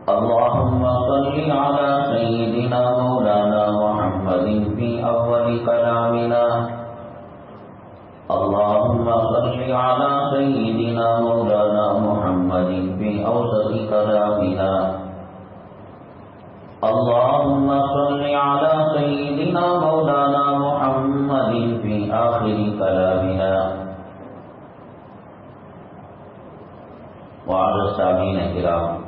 اللهم صل على سيدنا مولانا محمد في أول كلامنا. اللهم صل على سيدنا مولانا محمد في أوسط كلامنا. اللهم صل على سيدنا مولانا محمد في آخر كلامنا. وعلى السامعين الكرام،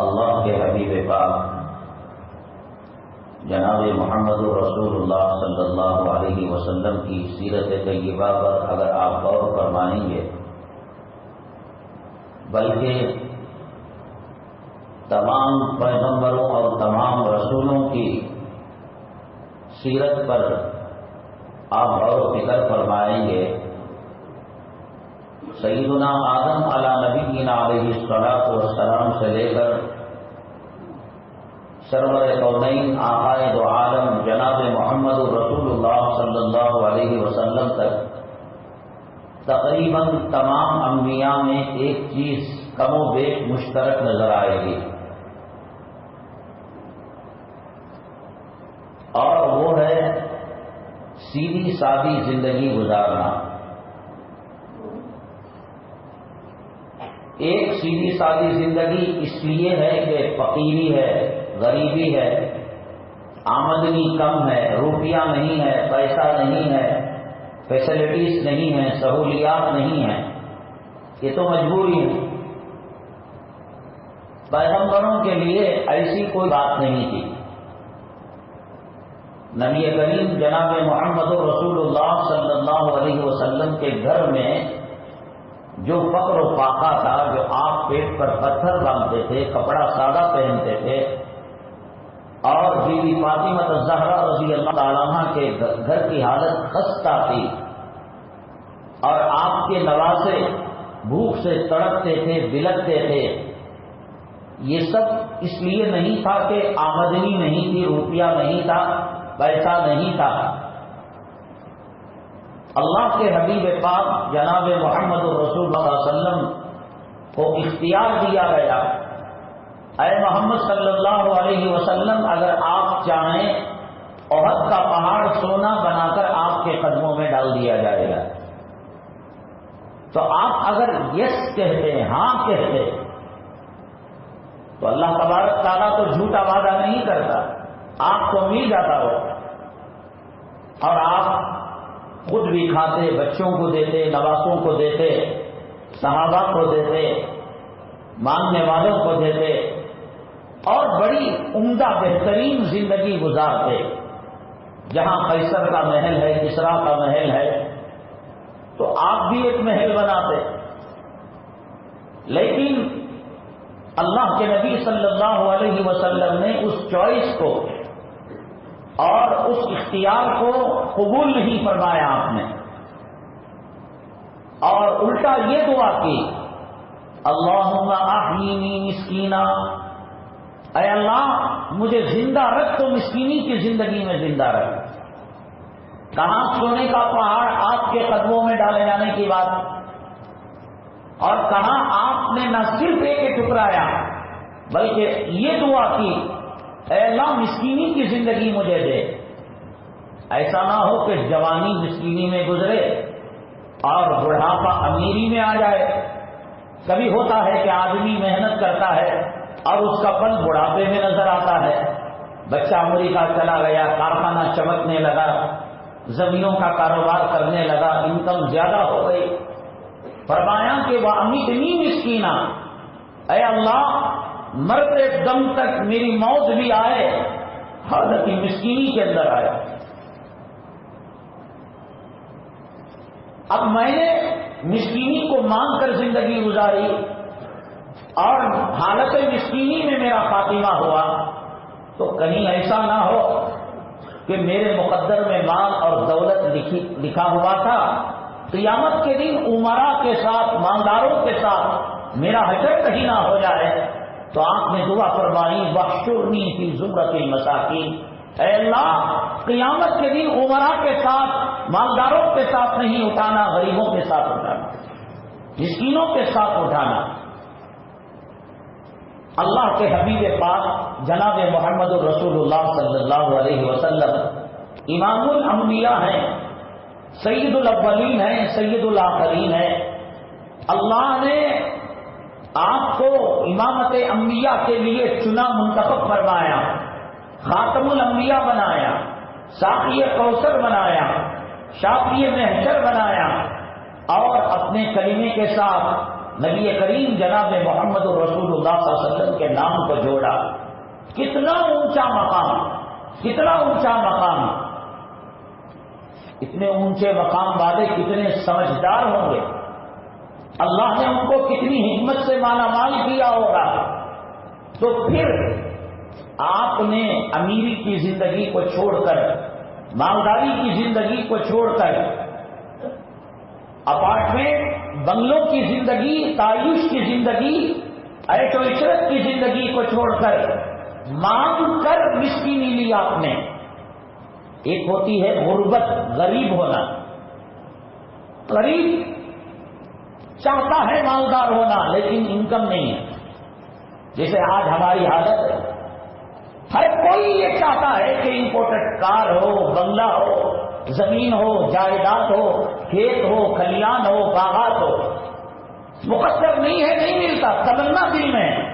اللہ کے حبیب پاک جناب محمد رسول اللہ صلی اللہ علیہ وسلم کی سیرت طیبہ پر اگر آپ غور فرمائیں گے، بلکہ تمام پیغمبروں اور تمام رسولوں کی سیرت پر آپ غور و فکر فرمائیں گے، سیدنا آدم علی نبینا علیہ الصلاۃ والسلام سے لے کر سرور کونین آقائے دو عالم جناب محمد رسول اللہ صلی اللہ علیہ وسلم تک تقریباً تمام انبیاء میں ایک چیز کم و بیش مشترک نظر آئے گی، اور وہ ہے سیدھی سادی زندگی گزارنا. ایک سیدھی سادی زندگی اس لیے ہے کہ فقیری ہے، غریبی ہے، آمدنی کم ہے، روپیہ نہیں ہے، پیسہ نہیں ہے، فیسلٹیز نہیں ہیں، سہولیات نہیں ہیں، یہ تو مجبوری ہے. پیغمبروں کے لیے ایسی کوئی بات نہیں تھی. نبی کریم جناب محمد رسول اللہ صلی اللہ علیہ وسلم کے گھر میں جو فقر و فاقہ تھا، جو آپ پیٹ پر پتھر باندھتے تھے، کپڑا سادہ پہنتے تھے، اور بی بی فاطمہ الزہرا رضی اللہ تعالیٰ عنہ کے گھر کی حالت خستہ تھی، اور آپ کے نواسے بھوک سے تڑپتے تھے، بلکتے تھے. یہ سب اس لیے نہیں تھا کہ آمدنی نہیں تھی، روپیہ نہیں تھا، پیسہ نہیں تھا. اللہ کے حبیب پاک جناب محمد رسول اللہ صلی اللہ علیہ وسلم کو اختیار دیا گیا، اے محمد صلی اللہ علیہ وسلم، اگر آپ چاہیں احد کا پہاڑ سونا بنا کر آپ کے قدموں میں ڈال دیا جائے گا. تو آپ اگر یس کہتے، ہاں کہتے، تو اللہ تبارک تعالیٰ تو جھوٹا وعدہ نہیں کرتا، آپ کو مل جاتا ہو، اور آپ خود بھی کھاتے، بچوں کو دیتے، نواسوں کو دیتے، صحابہ کو دیتے، ماننے والوں کو دیتے، اور بڑی عمدہ بہترین زندگی گزارتے. جہاں قیصر کا محل ہے، کسریٰ کا محل ہے، تو آپ بھی ایک محل بناتے. لیکن اللہ کے نبی صلی اللہ علیہ وسلم نے اس چوائس کو اور اس اختیار کو قبول نہیں فرمایا آپ نے، اور الٹا یہ دعا کی، اللہم احیینی مسکینا، اے اللہ مجھے زندہ رکھ تو مسکینی کی زندگی میں زندہ رکھ. کہاں سونے کا پہاڑ آپ کے قدموں میں ڈالے جانے کی بات، اور کہاں آپ نے نہ صرف ایک ٹکرایا بلکہ یہ دعا کی، اے اللہ مسکینی کی زندگی مجھے دے. ایسا نہ ہو کہ جوانی مسکینی میں گزرے اور بڑھاپا امیری میں آ جائے. کبھی ہوتا ہے کہ آدمی محنت کرتا ہے اور اس کا پھل بڑھاپے میں نظر آتا ہے. بچہ امریکہ چلا گیا، کارخانہ چمکنے لگا، زمینوں کا کاروبار کرنے لگا، انکم زیادہ ہو گئی. فرمایا کہ وہ امیتنی مسکینہ، اے اللہ مرتے دم تک میری موت بھی آئے حالت مسکینی کے اندر آیا. اب میں نے مسکینی کو مانگ کر زندگی گزاری اور حالت مسکینی میں میرا خاتمہ ہوا، تو کہیں ایسا نہ ہو کہ میرے مقدر میں مال اور دولت لکھا ہوا تھا، قیامت کے دن امراء کے ساتھ، مالداروں کے ساتھ میرا حشر کہیں نہ ہو جائے. تو آپ نے دعا فرمائی، واحشرنی فی زمرۃ المساکین، اے اللہ قیامت کے دن امراء کے ساتھ، مالداروں کے ساتھ نہیں اٹھانا، غریبوں کے ساتھ اٹھانا، مسکینوں کے ساتھ اٹھانا. اللہ کے حبیب پاک جناب محمد الرسول اللہ صلی اللہ علیہ وسلم امام الانبیاء ہیں، سید الاولین ہیں، سید الآخرین ہیں۔ اللہ نے آپ کو امامت انبیاء کے لیے چنا، منتخب فرمایا، خاتم الانبیاء بنایا، ساقی کوثر بنایا، شافی محشر بنایا، اور اپنے کلمے کے ساتھ نبی کریم جناب محمد رسول اللہ صلی اللہ علیہ وسلم کے نام کو جوڑا۔ کتنا اونچا مقام، کتنا اونچا مقام! اتنے اونچے مقام والے کتنے سمجھدار ہوں گے، اللہ نے ان کو کتنی حکمت سے مالا مال کیا ہوگا۔ تو پھر آپ نے امیری کی زندگی کو چھوڑ کر، مالداری کی زندگی کو چھوڑ کر، اپارٹمنٹ بنگلوں کی زندگی، تعیش کی زندگی، عیش و عشرت کی زندگی کو چھوڑ کر مانگ کر مسکینی لی آپ نے۔ ایک ہوتی ہے غربت، غریب ہونا۔ غریب چاہتا ہے مالدار ہونا لیکن انکم نہیں ہے، جیسے آج ہماری حالت ہے۔ ہر کوئی یہ چاہتا ہے کہ امپورٹڈ کار ہو، بنگلہ ہو، زمین ہو، جائیداد ہو، کھیت ہو، کھلیان ہو، باغات ہو۔ مقدر نہیں ہے، نہیں ملتا، تمنا دل میں ہے۔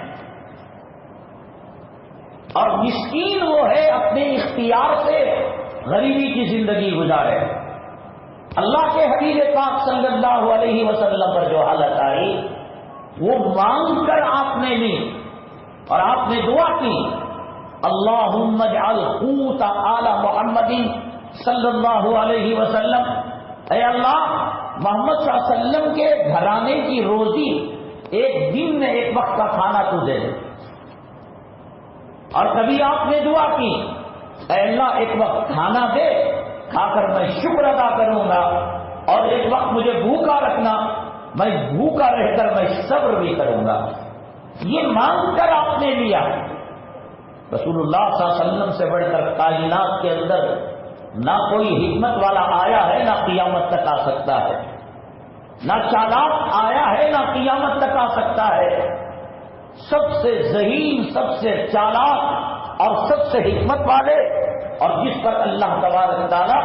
اور مسکین وہ ہے اپنے اختیار سے غریبی کی زندگی گزارے۔ اللہ کے حبیب پاک صلی اللہ علیہ وسلم پر جو حالت آئی وہ مانگ کر آپ نے لی، اور آپ نے دعا کی، اللہم اجعل قوت آل محمد صلی اللہ علیہ وسلم، اے اللہ محمد صلی اللہ علیہ وسلم کے گھرانے کی روزی ایک دن میں ایک وقت کا کھانا تو دے دے۔ اور کبھی آپ نے دعا کی، اے اللہ ایک وقت کھانا دے، کھا کر میں شکر ادا کروں گا، اور ایک وقت مجھے بھوکا رکھنا، میں بھوکا رہ کر میں صبر بھی کروں گا۔ یہ مانگ کر آپ نے لیا۔ رسول اللہ صلی اللہ علیہ وسلم سے بڑھ کر کائنات کے اندر نہ کوئی حکمت والا آیا ہے، نہ قیامت تک آ سکتا ہے، نہ چالاک آیا ہے، نہ قیامت تک آ سکتا ہے۔ سب سے ذہین، سب سے چالاک اور سب سے حکمت والے، اور جس پر اللہ تبارک تعالیٰ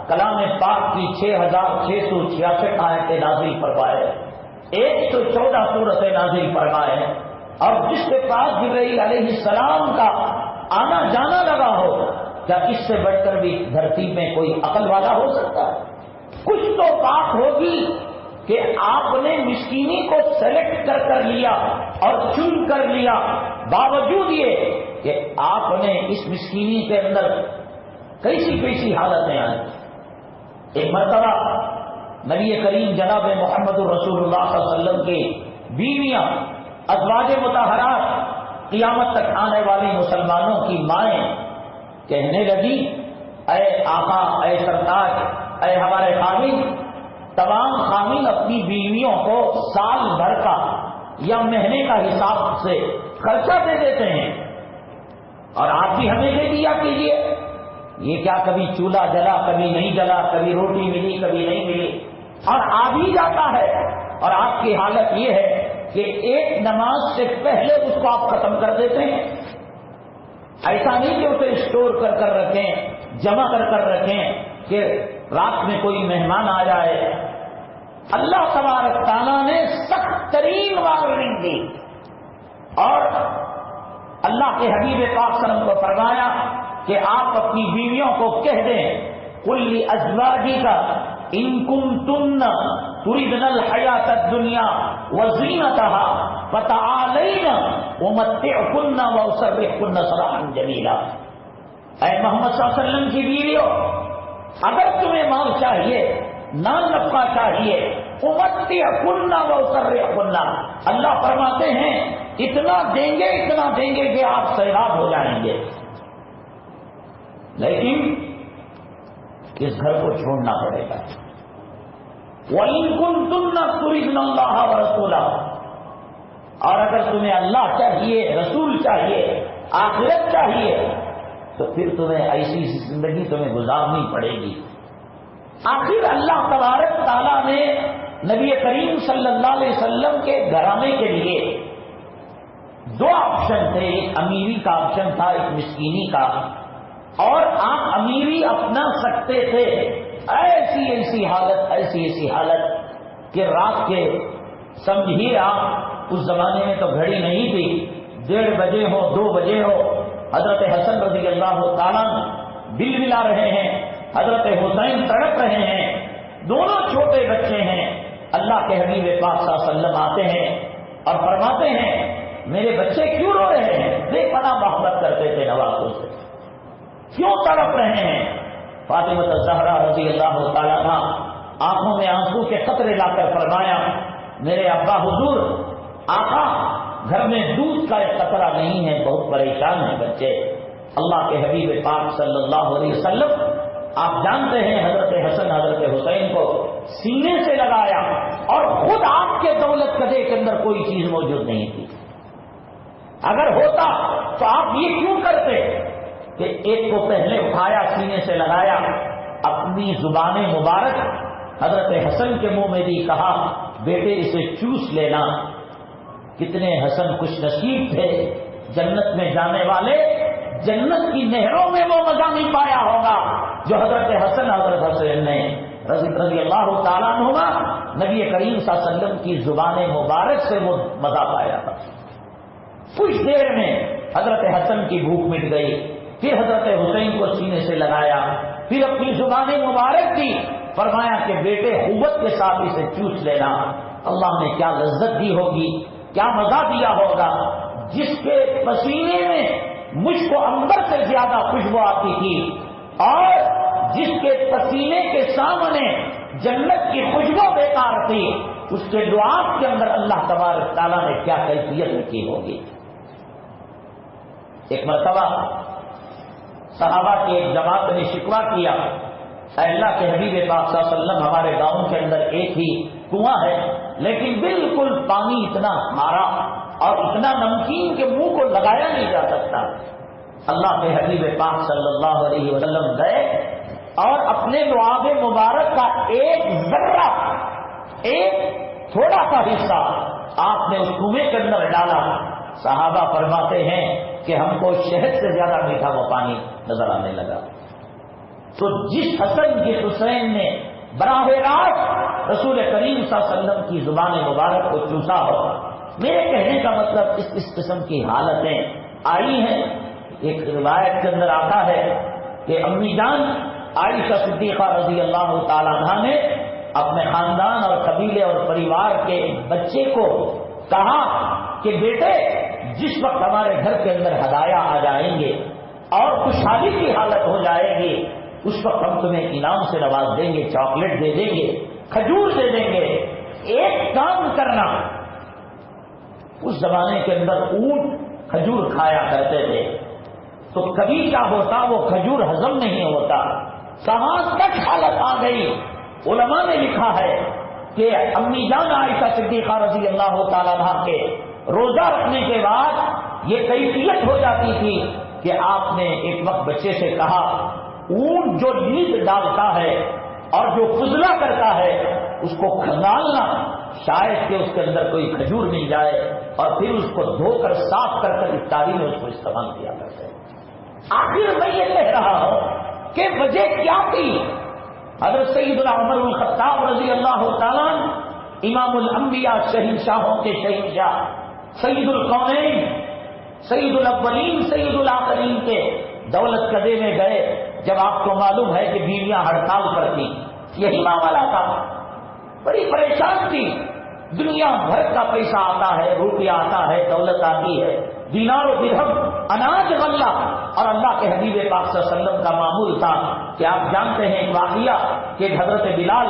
کلام پاک کی 6666 آیتیں نازل فرمائے، 114 سورتیں نازل فرمائے، اور جس کے پاس جبرائیل علیہ السلام کا آنا جانا لگا ہو، کیا اس سے بڑھ کر بھی دھرتی میں کوئی عقل والا ہو سکتا ہے؟ کچھ تو بات ہوگی کہ آپ نے مسکینی کو سلیکٹ کر کر لیا اور چن کر لیا، باوجود یہ کہ آپ نے اس مسکینی کے اندر کیسی کیسی حالتیں آئیں۔ ایک مرتبہ نبی کریم جناب محمد رسول اللہ صلی اللہ علیہ وسلم کی بیویاں، ازواج مطہرات، قیامت تک آنے والی مسلمانوں کی مائیں کہنے لگی، اے آقا، اے سرتاج، اے ہمارے خامن، تمام خامن اپنی بیویوں کو سال بھر کا یا مہینے کا حساب سے خرچہ دے دیتے ہیں، اور آپ بھی ہمیں دے دیا کیجیے۔ یہ کیا کبھی چولہا جلا، کبھی نہیں جلا، کبھی روٹی ملی، کبھی نہیں ملی، اور آ بھی جاتا ہے، اور آپ کی حالت یہ ہے کہ ایک نماز سے پہلے اس کو آپ ختم کر دیتے ہیں۔ ایسا نہیں کہ اسے اسٹور کر کر رکھیں، جمع کر کر رکھیں کہ رات میں کوئی مہمان آ جائے۔ اللہ تبارک تعالیٰ نے سخت ترین وارننگ دی، اور اللہ کے حبیب پاک صلی اللہ علیہ وسلم کو فرمایا کہ آپ اپنی بیویوں کو کہہ دیں، قل لازواجک ان کنتن تردن الحیاۃ الدنیا وزینتها فتعالین امتعکن واسرحکن سراحا جمیلا۔ اے محمد صلی اللہ علیہ وسلم کی بیویوں، اگر تمہیں مال چاہیے، نان نفقہ چاہیے، امتعکن واسرحکن، اللہ فرماتے ہیں اتنا دیں گے کہ آپ سیراب ہو جائیں گے، لیکن اس گھر کو چھوڑنا پڑے گا۔ وَإِن كُنتُنَّ تُرِدْنَ اللَّهَ وَرَسُولَهُ، اور اگر تمہیں اللہ چاہیے، رسول چاہیے، آخرت چاہیے، تو پھر تمہیں ایسی زندگی تمہیں گزارنی پڑے گی۔ آخر اللہ تبارک تعالیٰ نے نبی کریم صلی اللہ علیہ وسلم کے گھرانے کے لیے دو آپشن تھے، ایک امیری کا آپشن تھا، ایک مسکینی کا، اور آپ امیری اپنا سکتے تھے۔ ایسی حالت کہ رات کے سمجھیے آپ، اس زمانے میں تو گھڑی نہیں تھی، 1:30 بجے ہو 2 بجے ہو، حضرت حسن رضی اللہ تعالیٰ بل بلا رہے ہیں، حضرت حسین تڑپ رہے ہیں، دونوں چھوٹے بچے ہیں۔ اللہ کے حبیب پاک صلی اللہ علیہ وسلم آتے ہیں اور فرماتے ہیں میرے بچے کیوں رو رہے ہیں؟ بے پناہ محبت کرتے تھے نوازوں سے، کیوں تڑپ رہے ہیں؟ فاطمہ الزہرا رضی اللہ تعالیٰ عنہا آنکھوں میں آنسو کے قطرے لا کر فرمایا میرے ابا حضور، آقا گھر میں دودھ کا ایک قطرہ نہیں ہے، بہت پریشان ہیں بچے۔ اللہ کے حبیب پاک صلی اللہ علیہ وسلم، آپ جانتے ہیں حضرت حسن حضرت حسین کو سینے سے لگایا، اور خود آپ کے دولت قدے کے اندر کوئی چیز موجود نہیں تھی۔ اگر ہوتا تو آپ یہ کیوں کرتے کہ ایک کو پہلے اٹھایا، سینے سے لگایا، اپنی زبان مبارک حضرت حسن کے منہ میں دی، کہا بیٹے اسے چوس لینا۔ کتنے حسن خوش نصیب تھے، جنت میں جانے والے جنت کی نہروں میں وہ مزہ نہیں پایا ہوگا جو حضرت حسن حضرت حسین نے رضی اللہ تعالیٰ عنہما نبی کریم صلی اللہ علیہ وسلم کی زبان مبارک سے وہ مزہ پایا تھا۔ کچھ دیر میں حضرت حسن کی بھوک مٹ گئی، پھر حضرت حسین کو سینے سے لگایا، پھر اپنی زبان مبارک کی، فرمایا کہ بیٹے قوت کے ساتھ اسے چوس لینا۔ اللہ نے کیا لذت دی ہوگی، کیا مزہ دیا ہوگا، جس کے پسینے میں مجھ کو عنبر سے زیادہ خوشبو آتی تھی، اور جس کے پسینے کے سامنے جنت کی خوشبو بیکار تھی، اس کے دعا کے اندر اللہ تبارک تعالیٰ نے کیا کیفیت رکھی ہوگی۔ ایک مرتبہ صحابہ کی ایک جماعت نے شکوہ کیا، اے اللہ کے حبیب پاک صلی اللہ علیہ وسلم، ہمارے گاؤں کے اندر ایک ہی کنواں ہے، لیکن بالکل پانی اتنا کھارا اور اتنا نمکین کہ منہ کو لگایا نہیں جا سکتا۔ اللہ کے حبیب پاک صلی اللہ علیہ وسلم گئے اور اپنے لعاب مبارک کا ایک ذرہ، ایک تھوڑا سا حصہ آپ نے اس کنویں کے اندر ڈالا۔ صحابہ فرماتے ہیں کہ ہم کو شہد سے زیادہ میٹھا وہ پانی نظر آنے لگا۔ تو جس حسن جس حسین نے براہ راست رسول کریم صلی اللہ علیہ وسلم کی زبان مبارک کو چوسا ہو، میرے کہنے کا مطلب اس قسم کی حالتیں آئی ہیں۔ ایک روایت کے اندر آتا ہے کہ امی جان عائشہ صدیقہ رضی اللہ تعالیٰ عنہ نے اپنے خاندان اور قبیلے اور پریوار کے بچے کو کہا کہ بیٹے جس وقت ہمارے گھر کے اندر ہدایا آ جائیں گے اور خوشحالی کی حالت ہو جائے گی، اس وقت ہم تمہیں انعام سے نواز دیں گے، چاکلیٹ دے دیں گے، کھجور دے دیں گے۔ ایک کام کرنا، اس زمانے کے اندر اونٹ کھجور کھایا کرتے تھے، تو کبھی کیا ہوتا وہ کھجور ہضم نہیں ہوتا، کہاں تک حالت آ گئی۔ علماء نے لکھا ہے کہ امی جان عائشہ صدیقہ رضی اللہ تعالیٰ عنہ کے روزہ رکھنے کے بعد یہ کیفیت ہو جاتی تھی کہ آپ نے ایک وقت بچے سے کہا اونٹ جو نیند ڈالتا ہے اور جو فضلہ کرتا ہے اس کو کھنگالنا، شاید کہ اس کے اندر کوئی کھجور مل جائے، اور پھر اس کو دھو کر صاف کر کر افطاری میں اس کو استعمال کیا کرتے ہیں۔ آخر میں یہ کہہ رہا ہوں کہ وجہ کیا تھی؟ حضرت سیدنا عمر بن الخطاب رضی اللہ تعالیٰ امام الانبیاء، شہنشاہوں کے شہنشاہ، سید القونین، سید الاولین سید الآخرین کے دولت قدے میں گئے، جب آپ کو معلوم ہے کہ بیویاں ہڑتال پر تھیں، یہی معاملہ تھا، بڑی پریشان تھی، دنیا بھر کا پیسہ آتا ہے، روپیہ آتا ہے، دولت آتی ہے، دینار و درہم، اناج غلہ، اور اللہ کے حبیب پاک صلی اللہ علیہ وسلم کا معمول تھا کہ آپ جانتے ہیں ایک واقعہ کہ حضرت بلال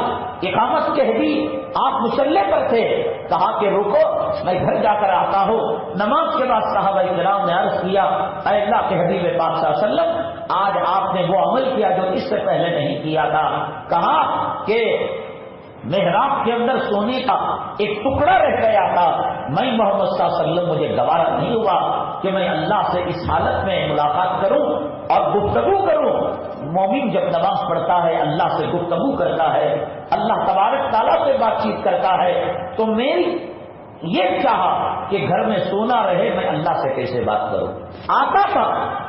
اقامت کے بھی آپ مسلح پر تھے، کہا کہ رکو میں گھر جا کر آتا ہوں۔ نماز کے بعد صحابہ کرام نے عرض کیا اے اللہ کے حبیب پاک صلی اللہ علیہ وسلم، آج آپ نے وہ عمل کیا جو اس سے پہلے نہیں کیا تھا۔ کہا کہ محراب کے اندر سونے کا ایک ٹکڑا رہ گیا تھا، میں محمد صلی اللہ علیہ وسلم مجھے گوارا نہیں ہوا کہ میں اللہ سے اس حالت میں ملاقات کروں اور گفتگو کروں۔ مومن جب نماز پڑھتا ہے اللہ سے گفتگو کرتا ہے، اللہ تبارک تعالیٰ سے بات چیت کرتا ہے، تو میری یہ چاہا کہ گھر میں سونا رہے، میں اللہ سے کیسے بات کروں؟ آتا تھا،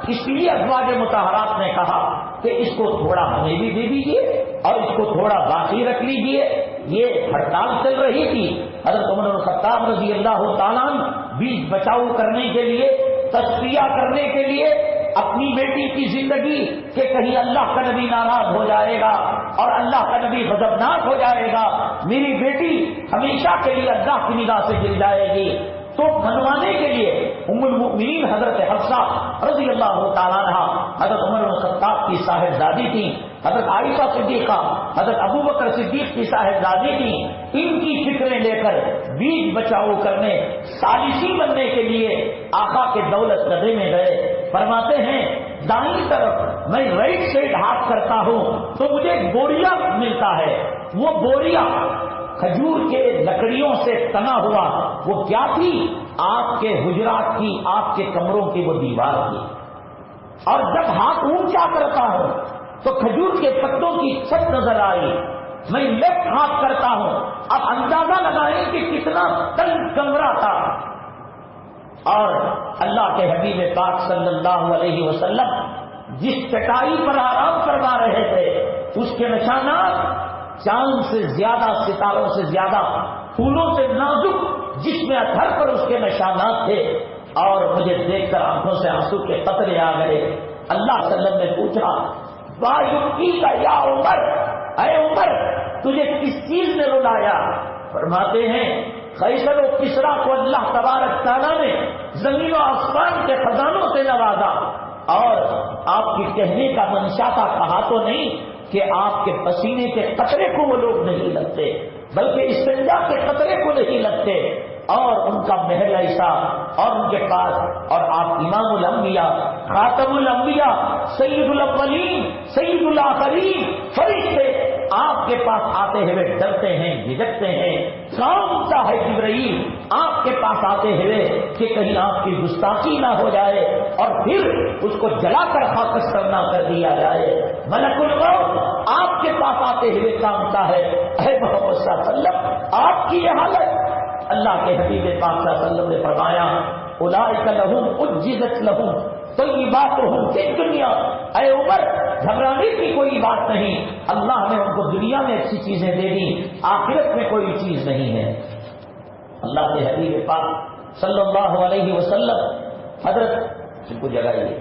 اس لیے ازواج مطہرات نے کہا کہ اس کو تھوڑا ہمیں بھی دے دیجیے اور اس کو تھوڑا باقی رکھ لیجیے۔ یہ ہڑتال چل رہی تھی، حضرت عمر بن الخطاب رضی اللہ تعالیٰ بیچ بچاؤ کرنے کے لیے، تصفیہ کرنے کے لیے اپنی بیٹی کی زندگی کہ کہیں اللہ کا نبی ناراض ہو جائے گا اور اللہ کا نبی غضبناک ہو جائے گا، میری بیٹی ہمیشہ کے لیے اللہ کی نگاہ سے گر جائے گی، تو منوانے کے لیے ام المؤمنین حضرت حفصہ رضی اللہ تعالیٰ عنہ حضرت عمر بن الخطاب کی صاحبزادی تھیں، حضرت عائشہ صدیقہ حضرت ابو بکر صدیق کی صاحبزادی تھیں، ان کی فکریں لے کر بیچ بچاؤ کرنے، ثالثی بننے کے لیے آقا کے دولت قدے میں گئے۔ فرماتے ہیں دائیں طرف میں رائٹ سائڈ ہاتھ کرتا ہوں تو مجھے بوریا ملتا ہے، وہ بوریا کھجور کے لکڑیوں سے تنا ہوا، وہ کیا تھی؟ آپ کے حجرات کی، آپ کے کمروں کی وہ دیوار تھی، اور جب ہاتھ اونچا کرتا ہوں تو کھجور کے پتوں کی چھت نظر آئی، میں لیفٹ ہاتھ کرتا ہوں، اب اندازہ لگائیں کہ کتنا تنگ کمرہ تھا، اور اللہ کے حبیب پاک صلی اللہ علیہ وسلم جس چٹائی پر آرام فرما رہے تھے اس کے نشانات چاند سے زیادہ، ستاروں سے زیادہ، پھولوں سے نازک جسم اطہر پر اس کے نشانات تھے، اور مجھے دیکھ کر آنکھوں سے آنسو کے قطرے آ گئے۔ اللہ صلی اللہ علیہ وسلم نے پوچھا وایبکی کا یا عمر، اے عمر تجھے کس چیز نے رلایا؟ فرماتے ہیں قیصر و کسریٰ کو اللہ تبارک تعالیٰ نے زمین و آسمان کے خزانوں سے نوازا، اور آپ کی کہنے کا منشا تھا، کہا تو نہیں کہ آپ کے پسینے کے قطرے کو وہ لوگ نہیں لگتے، بلکہ استنجا کے قطرے کو نہیں لگتے، اور ان کا محل ایسا، اور ان کے پاس، اور آپ امام الانبیاء، خاتم الانبیاء، سید الاولین، سید الاخرین، فرشتے آپ کے پاس آتے ہوئے ڈرتے ہیں، جھجکتے ہیں، کامتا ہے جبرائیل آپ کے پاس آتے ہوئے کہ کہیں آپ کی گستاخی نہ ہو جائے اور پھر اس کو جلا کر خاکستر نہ کر دیا جائے۔ ملک الموت آپ کے پاس آتے ہوئے کامتا ہے، اے محمد صلی اللہ علیہ وسلم آپ کی یہ حالت؟ اللہ کے حبیب پاک صلی اللہ علیہ وسلم نے فرمایا اولئک لہم اجزت لہم طیباتہم فی الدنیا، اے عمر گھبرانے کی کوئی بات نہیں، اللہ نے ان کو دنیا میں اچھی چیزیں دے دی، آخرت میں کوئی چیز نہیں ہے۔ اللہ کے حبیب پاک صلی اللہ علیہ وسلم حضرت ان کو جگائیے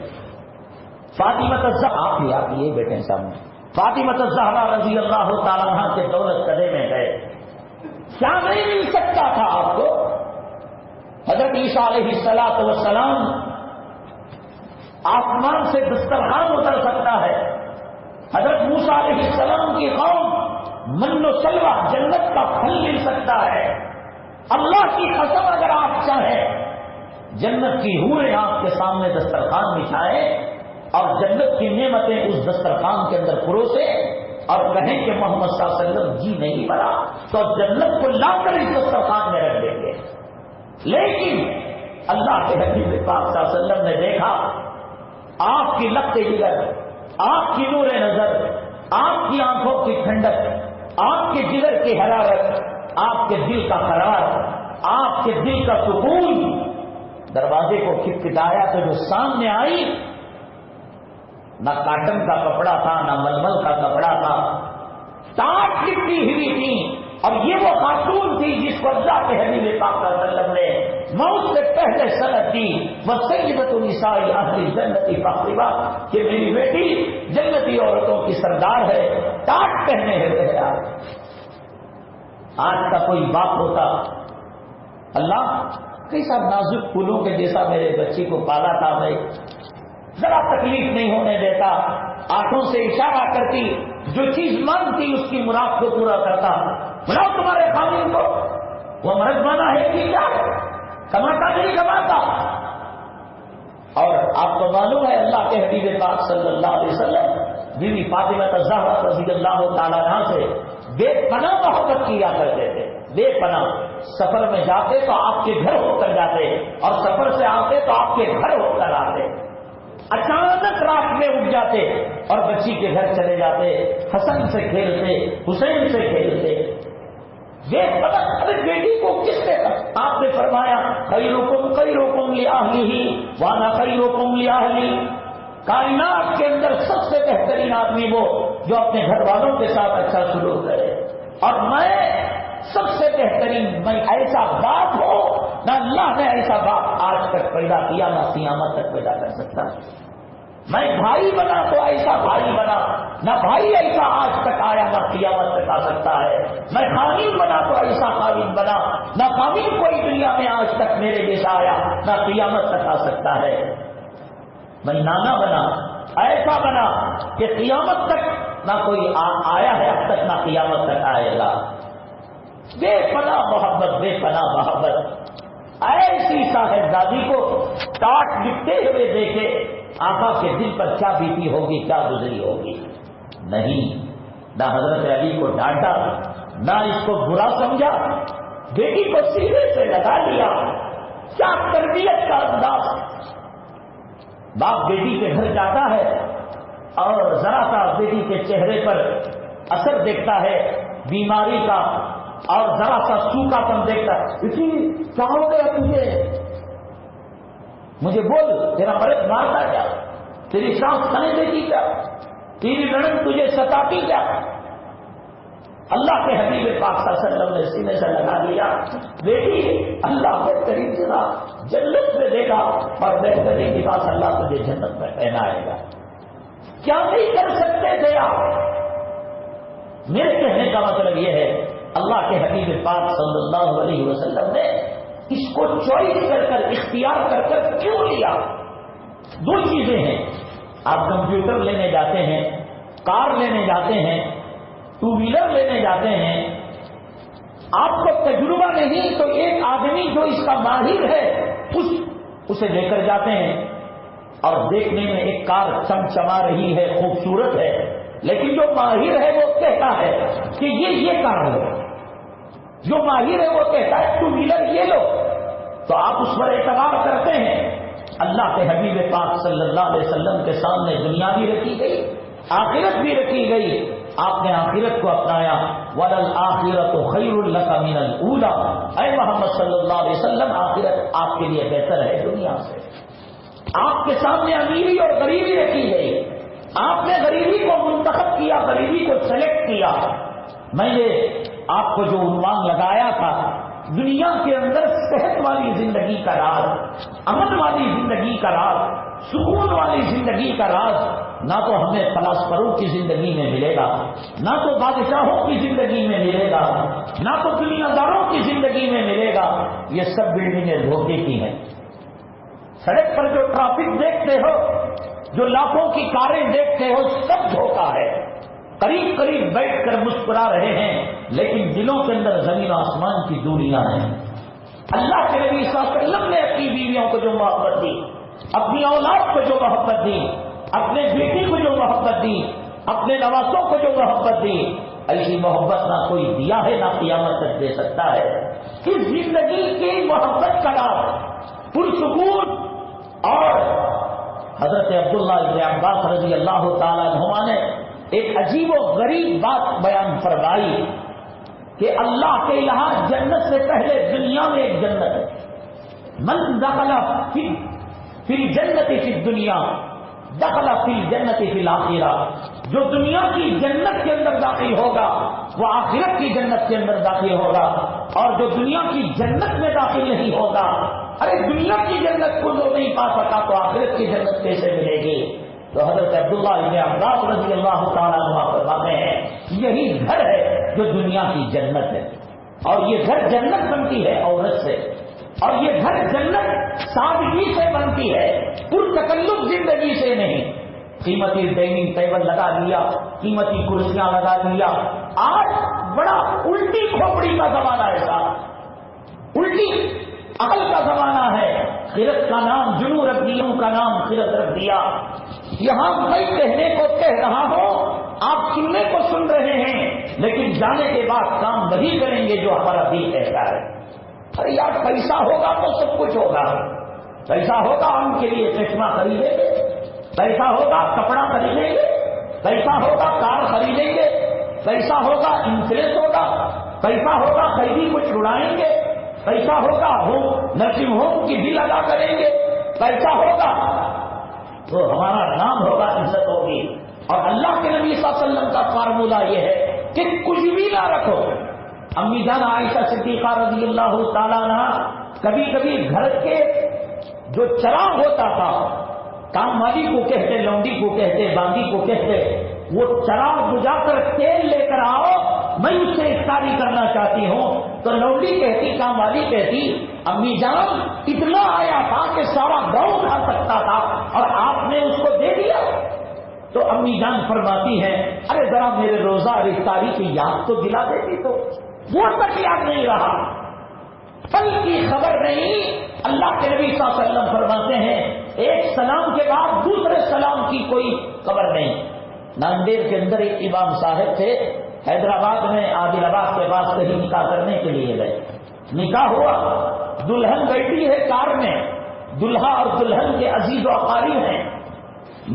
فاطمہ الزہرا، آپ یہ بیٹھے سامنے، فاطمہ الزہرا رضی اللہ تعالیٰ عنہ کے دولت قدے میں گئے، کیا نہیں مل سکتا تھا آپ کو؟ حضرت عیسیٰ علیہ السلام آسمان سے دسترخوان اتر سکتا ہے، حضرت موسیٰ علیہ السلام کی قوم من و سلوہ جنت کا پھل مل سکتا ہے۔ اللہ کی قسم اگر آپ چاہیں جنت کی حوریں آپ کے سامنے دسترخوان بچھائیں اور جنت کی نعمتیں اس دسترخوان کے اندر پروسے اور کہیں کہ محمد صلی اللہ علیہ وسلم جی نہیں بنا، تو جنت کو لا کر اس دسترخوان میں رکھ دیں گے۔ لیکن اللہ کے حبیب پاک صلی اللہ علیہ وسلم نے دیکھا آپ کی لقت جگر، آپ کی نور نظر، آپ کی آنکھوں کی ٹھنڈک، آپ کے جگر کی حرارت، آپ کے دل کا قرار، آپ کے دل کا سکون، دروازے کو کھٹکھٹایا تو جو سامنے آئی نہ کاٹن کا کپڑا تھا نہ ململ کا کپڑا تھا، ٹاٹ لپٹی ہوئی تھی، اور یہ وہ خاتون تھی جس کو اللہ کے حبیب پاک صلی اللہ علیہ وسلم نے موت سے پہلے سند دی، وسیدۃ نساء اہل الجنۃ فاطمہ، کہ میری بیٹی جنتی عورتوں کی سردار ہے، ٹاٹ پہنے ہوئے ہے۔ آج کا کوئی باپ ہوتا، اللہ کیسا نازک پھولوں کے جیسا میرے بچی کو پالا تھا، میں ذرا تکلیف نہیں ہونے دیتا، آنکھوں سے اشارہ کرتی، جو چیز مانگتی اس کی مراد کو پورا کرتا، بلاؤ تمہارے خامن کو، وہ مرد مانا ہے کہ کیا کماتا نہیں کماتا۔ اور آپ کو معلوم ہے اللہ کے حبیب پاک صلی اللہ علیہ وسلم بیوی فاطمہ الزہرا رضی اللہ تعالیٰ عنہ سے بے پناہ محبت کیا کرتے تھے، بے پناہ۔ سفر میں جاتے تو آپ کے گھر ہو کر جاتے، اور سفر سے آتے تو آپ کے گھر ہو کر آتے، اچانک رات میں اٹھ جاتے اور بچی کے گھر چلے جاتے، حسن سے کھیلتے، حسین سے کھیلتے۔ یہ پتہ ارے بیٹی کو کس نے آپ نے فرمایا خیرکم لأہلہ وانا خیرکم لأہلی، کائنات کے اندر سب سے بہترین آدمی وہ جو اپنے گھر والوں کے ساتھ اچھا سلوک کرے، اور میں سب سے بہترین، میں ایسا باپ ہو نہ اللہ نے ایسا باپ آج تک پیدا کیا نہ قیامت تک پیدا کر سکتا، میں بھائی بنا تو ایسا بھائی بنا، نہ بھائی ایسا آج تک آیا نہ قیامت تک آ سکتا ہے، میں خامین بنا تو ایسا خامین بنا، نہ خامین کوئی دنیا میں آج تک میرے جیسا آیا نہ قیامت تک آ سکتا ہے، میں نانا بنا ایسا بنا کہ قیامت تک نہ کوئی آیا ہے اب تک نہ قیامت تک آئے گا، بے پناہ محبت، بے پناہ محبت، ایسی صاحبزادی کو ٹاٹ لکھتے ہوئے دیکھے آقا کے دل پر کیا بیتی ہوگی، کیا گزری ہوگی۔ نہیں، نہ حضرت علی کو ڈانٹا، نہ اس کو برا سمجھا، بیٹی کو سینے سے لگا لیا، کیا تربیت کا انداز۔ باپ بیٹی کے گھر جاتا ہے اور ذرا سا بیٹی کے چہرے پر اثر دیکھتا ہے بیماری کا، اور ذرا سا سوکھا پن دیکھتا ہے، اسی کیا ہو گیا تجھے، مجھے بول، تیرا مرد مارتا کیا، تیری سانس کھانے دیتی کیا، تیری لڑن تجھے ستاتی کیا۔ اللہ کے حبیب پاک صلی اللہ علیہ وسلم نے سینے سے لگا لیا، بیٹی اللہ بہترین لباس جنت میں دے گا اور بہترین لباس اللہ تجھے جنت میں پہنائے گا۔ کیا نہیں کر سکتے تھے آپ؟ میرے کہنے کا مطلب یہ ہے اللہ کے حبیب پاک صلی اللہ علیہ وسلم نے اس کو چوائس کر کر، اختیار کر کر کیوں لیا؟ دو چیزیں ہیں، آپ کمپیوٹر لینے جاتے ہیں، کار لینے جاتے ہیں، ٹو ویلر لینے جاتے ہیں، آپ کو تجربہ نہیں تو ایک آدمی جو اس کا ماہر ہے اسے لے کر جاتے ہیں، اور دیکھنے میں ایک کار چمچما رہی ہے، خوبصورت ہے، لیکن جو ماہر ہے وہ کہتا ہے کہ یہ کار ہے، جو ماہر ہے وہ کہتا ہے ٹو ویلر یہ لو، تو آپ اس پر اعتبار کرتے ہیں۔ اللہ کے حبیب پاک صلی اللہ علیہ وسلم کے سامنے دنیا بھی رکھی گئی، آخرت بھی رکھی گئی، آپ نے آخرت کو اپنایا، وَلَلْآخِرَةُ خَيْرٌ لَكَ مِنَ الْأُولَىٰ، اے محمد صلی اللہ علیہ وسلم آخرت آپ کے لیے بہتر ہے دنیا سے۔ آپ کے سامنے امیری اور غریبی رکھی گئی، آپ نے غریبی کو منتخب کیا، غریبی کو سلیکٹ کیا۔ میں نے آپ کو جو عنوان لگایا تھا، دنیا کے اندر صحت والی زندگی کا راز، امن والی زندگی کا راز، سکون والی زندگی کا راز نہ تو ہمیں فلاسفروں کی زندگی میں ملے گا، نہ تو بادشاہوں کی زندگی میں ملے گا، نہ تو دنیا داروں کی زندگی میں ملے گا، یہ سب بلڈنگیں دھوکے کی ہیں۔ سڑک پر جو ٹریفک دیکھتے ہو، جو لاکھوں کی کاریں دیکھتے ہو، سب دھوکا ہے، قریب قریب بیٹھ کر مسکرا رہے ہیں لیکن دلوں کے اندر زمین آسمان کی دوریاں ہیں۔ اللہ کے نبی صلی اللہ علیہ وسلم نے اپنی بیویوں کو جو محبت دی، اپنی اولاد کو جو محبت دی، اپنے بیٹی کو جو محبت دی، اپنے نواسوں کو جو محبت دی، ایسی محبت نہ کوئی دیا ہے نہ قیامت تک دے سکتا ہے۔ اس زندگی کی محبت کا نام پرسکون، اور حضرت عبداللہ ابن عباس رضی اللہ تعالیٰ عنہما نے ایک عجیب و غریب بات بیان فرمائی کہ اللہ کے یہاں جنت سے پہلے دنیا میں ایک جنت ہے، من دخل فی الجنت فی الدنیا دخل فی الجنت فی الآخرہ، جو دنیا کی جنت کے اندر داخل ہوگا وہ آخرت کی جنت کے اندر داخل ہوگا، اور جو دنیا کی جنت میں داخل نہیں ہوگا، ارے دنیا کی جنت کو جو نہیں پا سکا تو آخرت کی جنت کیسے ملے گی؟ تو حضرت عبداللہ ابن عباس رضی اللہ تعالیٰ عنہ فرماتے ہیں یہی گھر ہے جو دنیا کی جنت ہے، اور یہ گھر جنت بنتی ہے عورت سے، اور یہ گھر جنت سادگی سے بنتی ہے، پرتکلف زندگی سے نہیں۔ قیمتی ڈائننگ ٹیبل لگا لیا، قیمتی کرسیاں لگا لیا، آج بڑا الٹی کھوپڑی کا زمانہ ہے صاحب، الٹی عقل کا زمانہ ہے، خرد کا نام جنو رکھ دیا، کا نام خرد رکھ دیا۔ یہاں میں کہنے کو کہہ رہا ہوں، آپ سننے کو سن رہے ہیں، لیکن جانے کے بعد کام وہی کریں گے جو ہمارا دل کہتا ہے۔ ارے یار پیسہ ہوگا تو سب کچھ ہوگا، پیسہ ہوگا ہم کے لیے چشمہ خریدیں گے، پیسہ ہوگا کپڑا خریدیں گے، پیسہ ہوگا کار خریدیں گے، پیسہ ہوگا انشورنس ہوگا، پیسہ ہوگا قیدی کو چھڑائیں گے، پیسہ ہوگا نرسنگ ہوم کی بل ادا کریں گے، پیسہ ہوگا تو ہمارا نام ہوگا، عزت ہوگی. اور اللہ کے نبی صلی اللہ علیہ وسلم کا فارمولہ یہ ہے کہ کچھ بھی نہ رکھو. امی جان عائشہ صدیقہ رضی اللہ تعالیٰ عنہ کبھی کبھی گھر کے جو چراغ ہوتا تھا، کام والی کو کہتے، لونڈی کو کہتے، باندی کو کہتے، وہ چراغ بجھا کر تیل لے کر آؤ، میں اس سے افطاری کرنا چاہتی ہوں. تو لونڈی کہتی، کام والی کہتی، امی جان اتنا آیا تھا کہ سارا گاؤں کھا سکتا تھا اور آپ نے اس کو دے دیا. تو امی جان فرماتی ہیں ارے ذرا میرے روزہ اور افطاری کی یاد تو دلا دیتی، تو وہ تک یاد نہیں رہا، پل کی خبر نہیں. اللہ کے نبی صلی اللہ علیہ وسلم فرماتے ہیں ایک سلام کے بعد دوسرے سلام کی کوئی خبر نہیں. ناندیڑ کے اندر ایک امام صاحب تھے، حیدرآباد میں عادل آباد کے پاس کہیں نکاح کرنے کے لیے گئے. نکاح ہوا، دلہن بیٹھی ہے کار میں، دلہا اور دلہن کے عزیز و اقارب ہیں.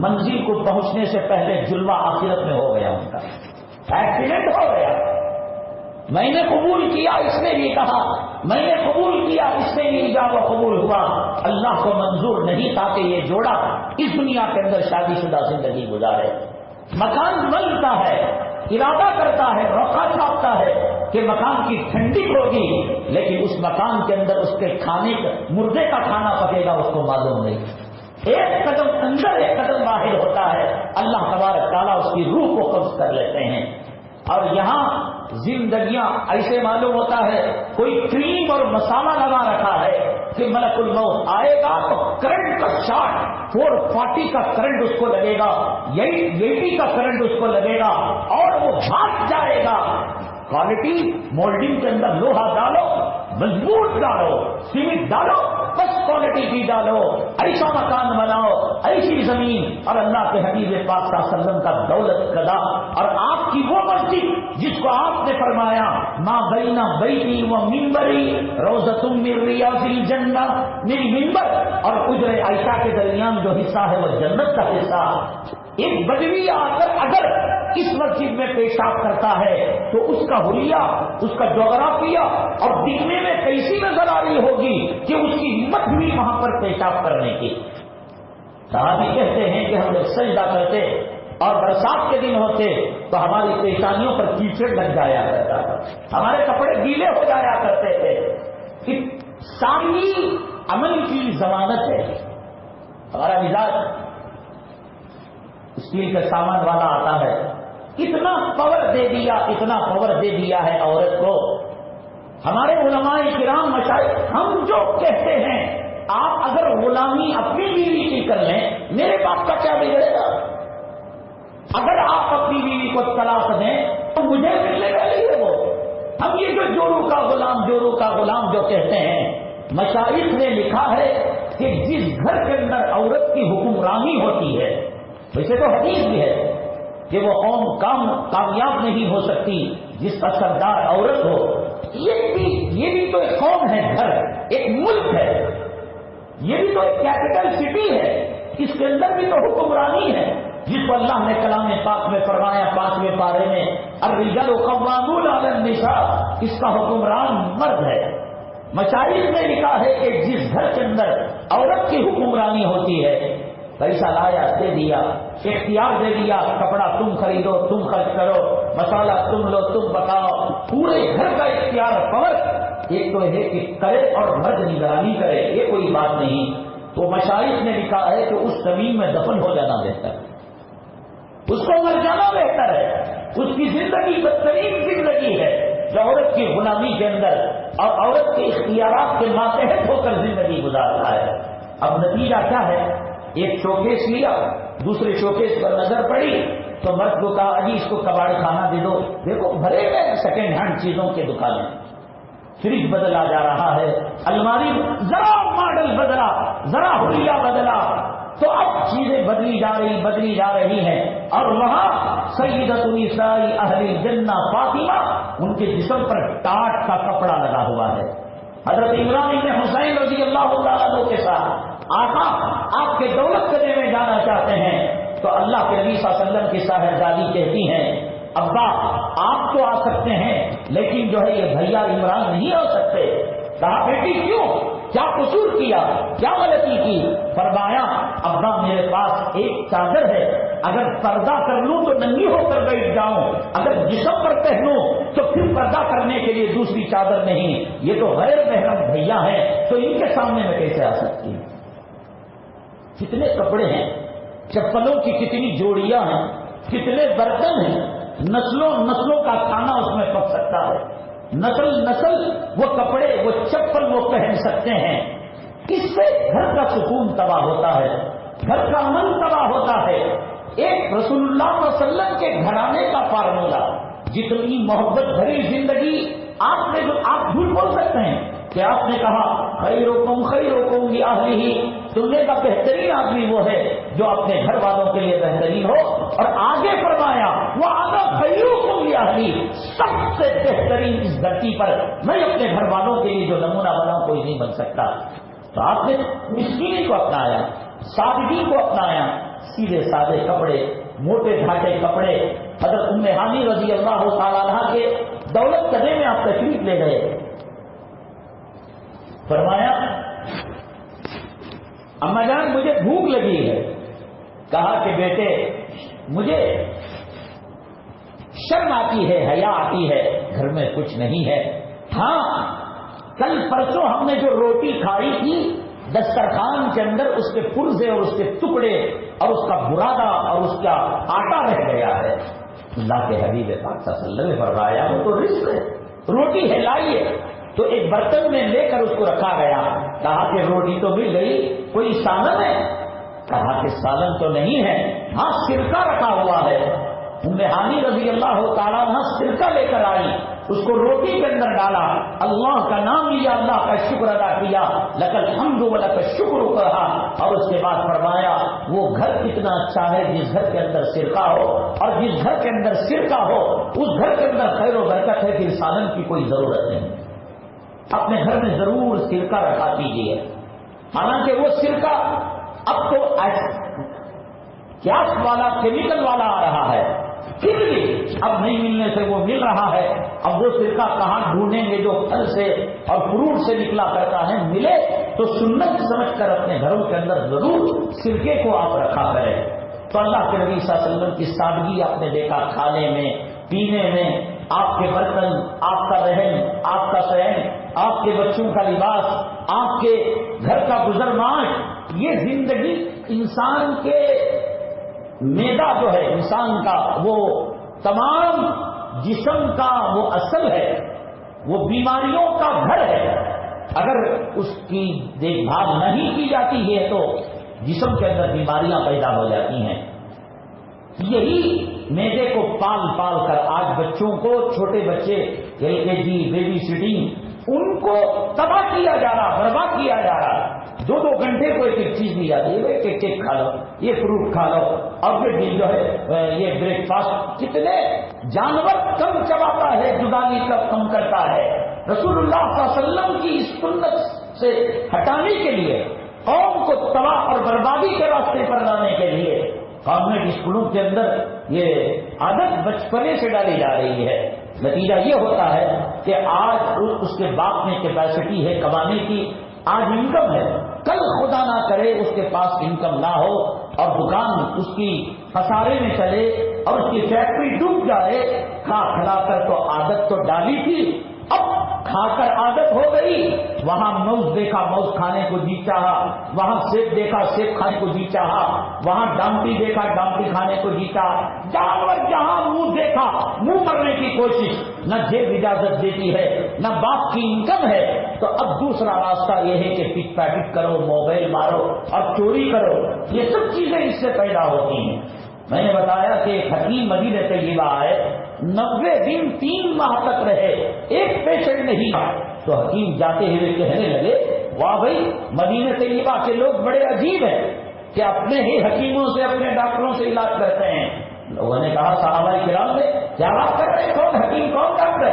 منزل کو پہنچنے سے پہلے جلوہ آخرت میں ہو گیا، ان کا ایکسیڈنٹ ہو گیا. میں نے قبول کیا، اس نے بھی کہا میں نے قبول کیا، اس نے بھی اجابہ قبول ہوا. اللہ کو منظور نہیں تھا کہ یہ جوڑا اس دنیا کے اندر شادی شدہ زندگی گزارے. مکان بنتا ہے، ارادہ کرتا ہے، روکا چھاپتا ہے کہ مکان کی ٹھنڈی ہوگی، لیکن اس مکان کے اندر اس کے کھانے کا، مردے کا کھانا پکے گا اس کو معلوم نہیں. ایک قدم اندر ایک قدم باہر ہوتا ہے، اللہ تبارک تعالیٰ اس کی روح کو قبض کر لیتے ہیں. اور یہاں زندگیاں ایسے معلوم ہوتا ہے کوئی کریم اور مسالہ لگا رکھا ہے کہ ملک الموت آئے گا تو کرنٹ کا شاٹ 440 کا کرنٹ اس کو لگے گا، 80 کا کرنٹ اس کو لگے گا اور وہ بھاگ جائے گا. کوالٹی مولڈنگ کے اندر لوہا ڈالو، مضبوط ڈالو، سیمنٹ ڈالو، بس کوالٹی کی ڈالو، ایسا مکان بناؤ، ایسی زمین. اور اللہ کے حبیب پاک صلی اللہ علیہ وسلم کا دولت قضا اور آپ کی وہ مسجد جس کو آپ نے فرمایا ما بین بیتی و منبری روضۃ من ریاض الجنہ، میری منبر اور حجر عائشہ کے درمیان جو حصہ ہے وہ جنت کا حصہ. ایک بدوی آ کر اگر اس مسجد میں پیشاب کرتا ہے تو اس کا حلیہ، اس کا جغرافیہ اور دکھنے میں کیسی نظر آ رہی ہوگی کہ اس کی ہمت ہوئی وہاں پر پیشاب کرنے کی. صحابی کہتے ہیں کہ ہم جب سجدہ کرتے اور برسات کے دن ہوتے تو ہماری پیشانیوں پر کیچڑ لگ جایا کرتا تھا، ہمارے کپڑے گیلے ہو جایا کرتے تھے. کہ ساری عمل کی ضمانت ہے. ہمارا مزاج اسٹیل کا سامان والا آتا ہے، اتنا پاور دے دیا، اتنا پاور دے دیا ہے عورت کو. ہمارے علماء کرام مشائخ ہم جو کہتے ہیں آپ اگر غلامی اپنی بیوی کی کر لیں میرے باپ کا کیا بگڑے گا؟ اگر آپ اپنی بیوی کو طلاق دیں تو مجھے ملنے والی ہے وہ. ہم یہ جو جورو کا غلام، جورو کا غلام جو کہتے ہیں، مشائخ نے لکھا ہے کہ جس گھر کے اندر عورت کی حکمرانی ہوتی ہے، ویسے تو حدیث بھی ہے کہ وہ قوم کامیاب نہیں ہو سکتی جس کا سردار عورت ہو. یہ بھی تو ایک قوم ہے، گھر ایک ملک ہے، یہ بھی تو ایک کیپٹل سٹی ہے، اس کے اندر بھی تو حکمرانی ہے جس کو اللہ نے کلام پاک میں فرمایا 5ویں پارے میں الرجال قوامون علی النساء، اس کا حکمران مرد ہے. مشائخ نے لکھا ہے کہ جس گھر کے اندر عورت کی حکمرانی ہوتی ہے، پیسہ لایا دے دیا، اختیار دے دیا، کپڑا تم خریدو، تم خرچ کرو، مسالہ تم لو، تم پکاؤ، پورے گھر کا اختیار پور ایک تو ہے کہ کرے اور مرد نگرانی کرے، یہ کوئی بات نہیں. تو مشائخ نے لکھا ہے کہ اس زمین میں دفن ہو جانا بہتر ہے، اس کو مر جانا بہتر ہے. اس کی زندگی بدترین زندگی ہے جو عورت کی غلامی کے اندر اور عورت کے اختیارات کے ماتحت ہو کر زندگی گزارتا ہے. اب نتیجہ کیا ہے؟ ایک شوکیس لیا، دوسرے شوکیس پر نظر پڑی تو مرد کو کہا جی اس کو کباڑ خانہ دے دو. دیکھو بھرے گئے سیکنڈ ہینڈ چیزوں کے دکانیں، فریج بدلا جا رہا ہے، الماری ذرا ماڈل بدلا، ذرا حلیہ بدلا تو اب چیزیں بدلی جا رہی ہیں. اور وہاں سیدۃ نساء اہل الجنہ فاطمہ، ان کے جسم پر ٹاٹ کا کپڑا لگا ہوا ہے. حضرت عمران بن حسین رضی اللہ تعالیٰ عنہ کے ساتھ آقا آپ کے دولت قدے میں جانا چاہتے ہیں تو اللہ کے نبی صلی اللہ علیہ وسلم کی صاحبزادی کہتی ہیں ابا آپ تو آ سکتے ہیں لیکن جو ہے یہ بھیا عمران نہیں ہو سکتے. کہا بیٹی کیوں؟ کیا قصور کیا؟ کیا غلطی کی؟ فرمایا ابا میرے پاس ایک چادر ہے، اگر پردہ کر لوں تو ننگی ہو کر بیٹھ جاؤں، اگر جسم پر پہنوں تو پھر پردہ کرنے کے لیے دوسری چادر نہیں. یہ تو غیر محرم بھیا ہیں، تو ان کے سامنے میں کیسے آ سکتی ہوں؟ کتنے کپڑے ہیں، چپلوں کی کتنی جوڑیاں ہیں، کتنے برتن ہیں، نسلوں نسلوں کا کھانا اس میں پک سکتا ہے، نسل نسل وہ کپڑے وہ چپل وہ پہن سکتے ہیں. اس سے گھر کا سکون تباہ ہوتا ہے، گھر کا من تباہ ہوتا ہے. ایک رسول اللہ صلی اللہ علیہ وسلم کے گھرانے کا فارمولہ، جتنی محبت بھری زندگی آپ جھوٹ بول سکتے ہیں کہ آپ نے کہا خیرکم خیرکم لأہلہ، سننے کا بہترین آدمی وہ ہے جو اپنے گھر والوں کے لیے بہترین ہو. اور آگے فرمایا وَأَنَا خَيْرُكُمْ لِأَهْلِي، سب سے بہترین اس دھرتی پر میں اپنے گھر والوں کے لیے جو نمونہ بناؤں کوئی نہیں بن سکتا. تو آپ نے مسکینی کو اپنایا، سادگی کو اپنایا، سیدھے سادے کپڑے، موٹے گھاٹے کپڑے. حضرت ام ہانی رضی اللہ تعالیٰ عنہ کے دولت قدے میں آپ تشریف لے گئے. فرمایا اما جان مجھے بھوک لگی ہے. کہا کہ بیٹے مجھے شرم آتی ہے، حیا آتی ہے، گھر میں کچھ نہیں ہے. ہاں کل پرسوں ہم نے جو روٹی کھائی تھی دسترخوان کے اندر اس کے پرزے اور اس کے ٹکڑے اور اس کا برادہ اور اس کا آٹا رہ گیا ہے. اللہ کے حبیب پاک صلی اللہ علیہ وسلم نے فرمایا وہ تو رزق ہے، روٹی ہے لائیے. تو ایک برتن میں لے کر اس کو رکھا گیا. کہا کہ روٹی تو مل گئی، کوئی سالن ہے؟ کہا کہ سالن تو نہیں ہے، ہاں سرکہ رکھا ہوا ہے. ام ہانی رضی اللہ تعالیٰ عنہ سرکہ لے کر آئی، اس کو روٹی کے اندر ڈالا، اللہ کا نام لیا، اللہ کا شکر ادا کیا، لک الحمد ولک الشکر کہا. اور اس کے بعد فرمایا وہ گھر کتنا اچھا ہے جس گھر کے اندر سرکہ ہو، اور جس گھر کے اندر سرکہ ہو اس گھر کے اندر خیر و برکت ہے، پھر سالن کی کوئی ضرورت نہیں. اپنے گھر میں ضرور سرکہ رکھا کیجیے. حالانکہ وہ سرکہ اب تو گیس والا کیمیکل والا آ رہا ہے، پھر بھی اب نہیں ملنے سے وہ مل رہا ہے. اب وہ سرکہ کہاں ڈھونڈیں گے جو پھل سے اور فروٹ سے نکلا کرتا ہے؟ ملے تو سنت سمجھ کر اپنے گھروں کے اندر ضرور سرکے کو آپ رکھا کریں. تو اللہ کے نبی صلی اللہ علیہ وسلم کی سادگی آپ نے دیکھا، کھانے میں پینے میں، آپ کے برتن، آپ کا رہن، آپ کا سہن، آپ کے بچوں کا لباس، آپ کے گھر کا گزر معاش. یہ زندگی انسان کے میدا جو ہے انسان کا، وہ تمام جسم کا وہ اصل ہے، وہ بیماریوں کا گھر ہے. اگر اس کی دیکھ بھال نہیں کی جاتی ہے تو جسم کے اندر بیماریاں پیدا ہو جاتی ہیں. یہی میدے کو پال پال کر آج بچوں کو، چھوٹے بچے LKG بیبی سٹنگ، ان کو تباہ کیا جا رہا، برباد کیا جا رہا. 2-2 گھنٹے کو ایک چیز دی جاتی ہے، کیک کھا لو، یہ فروٹ کھا لو، اور پھر جو ہے یہ بریک فاسٹ. کتنے جانور کم چباتا ہے، جدانی کم کرتا ہے. رسول اللہ صلی اللہ علیہ وسلم کی اس سنت سے ہٹانے کے لیے، قوم کو تباہ اور بربادی کے راستے پر لانے کے لیے گورنمنٹ اسکولوں کے اندر یہ عادت بچپنے سے ڈالی جا رہی ہے. نتیجہ یہ ہوتا ہے کہ آج اس کے باپ میں کیپیسٹی ہے کمانے کی، آج انکم ہے، کل خدا نہ کرے اس کے پاس انکم نہ ہو اور دکان اس کی خسارے میں چلے اور اس کی فیکٹری ڈوب جائے. کھا کر تو عادت تو ڈالی تھی، اب کھا کر عادت ہو گئی. وہاں موز دیکھا موز کھانے کو جی چاہا، وہاں سیب دیکھا سیب کھانے کو جی چاہا، وہاں ڈامپی دیکھا ڈامپی کھانے کو جی چاہا. جانور جہاں منہ دیکھا منہ مرنے کی کوشش. نہ جیب اجازت دیتی ہے، نہ باپ کی انکم ہے. تو اب دوسرا راستہ یہ ہے کہ پک پیکٹ کرو، موبائل مارو اور چوری کرو. یہ سب چیزیں اس سے پیدا ہوتی ہیں. میں نے بتایا کہ ایک حکیم مدینہ طیبہ آئے، 90 دن 3 ماہ تک رہے، ایک پیشنٹ نہیں. تو حکیم جاتے ہوئے کہنے لگے واہ بھائی مدینہ طیبہ کے لوگ بڑے عجیب ہیں کہ اپنے ہی حکیموں سے اپنے ڈاکٹروں سے علاج کرتے ہیں. لوگوں نے کہا صحابہ کرام نے کیا بات کر رہے ہیں، کون حکیم کون ڈاکٹر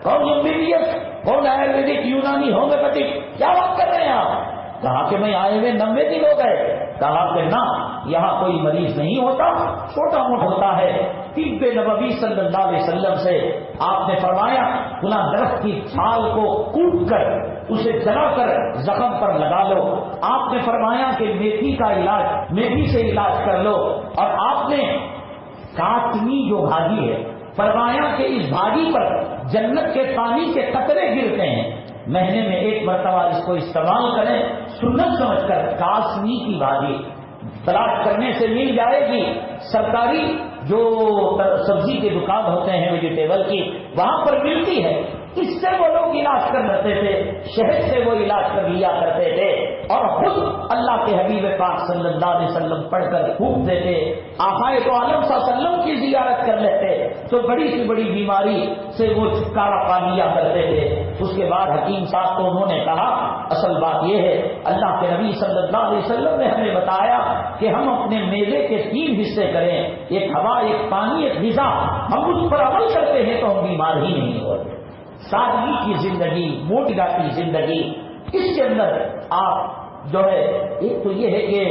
کون MBBS کون آیورویدک یونانی ہومیوپیتھک، کیا بات کر رہے ہیں آپ؟ کہا کہ میں آئے ہوئے 90 دن ہو گئے. کہا کہ نہ یہاں کوئی مریض نہیں ہوتا، چھوٹا موٹا ہوتا ہے. طب نبوی صلی اللہ علیہ وسلم سے آپ نے فرمایا فلاں درخت کی چھال کو کوٹ کر اسے جلا کر زخم پر لگا لو. آپ نے فرمایا کہ میتھی کا علاج میتھی سے علاج کر لو. اور آپ نے کاٹنی جو بھاجی ہے فرمایا کہ اس بھاجی پر جنت کے پانی کے قطرے گرتے ہیں. مہینے میں ایک مرتبہ اس کو استعمال کریں. سنت سمجھ کر کاسنی کی بھاجی تلاش کرنے سے مل جائے گی. سرکاری جو سبزی کے دکان ہوتے ہیں ویجیٹیبل کی وہاں پر ملتی ہے. اس سے وہ لوگ علاج کر لیتے تھے, شہد سے وہ علاج کر لیا کرتے تھے اور خود اللہ کے حبیب پاک صلی اللہ علیہ وسلم پڑھ کر پھونک دیتے. آقائے تو عالم صلی اللہ علیہ وسلم کی زیارت کر لیتے تو بڑی سی بڑی بیماری سے وہ چھٹکارا پا لیا کرتے تھے. اس کے بعد حکیم صاحب کو انہوں نے کہا اصل بات یہ ہے اللہ کے نبی صلی اللہ علیہ وسلم نے ہمیں بتایا کہ ہم اپنے میوے کے 3 حصے کریں, ایک ہوا, ایک پانی, ایک غذا. ہم اس پر عمل کرتے ہیں تو ہم بیمار ہی نہیں ہوتے. سادگی کی زندگی, موٹگا کی زندگی, اس کے اندر آپ جو ہے ایک تو یہ ہے کہ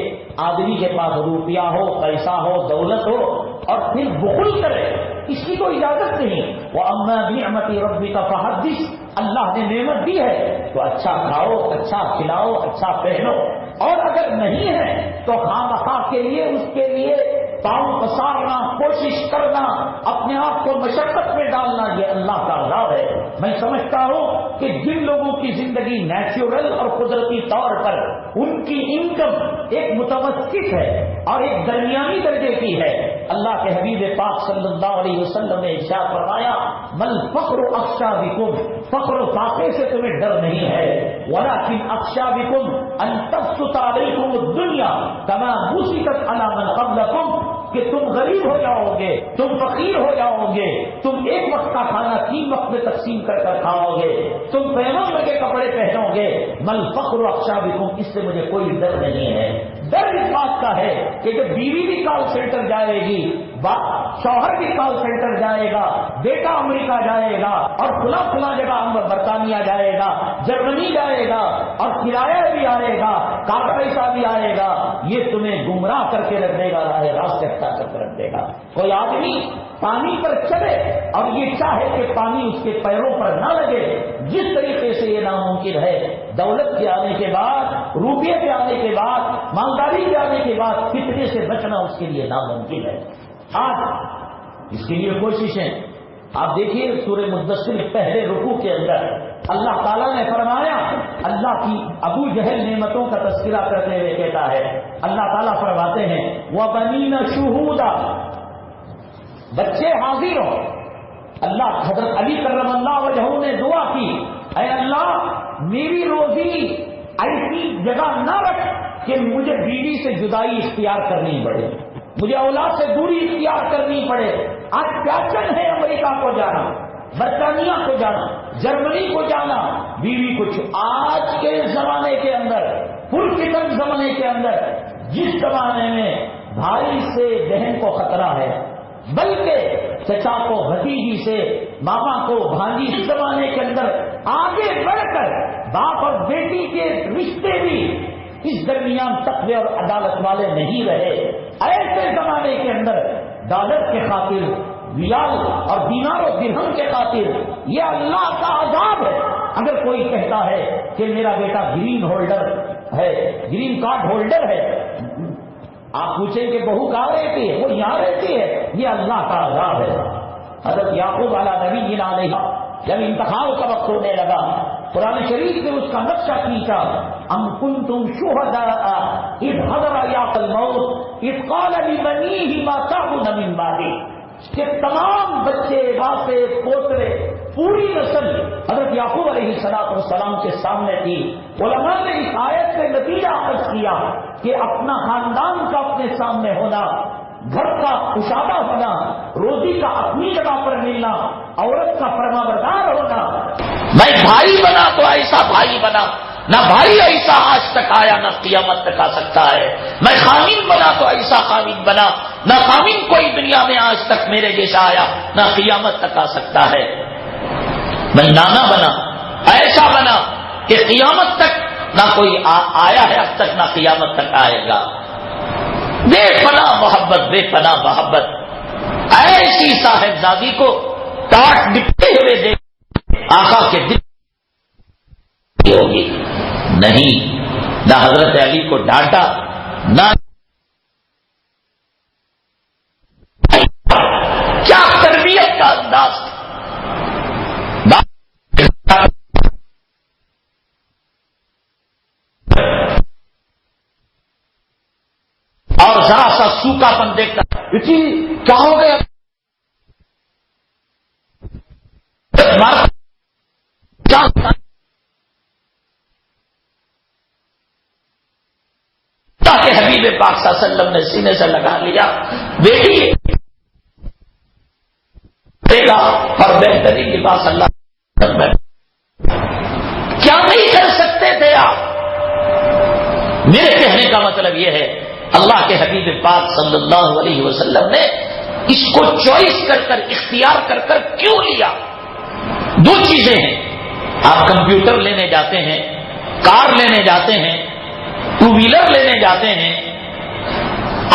آدمی کے پاس روپیہ ہو, پیسہ ہو, دولت ہو اور پھر بخل کرے, اس کی کوئی اجازت نہیں. وَأَمَّا بِنِعْمَتِ رَبِّكَ فَحَدِّثْ, اللہ نے نعمت دی ہے تو اچھا کھاؤ, اچھا کھلاؤ, اچھا پہنو. اور اگر نہیں ہے تو خواہ کے لیے اس کے لیے پاؤں پسارنا, کوشش کرنا, اپنے آپ کو مشقت میں ڈالنا, یہ اللہ کا عذاب ہے. میں سمجھتا ہوں کہ جن لوگوں کی زندگی نیچرل اور قدرتی طور پر ان کی انکم ایک متوسط ہے اور ایک درمیانی درجے کی ہے, اللہ کے حبیب پاک صلی اللہ علیہ وسلم نے ارشاد فرمایا مل فخر اخشا بکم, فخر و فاقے سے تمہیں ڈر نہیں ہے, ولکن اخشا بکم ان تبسط علیکم الدنیا کما بسطت علی من قبلکم, کہ تم غریب ہو جاؤ گے, تم فقیر ہو جاؤ گے, تم ایک وقت کا کھانا 3 وقت میں تقسیم کر کر کھاؤ گے, تم پیغمبر کے کپڑے پہنو گے. مل فخر اخشا بکم, اس سے مجھے کوئی ڈر نہیں ہے. ڈر اس بات کا ہے کہ جب بیوی بھی کال سینٹر جائے گی, شوہر بھی کال سینٹر جائے گا, بیٹا امریکہ جائے گا اور کھلا جگہ برطانیہ جائے گا, جرمنی جائے گا اور کرایہ بھی آئے گا, کار پیسہ بھی آئے گا, یہ تمہیں گمراہ کر کے رکھ دے گا, راہ راست ہٹا کر کے رکھ دے گا. کوئی آدمی پانی پر چلے اور یہ چاہے کہ پانی اس کے پیروں پر نہ لگے, جس طریقے سے یہ ناممکن ہے. دولت کے آنے کے بعد, روپیے کے آنے کے بعد, مالداری کے آنے کے بعد فتنے سے بچنا اس کے لیے ناممکن ہے. آج اس کے لیے کوششیں آپ دیکھیے سورہ مدثر پہلے رکوع کے اندر اللہ تعالیٰ نے فرمایا, اللہ کی ابو جہل نعمتوں کا تذکرہ کرتے ہوئے کہتا ہے, اللہ تعالیٰ فرماتے ہیں وَبَنِينَ شُهُودًا, بچے حاضر ہو. اللہ حضرت علی کرم اللہ وجہہ نے دعا کی, اے اللہ میری روزی ایسی جگہ نہ رکھ کہ مجھے بیوی سے جدائی اختیار کرنی پڑے, مجھے اولاد سے دوری اختیار کرنی پڑے. آج پیشن ہے امریکہ کو جانا, برطانیہ کو جانا, جرمنی کو جانا, بیوی کو آج کے زمانے کے اندر, پرفتن زمانے کے اندر, جس زمانے میں بھائی سے بہن کو خطرہ ہے, بلکہ چچا کو بھتیجی سے, ماما کو بھانجی, اس زمانے کے اندر آگے بڑھ کر باپ اور بیٹی کے رشتے بھی اس درمیان تقوی اور عدالت والے نہیں رہے. ایسے زمانے کے اندر ڈالر کے خاطر, ریال اور دینار و درہم کے خاطر یہ اللہ کا عذاب ہے. اگر کوئی کہتا ہے کہ میرا بیٹا گرین ہولڈر ہے, گرین کارڈ ہولڈر ہے, آپ پوچھیں کہ بہو کہاں رہتی ہے, وہ یہاں رہتی ہے, یہ اللہ کا عذاب ہے. حضرت یعقوب علیہ نبی علیہ جب انتخاب کا وقت ہونے لگا, قرآن شریف نے اس کا نقشہ کھینچا, ام کنتم شہداء اذ حضر یعقوب الموت اذ قال لبنیہ ما تعبدون من بعدی, کہ تمام بچے, باسے, پوترے, پوری نسل حضرت یعقوب علیہ السلام کے سامنے تھی. علماء نے اس آیت سے نتیجہ اخذ کیا کہ اپنا خاندان کا اپنے سامنے ہونا, گھر کا کشادہ ہونا, روزی کا اپنی جگہ پر ملنا, عورت کا فرمانبردار ہونا. میں بھائی بنا تو ایسا بھائی بنا, نہ بھائی ایسا آج تک آیا نہ قیامت تک آ سکتا ہے. میں خامن بنا تو ایسا خامن بنا, نہ خامن کوئی دنیا میں آج تک میرے جیسا آیا نہ قیامت تک آ سکتا ہے. میں نانا بنا, ایسا بنا کہ قیامت تک نہ کوئی آیا ہے اب تک, نہ قیامت تک آئے گا. بے پناہ محبت, بے پناہ محبت. ایسی صاحبزادی کو ٹاٹ ڈپتے ہوئے دیکھ آقا کے دل ہوگی نہیں، نہ حضرت علی کو ڈانٹا، نہ کیا تربیت کا انداز، اور ذرا سا سوکھا پن دیکھتا کیا ہو گیا، کہ حبیب پاک صلی اللہ علیہ وسلم نے سینے سے لگا لیا، بیٹی دے گا اور بہترین لباس اللہ، کیا نہیں کر سکتے تھے آپ؟ میرے کہنے کا مطلب یہ ہے اللہ کے حبیب پاک صلی اللہ علیہ وسلم نے اس کو چوائس کر کر، اختیار کر کر کیوں لیا؟ دو چیزیں ہیں، آپ کمپیوٹر لینے جاتے ہیں، کار لینے جاتے ہیں، ٹو ویلر لینے جاتے ہیں،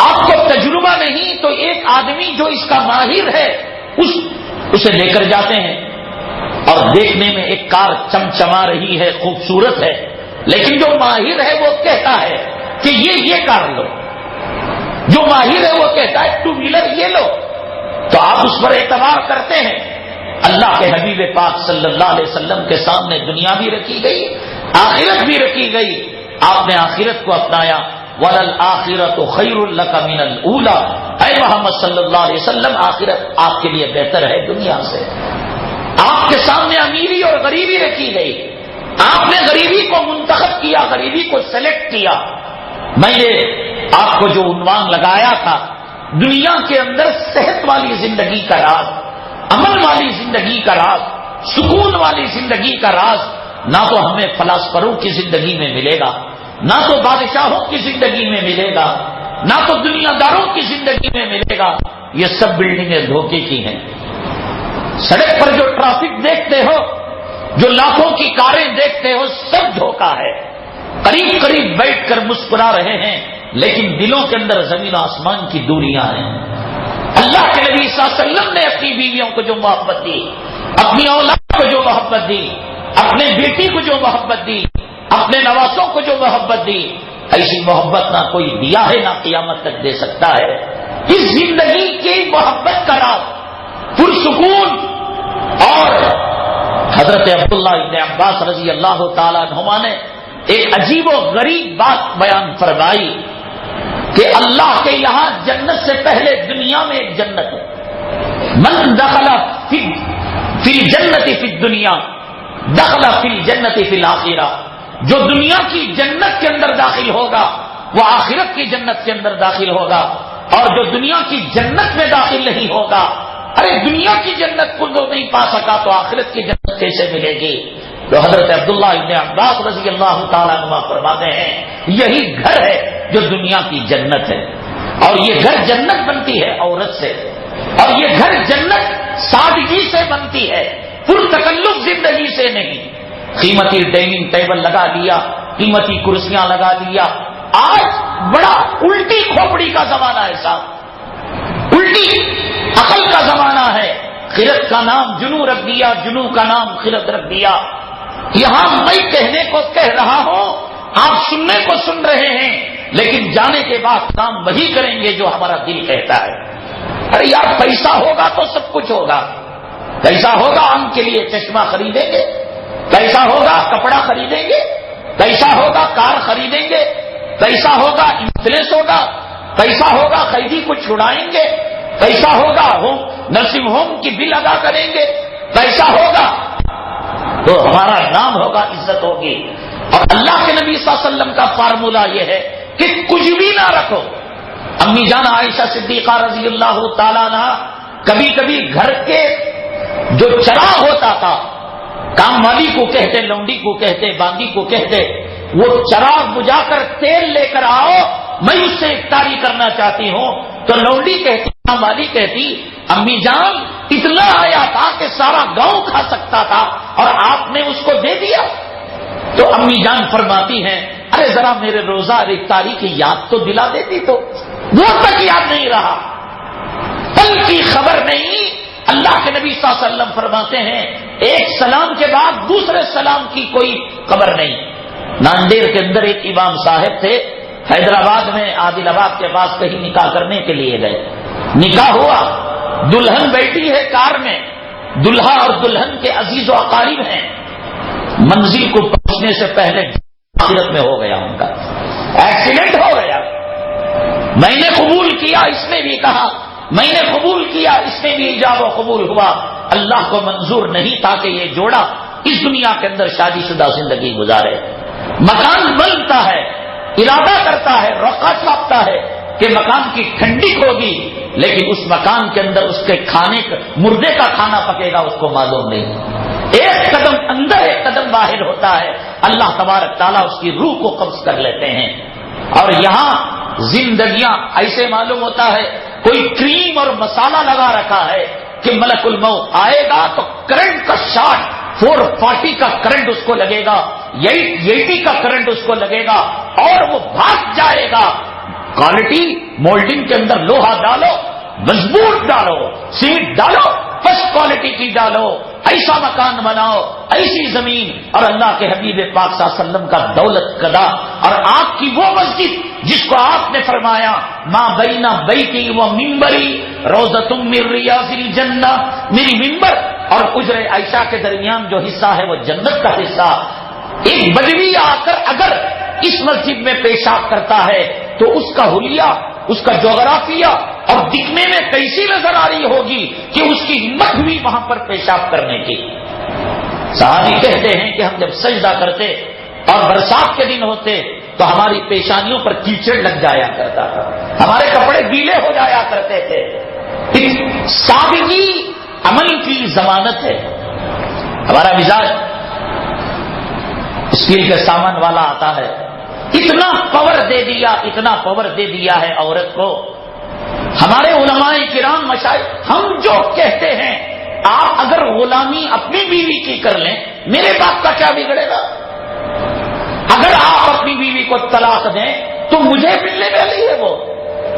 آپ کو تجربہ نہیں تو ایک آدمی جو اس کا ماہر ہے اسے لے کر جاتے ہیں، اور دیکھنے میں ایک کار چمچما رہی ہے، خوبصورت ہے، لیکن جو ماہر ہے وہ کہتا ہے کہ یہ کار لو، جو ماہر ہے وہ کہتا ہے ٹو ویلر یہ لو، تو آپ اس پر اعتبار کرتے ہیں۔ اللہ کے حبیب پاک صلی اللہ علیہ وسلم کے سامنے دنیا بھی رکھی گئی، آخرت بھی رکھی گئی، آپ نے آخرت کو اپنایا، وَلَلْآخِرَةُ خَيْرٌ لَكَ مِنَ الْأُولَىٰ، اے محمد صلی اللہ علیہ وسلم آخرت آپ کے لیے بہتر ہے دنیا سے۔ آپ کے سامنے امیری اور غریبی رکھی گئی، آپ نے غریبی کو منتخب کیا، غریبی کو سلیکٹ کیا۔ میں یہ آپ کو جو عنوان لگایا تھا، دنیا کے اندر صحت والی زندگی کا راز، امن والی زندگی کا راز، سکون والی زندگی کا راز نہ تو ہمیں فلاسفروں کی زندگی میں ملے گا، نہ تو بادشاہوں کی زندگی میں ملے گا، نہ تو دنیا داروں کی زندگی میں ملے گا، یہ سب بلڈنگیں دھوکے کی ہیں۔ سڑک پر جو ٹریفک دیکھتے ہو، جو لاکھوں کی کاریں دیکھتے ہو، سب دھوکہ ہے۔ قریب قریب بیٹھ کر مسکرا رہے ہیں لیکن دلوں کے اندر زمین و آسمان کی دوریاں ہیں۔ اللہ کے نبی صلی اللہ علیہ وسلم نے اپنی بیویوں کو جو محبت دی، اپنی اولاد کو جو محبت دی، اپنے بیٹی کو جو محبت دی، اپنے نواسوں کو جو محبت دی، ایسی محبت نہ کوئی دیا ہے نہ قیامت تک دے سکتا ہے۔ اس زندگی کی محبت کا راز پرسکون، اور حضرت عبداللہ ابن عباس رضی اللہ تعالیٰ عنہما نے ایک عجیب و غریب بات بیان فرمائی کہ اللہ کے یہاں جنت سے پہلے دنیا میں ایک جنت ہے۔ من دخل فی الجنت فی الدنیا دخل فی الجنت فی الآخرہ، جو دنیا کی جنت کے اندر داخل ہوگا وہ آخرت کی جنت کے اندر داخل ہوگا، اور جو دنیا کی جنت میں داخل نہیں ہوگا، ارے دنیا کی جنت کو جو نہیں پا سکا تو آخرت کی جنت کیسے ملے گی؟ تو حضرت عبداللہ ابن عباس رضی اللہ تعالیٰ عنہ فرماتے ہیں یہی گھر ہے جو دنیا کی جنت ہے، اور یہ گھر جنت بنتی ہے عورت سے، اور یہ گھر جنت سادگی سے بنتی ہے، پرتکلف زندگی سے نہیں۔ قیمتی ڈائننگ ٹیبل لگا لیا، قیمتی کرسیاں لگا لیا۔ آج بڑا الٹی کھوپڑی کا زمانہ ہے صاحب، الٹی عقل کا زمانہ ہے۔ خرد کا نام جنو رکھ دیا، جنو کا نام خرد رکھ دیا۔ یہاں میں کہنے کو کہہ رہا ہوں، آپ سننے کو سن رہے ہیں، لیکن جانے کے بعد کام وہی کریں گے جو ہمارا دل کہتا ہے۔ ارے یار پیسہ ہوگا تو سب کچھ ہوگا، پیسہ ہوگا ہم کے لیے چشمہ خریدیں گے، پیسہ ہوگا کپڑا خریدیں گے، پیسہ ہوگا کار خریدیں گے، پیسہ ہوگا انشورنس ہوگا، پیسہ ہوگا قیدی کو چھڑائیں گے، پیسہ ہوگا نرسنگ ہوم کی بل ادا کریں گے، پیسہ ہوگا تو ہمارا نام ہوگا، عزت ہوگی۔ اور اللہ کے نبی صلی اللہ علیہ وسلم کا فارمولہ یہ ہے کہ کچھ بھی نہ رکھو۔ امی جان عائشہ صدیقہ رضی اللہ تعالیٰ عنہ کبھی کبھی گھر کے جو چراغ ہوتا تھا، کام والی کو کہتے، لونڈی کو کہتے، باندی کو کہتے، وہ چراغ بجھا کر تیل لے کر آؤ، میں اس سے افطاری کرنا چاہتی ہوں، تو لونڈی کہتی، کام والی کہتی امی جان اتنا آیا تھا کہ سارا گاؤں کھا سکتا تھا اور آپ نے اس کو دے دیا۔ تو امی جان فرماتی ہیں ارے ذرا میرے روزہ افطاری کی یاد تو دلا دیتی، تو وہ تک یاد نہیں رہا، پل کی خبر نہیں۔ اللہ کے نبی صلی اللہ علیہ وسلم فرماتے ہیں ایک سلام کے بعد دوسرے سلام کی کوئی خبر نہیں. ناندیڑ کے اندر ایک امام صاحب تھے, حیدرآباد میں عادل آباد کے پاس کہیں نکاح کرنے کے لیے گئے. نکاح ہوا, دلہن بیٹھی ہے کار میں, دلہا اور دلہن کے عزیز و اقارب ہیں. منزل کو پہنچنے سے پہلے آخرت میں ہو گیا, ان کا ایکسیڈنٹ ہو گیا. میں نے قبول کیا, اس نے بھی کہا میں نے قبول کیا, اس نے بھی ایجاب و قبول ہوا. اللہ کو منظور نہیں تھا کہ یہ جوڑا اس دنیا کے اندر شادی شدہ زندگی گزارے. مکان بنتا ہے, ارادہ کرتا ہے, روقہ چھاپتا ہے کہ مکان کی ٹھنڈک ہوگی, لیکن اس مکان کے اندر اس کے کھانے مردے کا کھانا پکے گا اس کو معلوم نہیں. ایک قدم اندر ایک قدم باہر ہوتا ہے, اللہ تبارک تعالیٰ اس کی روح کو قبض کر لیتے ہیں. اور یہاں زندگیاں ایسے معلوم ہوتا ہے کوئی کریم اور مسالہ لگا رکھا ہے کہ ملک الموت آئے گا تو کرنٹ کا شاٹ 440 کا کرنٹ اس کو لگے گا, 80 کا کرنٹ اس کو لگے گا اور وہ بھاگ جائے گا. کوالٹی مولڈنگ کے اندر لوہا ڈالو, مضبوط ڈالو, سیمنٹ ڈالو, فرسٹ کوالٹی کی ڈالو, ایسا مکان بناؤ, ایسی زمین. اور اللہ کے حبیب پاک صلی اللہ علیہ وسلم کا دولت قدا اور آپ کی وہ مسجد جس کو آپ نے فرمایا ما بین بیتی و منبری روضۃ من ریاض الجنہ, میری منبر اور حجر عائشہ کے درمیان جو حصہ ہے وہ جنت کا حصہ. ایک بدوی آ کر اگر اس مسجد میں پیشاب کرتا ہے تو اس کا حلیہ, اس کا جغرافیہ اور دکھنے میں کیسی نظر آ رہی ہوگی کہ اس کی ہمت ہوئی وہاں پر پیشاب کرنے کی. صحابی کہتے ہیں کہ ہم جب سجدہ کرتے اور برسات کے دن ہوتے تو ہماری پیشانیوں پر کیچڑ لگ جایا کرتا تھا, ہمارے کپڑے گیلے ہو جایا کرتے تھے. سادگی عمل کی ضمانت ہے. ہمارا مزاج اسٹیل کے سامان والا آتا ہے, اتنا پاور دے دیا, اتنا پاور دے دیا ہے عورت کو. ہمارے علماء کرام مشائخ ہم جو کہتے ہیں آپ اگر غلامی اپنی بیوی کی کر لیں میرے باپ کا کیا بگڑے گا. اگر آپ اپنی بیوی کو طلاق دیں تو مجھے ملنے والی ہے وہ.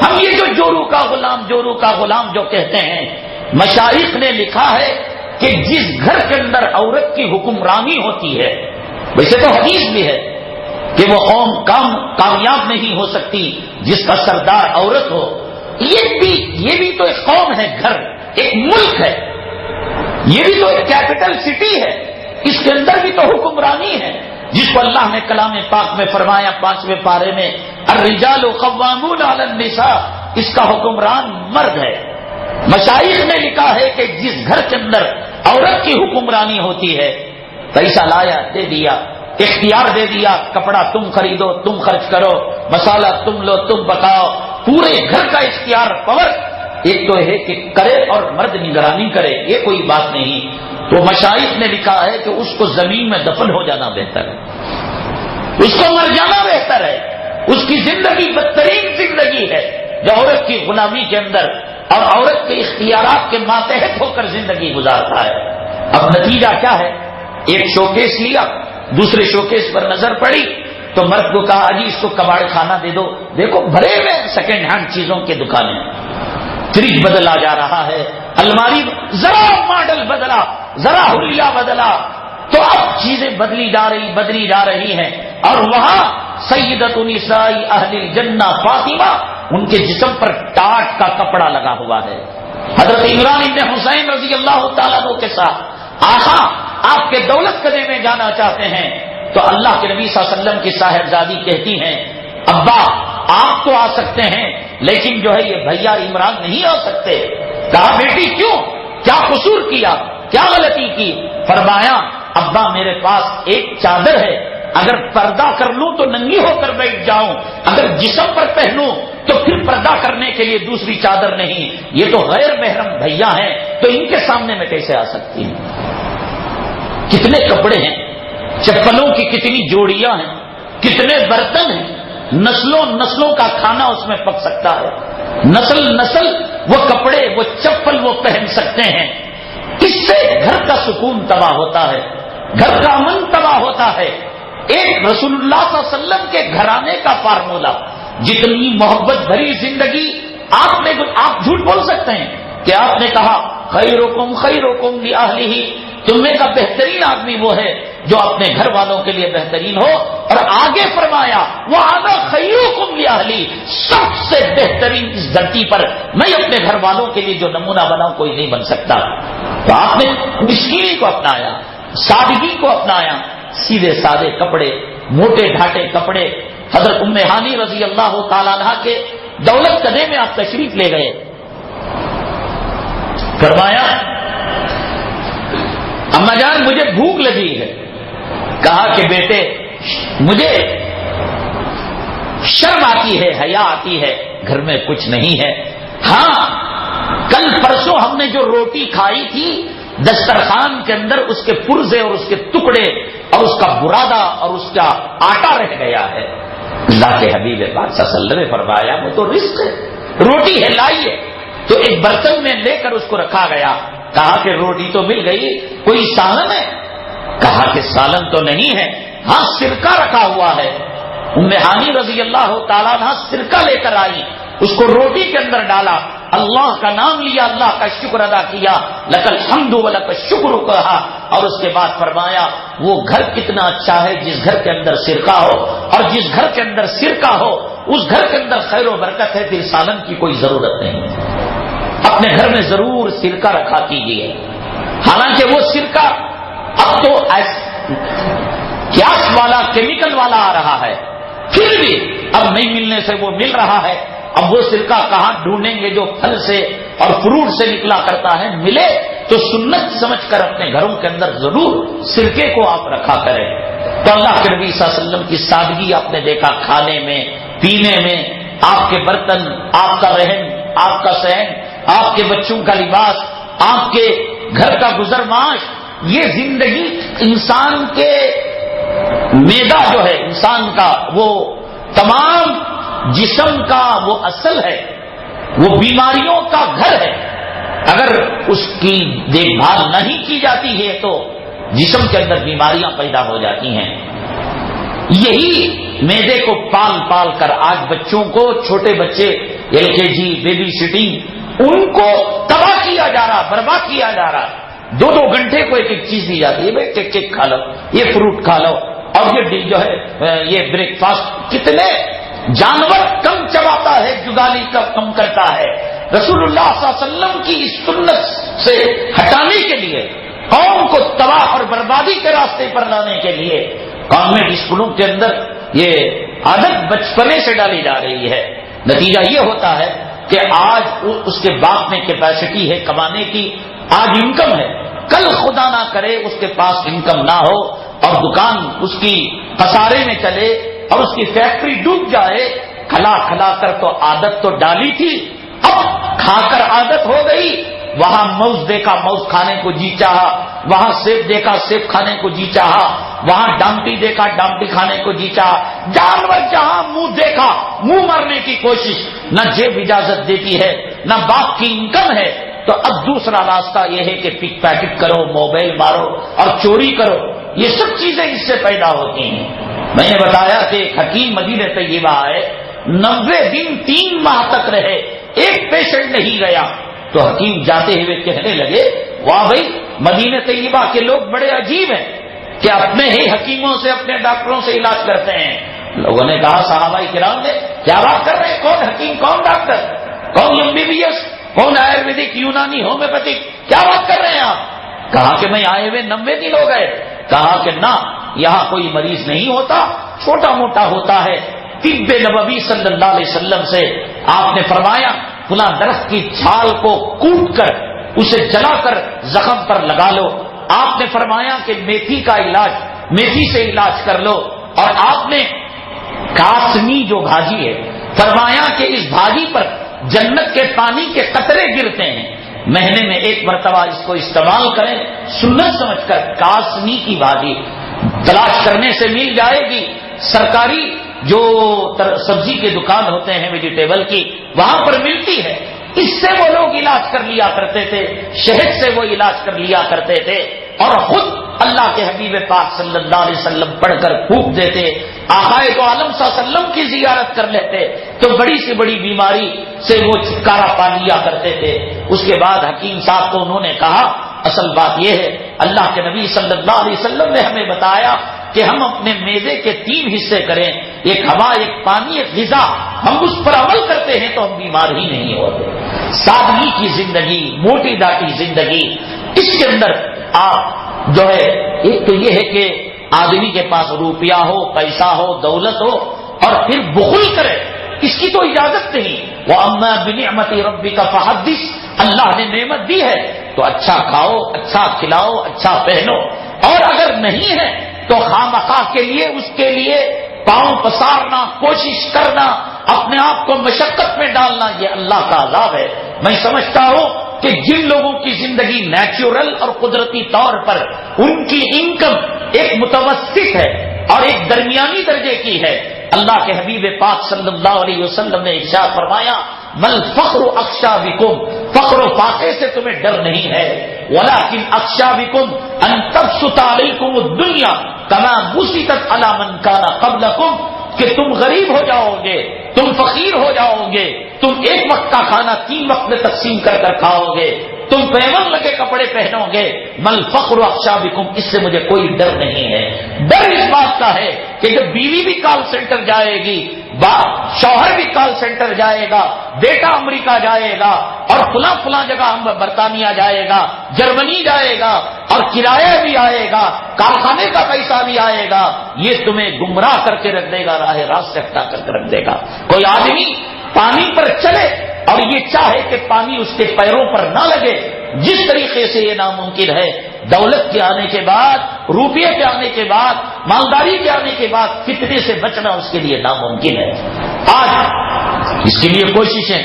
ہم یہ جو جورو کا غلام جو کہتے ہیں, مشائخ نے لکھا ہے کہ جس گھر کے اندر عورت کی حکمرانی ہوتی ہے, ویسے تو حدیث بھی ہے کہ وہ قوم کامیاب نہیں ہو سکتی جس کا سردار عورت ہو. یہ بھی تو ایک قوم ہے, گھر ایک ملک ہے, یہ بھی تو ایک کیپٹل سٹی ہے, اس کے اندر بھی تو حکمرانی ہے جس کو اللہ نے کلام پاک میں فرمایا 5ویں پارے میں الرجال قوامون علی النساء, اس کا حکمران مرد ہے. مشائخ نے لکھا ہے کہ جس گھر کے اندر عورت کی حکمرانی ہوتی ہے, پیسہ لایا دے دیا, اختیار دے دیا, کپڑا تم خریدو تم خرچ کرو, مسالہ تم لو تم پکاؤ, پورے گھر کا اختیار پاور ایک تو ہے کہ کرے اور مرد نگرانی کرے, یہ کوئی بات نہیں. تو مشائخ نے لکھا ہے کہ اس کو زمین میں دفن ہو جانا بہتر ہے, اس کو مر جانا بہتر ہے. اس کی زندگی بدترین زندگی ہے جو عورت کی غلامی کے اندر اور عورت کے اختیارات کے ماتحت ہو کر زندگی گزارتا ہے. اب نتیجہ کیا ہے, ایک شوکیس لیا, دوسرے شوکیس پر نظر پڑی تو مرد کو کہا جی اس کو کباڑ کھانا دے دو, دیکھو بھرے میں سیکنڈ ہینڈ چیزوں کی دکانیں, فریج بدلا جا رہا ہے, الماری ذرا ماڈل بدلا, ذرا حلیہ بدلا, تو اب چیزیں بدلی جا رہی ہیں. اور وہاں سیدۃ نساء اہل الجنہ فاطمہ, ان کے جسم پر ٹاٹ کا کپڑا لگا ہوا ہے. حضرت عمران ابن حسین رضی اللہ تعالیٰ عنہ کے ساتھ آقا آپ کے دولت قدے میں جانا چاہتے ہیں تو اللہ کے نبی صلی اللہ علیہ وسلم کی صاحبزادی کہتی ہیں ابا آپ تو آ سکتے ہیں لیکن جو ہے یہ بھیا عمران نہیں آ سکتے. کہا بیٹی کیوں, کیا قصور کیا, کیا غلطی کی؟ فرمایا ابا میرے پاس ایک چادر ہے, اگر پردہ کر لوں تو ننگی ہو کر بیٹھ جاؤں, اگر جسم پر پہنوں تو پھر پردہ کرنے کے لیے دوسری چادر نہیں. یہ تو غیر محرم بھیا ہیں تو ان کے سامنے میں کیسے آ سکتی ہوں. کتنے کپڑے ہیں, چپلوں کی کتنی جوڑیاں ہیں, کتنے برتن ہیں, نسلوں کا کھانا اس میں پک سکتا ہے, نسل وہ کپڑے وہ چپل وہ پہن سکتے ہیں. اس سے گھر کا سکون تباہ ہوتا ہے, گھر کا امن تباہ ہوتا ہے. ایک رسول اللہ صلی اللہ علیہ وسلم کے گھرانے کا فارمولہ, جتنی محبت بھری زندگی آپ جھوٹ بول سکتے ہیں کہ آپ نے کہا خیرکم خیرکم لأہلہ، تم میں کا بہترین آدمی وہ ہے جو اپنے گھر والوں کے لیے بہترین ہو. اور آگے فرمایا وَأَنَا خَيْرُكُمْ لِأَهْلِي، سب سے بہترین اس دھرتی پر میں اپنے گھر والوں کے لیے جو نمونہ بناؤں کوئی نہیں بن سکتا. تو آپ نے مسکینی کو اپنایا، سادگی کو اپنایا، سیدھے سادے کپڑے، موٹے ڈھاٹے کپڑے. حضرت ام ہانی رضی اللہ تعالیٰ عنہ کے دولت کدے میں آپ تشریف لے گئے. فرمایا اما جان مجھے بھوک لگی ہے. کہا کہ بیٹے مجھے شرم آتی ہے، حیا آتی ہے، گھر میں کچھ نہیں ہے. ہاں کل پرسوں ہم نے جو روٹی کھائی تھی دسترخوان کے اندر اس کے پرزے اور اس کے ٹکڑے اور اس کا برادہ اور اس کا آٹا رہ گیا ہے. اللہ کے حبیب پاک صلی اللہ علیہ وسلم نے فرمایا وہ تو رزق ہے، روٹی ہے لائیے. تو ایک برتن میں لے کر اس کو رکھا گیا. کہا کہ روٹی تو مل گئی، کوئی سالن ہے؟ کہا کہ سالن تو نہیں ہے، ہاں سرکہ رکھا ہوا ہے. ام ہانی رضی اللہ تعالیٰ عنہ سرکہ لے کر آئی، اس کو روٹی کے اندر ڈالا، اللہ کا نام لیا، اللہ کا شکر ادا کیا، لک الحمد ولک الشکر کہا. اور اس کے بعد فرمایا وہ گھر کتنا اچھا ہے جس گھر کے اندر سرکہ ہو، اور جس گھر کے اندر سرکہ ہو اس گھر کے اندر خیر و برکت ہے، پھر سالن کی کوئی ضرورت نہیں. اپنے گھر میں ضرور سرکہ رکھا کیجیے. حالانکہ وہ سرکہ اب تو گیس والا کیمیکل والا آ رہا ہے، پھر بھی اب نہیں ملنے سے وہ مل رہا ہے. اب وہ سرکہ کہاں ڈھونڈیں گے جو پھل سے اور فروٹ سے نکلا کرتا ہے؟ ملے تو سنت سمجھ کر اپنے گھروں کے اندر ضرور سرکے کو آپ رکھا کریں. تو اللہ کے نبی صلی اللہ علیہ وسلم کی سادگی آپ نے دیکھا، کھانے میں پینے میں، آپ کے برتن، آپ کا رہن، آپ کا صحن، آپ کے بچوں کا لباس، آپ کے گھر کا گزر معاش. یہ زندگی انسان کے میدہ جو ہے، انسان کا وہ تمام جسم کا وہ اصل ہے، وہ بیماریوں کا گھر ہے. اگر اس کی دیکھ بھال نہیں کی جاتی ہے تو جسم کے اندر بیماریاں پیدا ہو جاتی ہیں. یہی میدے کو پال پال کر آج بچوں کو، چھوٹے بچے LKG بیبی سٹنگ، ان کو تباہ کیا جا رہا، برباد کیا جا رہا. 2 گھنٹے کو ایک ایک چیز دی جاتی ہے، بھائی کیک کھا لو، یہ فروٹ کھا لو، اور یہ جو ہے یہ بریک فاسٹ. کتنے جانور کم چباتا ہے، جگالی کا کم کرتا ہے. رسول اللہ صلی اللہ علیہ وسلم کی اس سنت سے ہٹانے کے لیے، قوم کو تباہ اور بربادی کے راستے پر لانے کے لیے گورنمنٹ اسکولوں کے اندر یہ عادت بچپنے سے ڈالی جا رہی ہے. نتیجہ یہ ہوتا ہے کہ آج اس کے باپ میں کیپیسٹی ہے کمانے کی، آج انکم ہے، کل خدا نہ کرے اس کے پاس انکم نہ ہو اور دکان اس کی خسارے میں چلے اور اس کی فیکٹری ڈوب جائے. کھلا کھلا کر تو عادت تو ڈالی تھی، اب کھا کر عادت ہو گئی. وہاں موز دیکھا موز کھانے کو جی چاہا، وہاں سیب دیکھا سیب کھانے کو جی چاہا، وہاں ڈامٹی دیکھا ڈامٹی کھانے کو جی چاہا. جانور جہاں منہ دیکھا منہ مارنے کی کوشش. نہ جیب اجازت دیتی ہے، نہ باپ کی انکم ہے. تو اب دوسرا راستہ یہ ہے کہ پک پیکٹ کرو، موبائل مارو اور چوری کرو. یہ سب چیزیں اس سے پیدا ہوتی ہیں. میں نے بتایا کہ ایک حکیم مدینہ طیبہ آئے، 90 دن 3 ماہ تک رہے، ایک پیشنٹ نہیں گیا. تو حکیم جاتے ہوئے کہنے لگے واہ بھائی مدینہ طیبہ کے لوگ بڑے عجیب ہیں کہ اپنے ہی حکیموں سے، اپنے ڈاکٹروں سے علاج کرتے ہیں. لوگوں نے کہا صحابہ کرام نے کیا بات کر رہے ہیں، کون حکیم، کون ڈاکٹر، کون MBBS، کون آیورویدک، یونانی، ہومیوپیتھک، کیا بات کر رہے ہیں آپ؟ کہا کہ میں آئے ہوئے 90 دن ہو گئے. کہا کہ نہ، یہاں کوئی مریض نہیں ہوتا، چھوٹا موٹا ہوتا ہے. طب نبوی صلی اللہ علیہ وسلم سے آپ نے فرمایا فلاں درخت کی چھال کو کوٹ کر اسے جلا کر زخم پر لگا لو. آپ نے فرمایا کہ میتھی کا علاج، میتھی سے علاج کر لو. اور آپ نے کاسنی جو بھاجی ہے، فرمایا کہ اس بھاجی پر جنت کے پانی کے قطرے گرتے ہیں، مہینے میں 1 مرتبہ اس کو استعمال کریں. سنت سمجھ کر کاسنی کی بھاجی تلاش کرنے سے مل جائے گی. سرکاری جو سبزی کے دکان ہوتے ہیں ویجیٹیبل کی، وہاں پر ملتی ہے. اس سے وہ لوگ علاج کر لیا کرتے تھے، شہد سے وہ علاج کر لیا کرتے تھے. اور خود اللہ کے حبیب پاک صلی اللہ علیہ وسلم پڑھ کر پھونک دیتے، آقائے تو عالم صلی اللہ علیہ وسلم کی زیارت کر لیتے تو بڑی سے بڑی بیماری سے وہ چھٹکارا پا لیا کرتے تھے۔ اس کے بعد حکیم صاحب کو انہوں نے کہا اصل بات یہ ہے اللہ کے نبی صلی اللہ علیہ وسلم نے ہمیں بتایا کہ ہم اپنے معدے کے 3 حصے کریں، ایک ہوا، ایک پانی، ایک غذا، ہم اس پر عمل کرتے ہیں تو ہم بیمار ہی نہیں ہوتے۔ سادگی کی زندگی، موٹی داٹی زندگی، اس کے اندر آپ جو ہے ایک تو یہ ہے کہ آدمی کے پاس روپیہ ہو، پیسہ ہو، دولت ہو اور پھر بخل کرے، اس کی تو اجازت نہیں۔ وَأَمَّا بِنِعْمَتِ رَبِّكَ فَحَدِّثْ، اللہ نے نعمت دی ہے تو اچھا کھاؤ، اچھا کھلاؤ، اچھا پہنو، اور اگر نہیں ہے تو خواہ کے لیے اس کے لیے پاؤں پسارنا، کوشش کرنا، اپنے آپ کو مشقت میں ڈالنا، یہ اللہ کا عذاب ہے۔ میں سمجھتا ہوں کہ جن لوگوں کی زندگی نیچرل اور قدرتی طور پر ان کی انکم ایک متوسط ہے اور ایک درمیانی درجے کی ہے، اللہ کے حبیب پاک صلی اللہ علیہ وسلم نے ارشاد فرمایا مل فخر اخشا بکم، فخر و فاقے سے تمہیں ڈر نہیں ہے، ولکن اخشا بکم ان تبسط علیکم الدنیا کما بسطت علی من کان قبلکم، کہ تم غریب ہو جاؤ گے، تم فقیر ہو جاؤ گے، تم ایک وقت کا کھانا 3 وقت میں تقسیم کر کر کھاؤ گے، تم پیون لگے کپڑے پہنو گے، مل فخر اخشا بکم، اس سے مجھے کوئی ڈر نہیں ہے۔ ڈر اس بات کا ہے کہ جب بیوی بھی کال سینٹر جائے گی، شوہر بھی کال سینٹر جائے گا، بیٹا امریکہ جائے گا اور فلاں جگہ ہم برطانیہ جائے گا، جرمنی جائے گا اور کرایہ بھی آئے گا، کارخانے کا پیسہ بھی آئے گا، یہ تمہیں گمراہ کر کے رکھ دے گا، راہ راست سے ہٹا کر کے رکھ دے گا۔ کوئی آدمی پانی پر چلے اور یہ چاہے کہ پانی اس کے پیروں پر نہ لگے، جس طریقے سے یہ ناممکن ہے، دولت کے آنے کے بعد، روپیے کے آنے کے بعد، مالداری کے آنے کے بعد فتنے سے بچنا اس کے لیے ناممکن ہے۔ آج اس کے لیے کوششیں،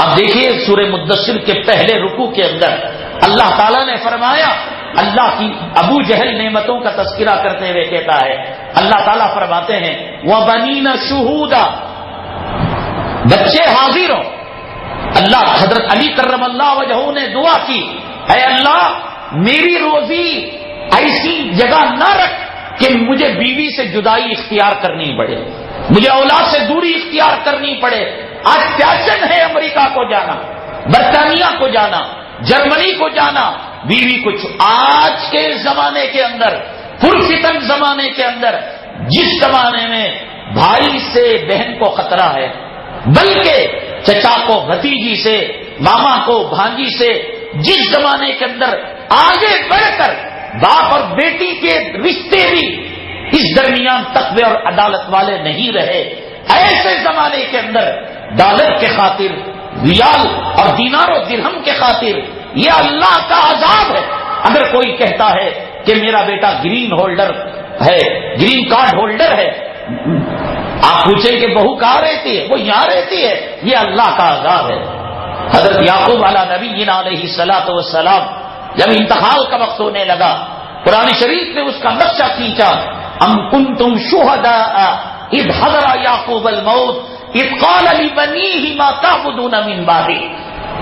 آپ دیکھیے سورہ مدثر کے پہلے رکوع کے اندر اللہ تعالیٰ نے فرمایا، اللہ کی ابو جہل نعمتوں کا تذکرہ کرتے ہوئے کہتا ہے، اللہ تعالیٰ فرماتے ہیں وَبَنِينَ شُهُودًا، بچے حاضر ہوں۔ اللہ حضرت علی کرم اللہ وجہہ نے دعا کی، اے اللہ میری روزی ایسی جگہ نہ رکھ کہ مجھے بیوی سے جدائی اختیار کرنی پڑے، مجھے اولاد سے دوری اختیار کرنی پڑے۔ آج فیشن ہے امریکہ کو جانا، برطانیہ کو جانا، جرمنی کو جانا، بیوی کچھ۔ آج کے زمانے کے اندر، پرفتن زمانے کے اندر، جس زمانے میں بھائی سے بہن کو خطرہ ہے، بلکہ چچا کو بھتیجی سے، ماما کو بھانجی سے، جس زمانے کے اندر آگے بڑھ کر باپ اور بیٹی کے رشتے بھی اس درمیان تقوی اور عدالت والے نہیں رہے، ایسے زمانے کے اندر ڈالر کے خاطر، ریال اور دینار و درہم کے خاطر یہ اللہ کا عذاب ہے۔ اگر کوئی کہتا ہے کہ میرا بیٹا گرین ہولڈر ہے، گرین کارڈ ہولڈر ہے، آپ پوچھیں کہ بہو کہاں رہتی ہے، وہ یہاں رہتی ہے، یہ اللہ کا عذاب ہے۔ حضرت یعقوب علیہ نبینا علیہ الصلوۃ والسلام جب انتقال کا وقت ہونے لگا، قرآن شریف نے اس کا نقشہ کھینچا، ام کنتم شہداء اذ حضر یعقوب الموت اذ قال لبنیہ ما تعبدون من بعدی،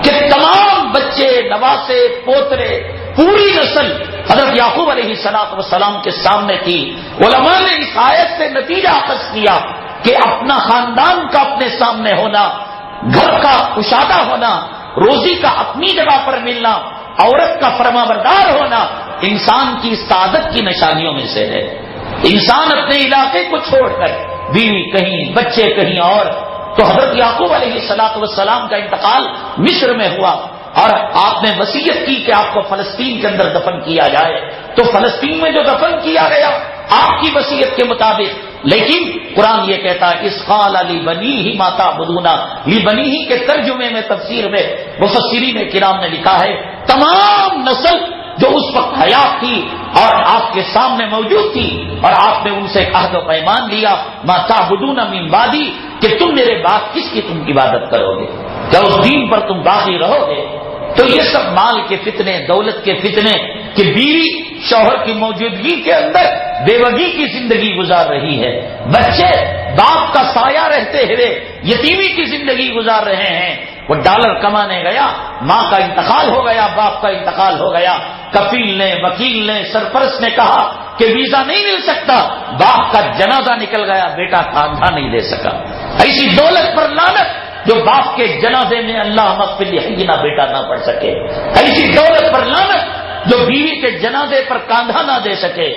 کہ تمام بچے، نواسے، پوترے، پوری نسل حضرت یعقوب علیہ السلام کے سامنے تھی۔ علماء نے اس آیت سے نتیجہ اخذ کیا کہ اپنا خاندان کا اپنے سامنے ہونا، گھر کا کشادہ ہونا، روزی کا اپنی جگہ پر ملنا، عورت کا فرمانبردار ہونا انسان کی سعادت کی نشانیوں میں سے ہے۔ انسان اپنے علاقے کو چھوڑ کر بیوی کہیں، بچے کہیں اور، تو حضرت یعقوب علیہ السلام کا انتقال مصر میں ہوا اور آپ نے وصیت کی کہ آپ کو فلسطین کے اندر دفن کیا جائے، تو فلسطین میں جو دفن کیا گیا آپ کی وصیت کے مطابق، لیکن قرآن یہ کہتا ہے اس قال لبنیہ ما تعبدون، لبنیہ کے ترجمے میں، تفسیر میں مفسرین کرام نے لکھا ہے تمام نسل جو اس وقت حیات تھی اور آپ کے سامنے موجود تھی، اور آپ نے ان سے عہد و پیمان لیا ما تعبدون من بعدی، کہ تم میرے بعد کس کی تم عبادت کرو گے، کیا اس دین پر تم باقی رہو گے؟ تو یہ سب مال کے فتنے، دولت کے فتنے، کہ بیوی شوہر کی موجودگی کے اندر بیوگی کی زندگی گزار رہی ہے، بچے باپ کا سایہ رہتے ہوئے یتیمی کی زندگی گزار رہے ہیں۔ وہ ڈالر کمانے گیا، ماں کا انتقال ہو گیا، باپ کا انتقال ہو گیا، کفیل نے، وکیل نے، سرپرست نے کہا کہ ویزا نہیں مل سکتا، باپ کا جنازہ نکل گیا، بیٹا کاندھا نہیں دے سکا۔ ایسی دولت پر لعنت جو باپ کے جنازے میں اللہ مغفر لی حینا بیٹا نہ پڑھ سکے، ایسی دولت پر لعنت جو بیوی کے جنازے پر کاندھا نہ دے سکے،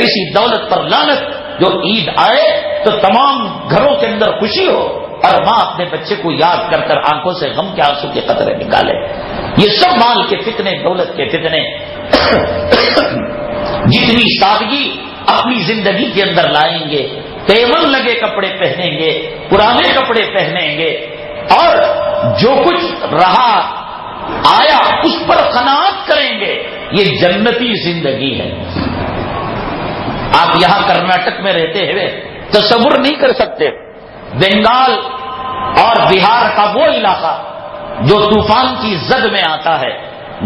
ایسی دولت پر لعنت جو عید آئے تو تمام گھروں کے اندر خوشی ہو اور ماں اپنے بچے کو یاد کر کر آنکھوں سے غم کے آنسو کے قطرے نکالے۔ یہ سب مال کے فتنے، دولت کے فتنے جتنی سادگی اپنی زندگی کے اندر لائیں گے، تیمن لگے کپڑے پہنیں گے، پرانے کپڑے پہنیں گے، اور جو کچھ رہا آیا اس پر قناعت کریں گے، یہ جنتی زندگی ہے۔ آپ یہاں کرناٹک میں رہتے ہوئے تصور نہیں کر سکتے، بنگال اور بہار کا وہ علاقہ جو طوفان کی زد میں آتا ہے،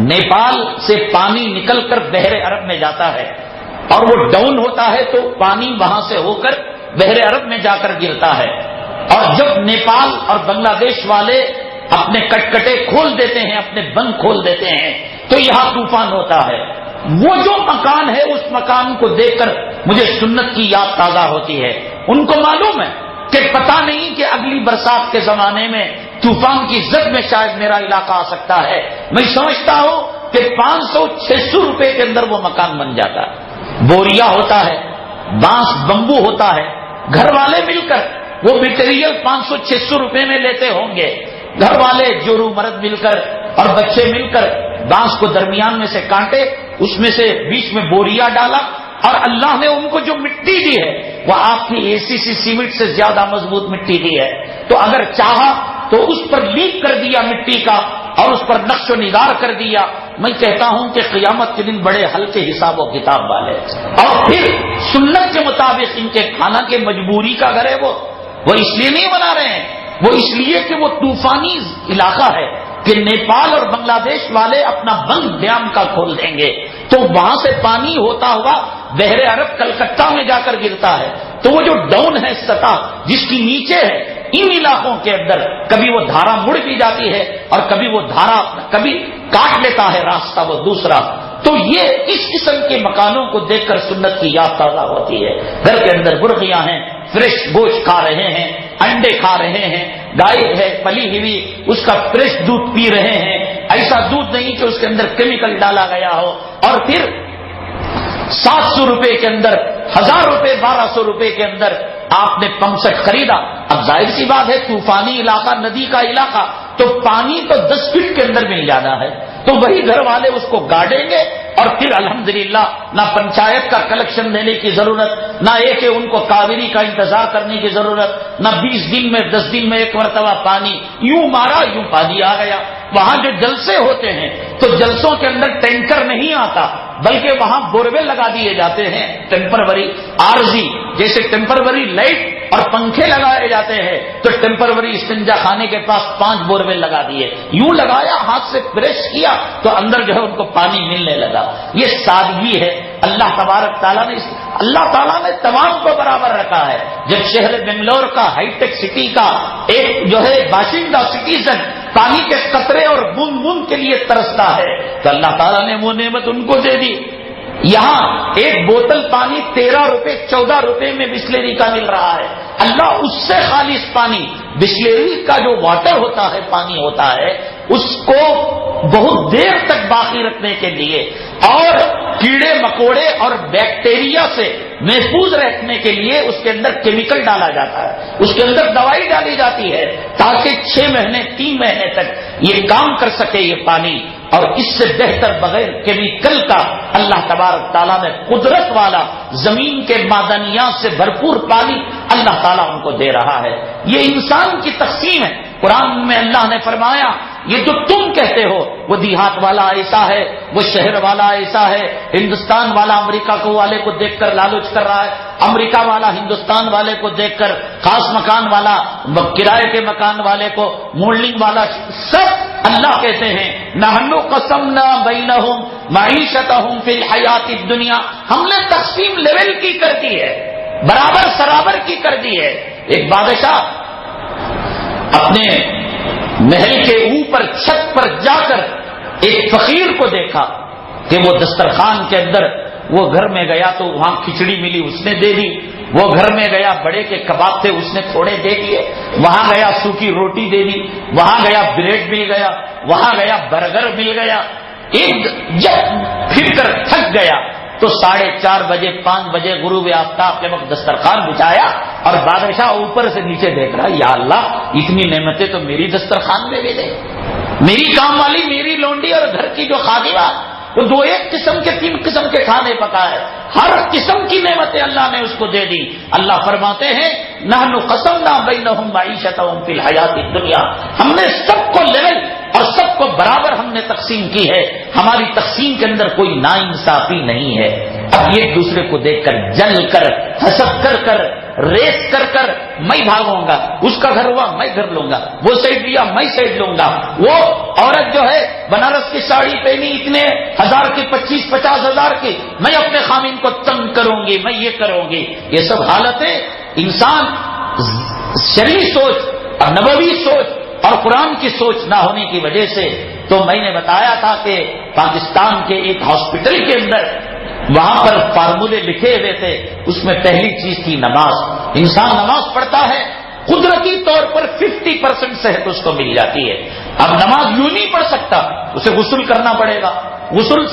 نیپال سے پانی نکل کر بحر عرب میں جاتا ہے اور وہ ڈاؤن ہوتا ہے تو پانی وہاں سے ہو کر بحر عرب میں جا کر گرتا ہے، اور جب نیپال اور بنگلہ دیش والے اپنے کٹکٹے کھول دیتے ہیں، اپنے بند کھول دیتے ہیں تو یہاں طوفان ہوتا ہے۔ وہ جو مکان ہے اس مکان کو دیکھ کر مجھے سنت کی یاد تازہ ہوتی ہے۔ ان کو معلوم ہے کہ پتہ نہیں کہ اگلی برسات کے زمانے میں طوفان کی زد میں شاید میرا علاقہ آ سکتا ہے۔ میں سمجھتا ہوں کہ 500-600 روپے کے اندر وہ مکان بن جاتا ہے، بوریا ہوتا ہے، بانس بمبو ہوتا ہے، گھر والے مل کر وہ مٹیریل 500-600 روپے میں لیتے ہوں گے، گھر والے جورو مرد مل کر اور بچے مل کر بانس کو درمیان میں سے کاٹے، اس میں سے بیچ میں بوریا ڈالا، اور اللہ نے ان کو جو مٹی دی ہے وہ آپ کی اے سی سی سیمنٹ سے زیادہ مضبوط مٹی دی ہے، تو اگر چاہا تو اس پر لیپ کر دیا مٹی کا اور اس پر نقش و نگار کر دیا۔ میں کہتا ہوں کہ قیامت کے دن بڑے ہلکے حساب و کتاب والے، اور پھر سنت کے مطابق ان کے کھانا کے مجبوری کا گھر ہے، وہ اس لیے نہیں بنا رہے ہیں، وہ اس لیے کہ وہ طوفانی علاقہ ہے کہ نیپال اور بنگلہ دیش والے اپنا بند ڈیم کا کھول دیں گے تو وہاں سے پانی ہوتا ہوا بحر عرب کلکتہ میں جا کر گرتا ہے، تو وہ جو ڈاؤن ہے سطح جس کی نیچے ہے، ان علاقوں کے اندر کبھی وہ دھارا مڑ بھی جاتی ہے اور کبھی وہ دھارا کبھی کاٹ لیتا ہے راستہ وہ دوسرا، تو یہ اس قسم کے مکانوں کو دیکھ کر سنت کی یاد تازہ ہوتی ہے۔ گھر کے اندر مرغیاں ہیں، فریش گوشت کھا رہے ہیں، انڈے کھا رہے ہیں، گائے ہے پلی ہوئی اس کا فریش دودھ پی رہے ہیں، ایسا دودھ نہیں کہ اس کے اندر کیمیکل ڈالا گیا ہو، اور پھر 700 روپے کے اندر، 1000 روپے 1200 روپے کے اندر آپ نے پمپ سیٹ خریدا۔ اب ظاہر سی بات ہے طوفانی علاقہ، ندی کا علاقہ، تو پانی تو 10 فٹ کے اندر مل جانا ہے، تو وہی گھر والے اس کو گاڑیں گے، اور پھر الحمدللہ نہ پنچایت کا کلیکشن دینے کی ضرورت، نہ یہ کہ ان کو کاوری کا انتظار کرنے کی ضرورت، نہ 20 دن میں 10 دن میں ایک مرتبہ پانی یوں مارا یوں پانی آ گیا۔ وہاں جو جلسے ہوتے ہیں تو جلسوں کے اندر ٹینکر نہیں آتا، بلکہ وہاں بورویل لگا دیے جاتے ہیں ٹیمپروری، عارضی، جیسے ٹیمپروری لائٹ اور پنکھے لگائے جاتے ہیں، تو ٹیمپروری استنجا خانے کے پاس 5 بورویل لگا دیے، یوں لگایا، ہاتھ سے پریس کیا تو اندر جو ہے ان کو پانی ملنے لگا۔ یہ سادگی ہے۔ اللہ تبارک تعالیٰ نے تمام کو برابر رکھا ہے۔ جب شہر بنگلور کا ہائی ٹیک سٹی کا ایک جو ہے باشندہ سٹیزن پانی کے قطرے اور بوند بوند کے لیے ترستا ہے تو اللہ تعالیٰ نے وہ نعمت ان کو دے دی۔ یہاں ایک بوتل پانی 13 روپے 14 روپے میں بسلری کا مل رہا ہے۔ اللہ اس سے خالص پانی، بسلری کا جو واٹر ہوتا ہے، پانی ہوتا ہے، اس کو بہت دیر تک باقی رکھنے کے لیے اور کیڑے مکوڑے اور بیکٹیریا سے محفوظ رکھنے کے لیے اس کے اندر کیمیکل ڈالا جاتا ہے، اس کے اندر دوائی ڈالی جاتی ہے تاکہ 6 مہینے 3 مہینے تک یہ کام کر سکے یہ پانی، اور اس سے بہتر بغیر کیمیکل کا اللہ تبارک تعالیٰ نے قدرت والا زمین کے معدنیات سے بھرپور پانی اللہ تعالیٰ ان کو دے رہا ہے۔ یہ انسان کی تقسیم ہے۔ قرآن میں اللہ نے فرمایا یہ جو تم کہتے ہو وہ دیہات والا ایسا ہے، وہ شہر والا ایسا ہے، ہندوستان والا امریکہ کو والے کو دیکھ کر لالچ کر رہا ہے، امریکہ والا ہندوستان والے کو دیکھ کر، خاص مکان والا کرائے کے مکان والے کو، مولڈنگ والا، سب اللہ کہتے ہیں نحن قسمنا بینہم معیشتہم فی الحیات الدنیا، ہم نے تقسیم لیول کی کر دی ہے، برابر سرابر کی کر دی ہے۔ ایک بادشاہ اپنے محل کے اوپر چھت پر جا کر ایک فقیر کو دیکھا، کہ وہ دسترخوان کے اندر وہ گھر میں گیا تو وہاں کھچڑی ملی اس نے دے دی، وہ گھر میں گیا بڑے کے کباب تھے اس نے تھوڑے دے دیے، وہاں گیا سوکھی روٹی دے دی، وہاں گیا بریڈ مل گیا، وہاں گیا برگر مل گیا۔ ایک جب پھر کر تھک گیا تو 4:30 بجے 5 بجے غروب آفتاب کے وقت دسترخوان بچھایا اور بادشاہ اوپر سے نیچے دیکھ رہا، یا اللہ اتنی نعمتیں تو میری دسترخوان میں بھی دے، میری کام والی میری لونڈی اور گھر کی جو خادمہ وہ 2 قسم کے 3 قسم کے کھانے پکائے، ہر قسم کی نعمتیں اللہ نے اس کو دے دی۔ اللہ فرماتے ہیں نحن قسمنا بینہم معیشتہم فی الحیات الدنیا، ہم نے سب کو لیول اور سب کو برابر ہم نے تقسیم کی ہے، ہماری تقسیم کے اندر کوئی ناانصافی نہیں ہے۔ اب ایک دوسرے کو دیکھ کر جل کر حسد کر کر ریس کر کر میں بھاگوں گا، اس کا گھر ہوا میں گھر لوں گا، وہ سیٹ لیا میں سیٹ لوں گا، وہ عورت جو ہے بنارس کی ساڑی پہنی اتنے ہزار کی 25-50 ہزار کی، میں اپنے خامن کو تنگ کروں گی، میں یہ کروں گی۔ یہ سب حالتیں انسان شرعی سوچ اور نبوی سوچ اور قرآن کی سوچ نہ ہونے کی وجہ سے۔ تو میں نے بتایا تھا کہ پاکستان کے ایک ہاسپٹل کے اندر وہاں پر فارمولے لکھے ہوئے تھے، اس میں پہلی چیز تھی نماز۔ انسان نماز پڑھتا ہے قدرتی طور پر 50% صحت اس کو مل جاتی ہے۔ اب نماز یوں نہیں پڑھ سکتا، اسے غسل کرنا پڑے گا، غسل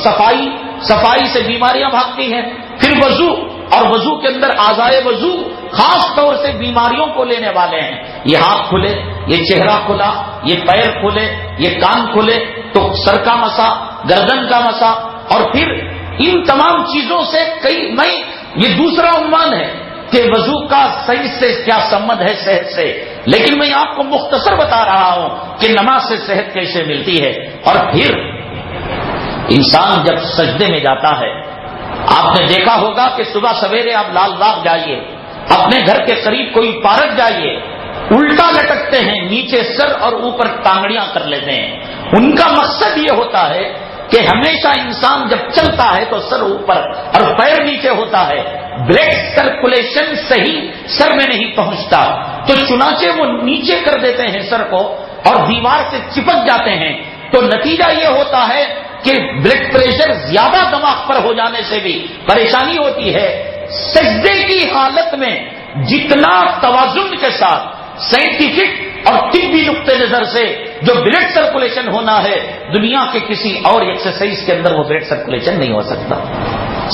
صفائی سے بیماریاں بھاگتی ہیں، پھر وضو، اور وضو کے اندر اعضائے وضو خاص طور سے بیماریوں کو لینے والے ہیں۔ یہ ہاتھ کھلے، یہ چہرہ کھلا، یہ پیر کھلے، یہ کان کھلے تو سر کا مسا، گردن کا مسا، اور پھر ان تمام چیزوں سے یہ دوسرا عنوان ہے کہ وضو کا صحیح سے کیا سمبند ہے صحت سے، لیکن میں آپ کو مختصر بتا رہا ہوں کہ نماز سے صحت کیسے ملتی ہے۔ اور پھر انسان جب سجدے میں جاتا ہے، آپ نے دیکھا ہوگا کہ صبح سویرے آپ لال باغ جائیے، اپنے گھر کے قریب کوئی پارک جائیے، الٹا لٹکتے ہیں، نیچے سر اور اوپر ٹانگڑیاں کر لیتے ہیں۔ ان کا مقصد یہ ہوتا ہے کہ ہمیشہ انسان جب چلتا ہے تو سر اوپر اور پیر نیچے ہوتا ہے، بلڈ سرکولیشن صحیح سر میں نہیں پہنچتا، تو چنانچہ وہ نیچے کر دیتے ہیں سر کو اور دیوار سے چپک جاتے ہیں، تو نتیجہ یہ ہوتا ہے کہ بلڈ پریشر زیادہ دماغ پر ہو جانے سے بھی پریشانی ہوتی ہے۔ سجدے کی حالت میں جتنا توازن کے ساتھ سائنٹیفک اور طبی نقطۂ نظر سے جو بلڈ سرکولیشن ہونا ہے، دنیا کے کسی اور ایکسرسائز کے اندر وہ بلڈ سرکولیشن نہیں ہو سکتا۔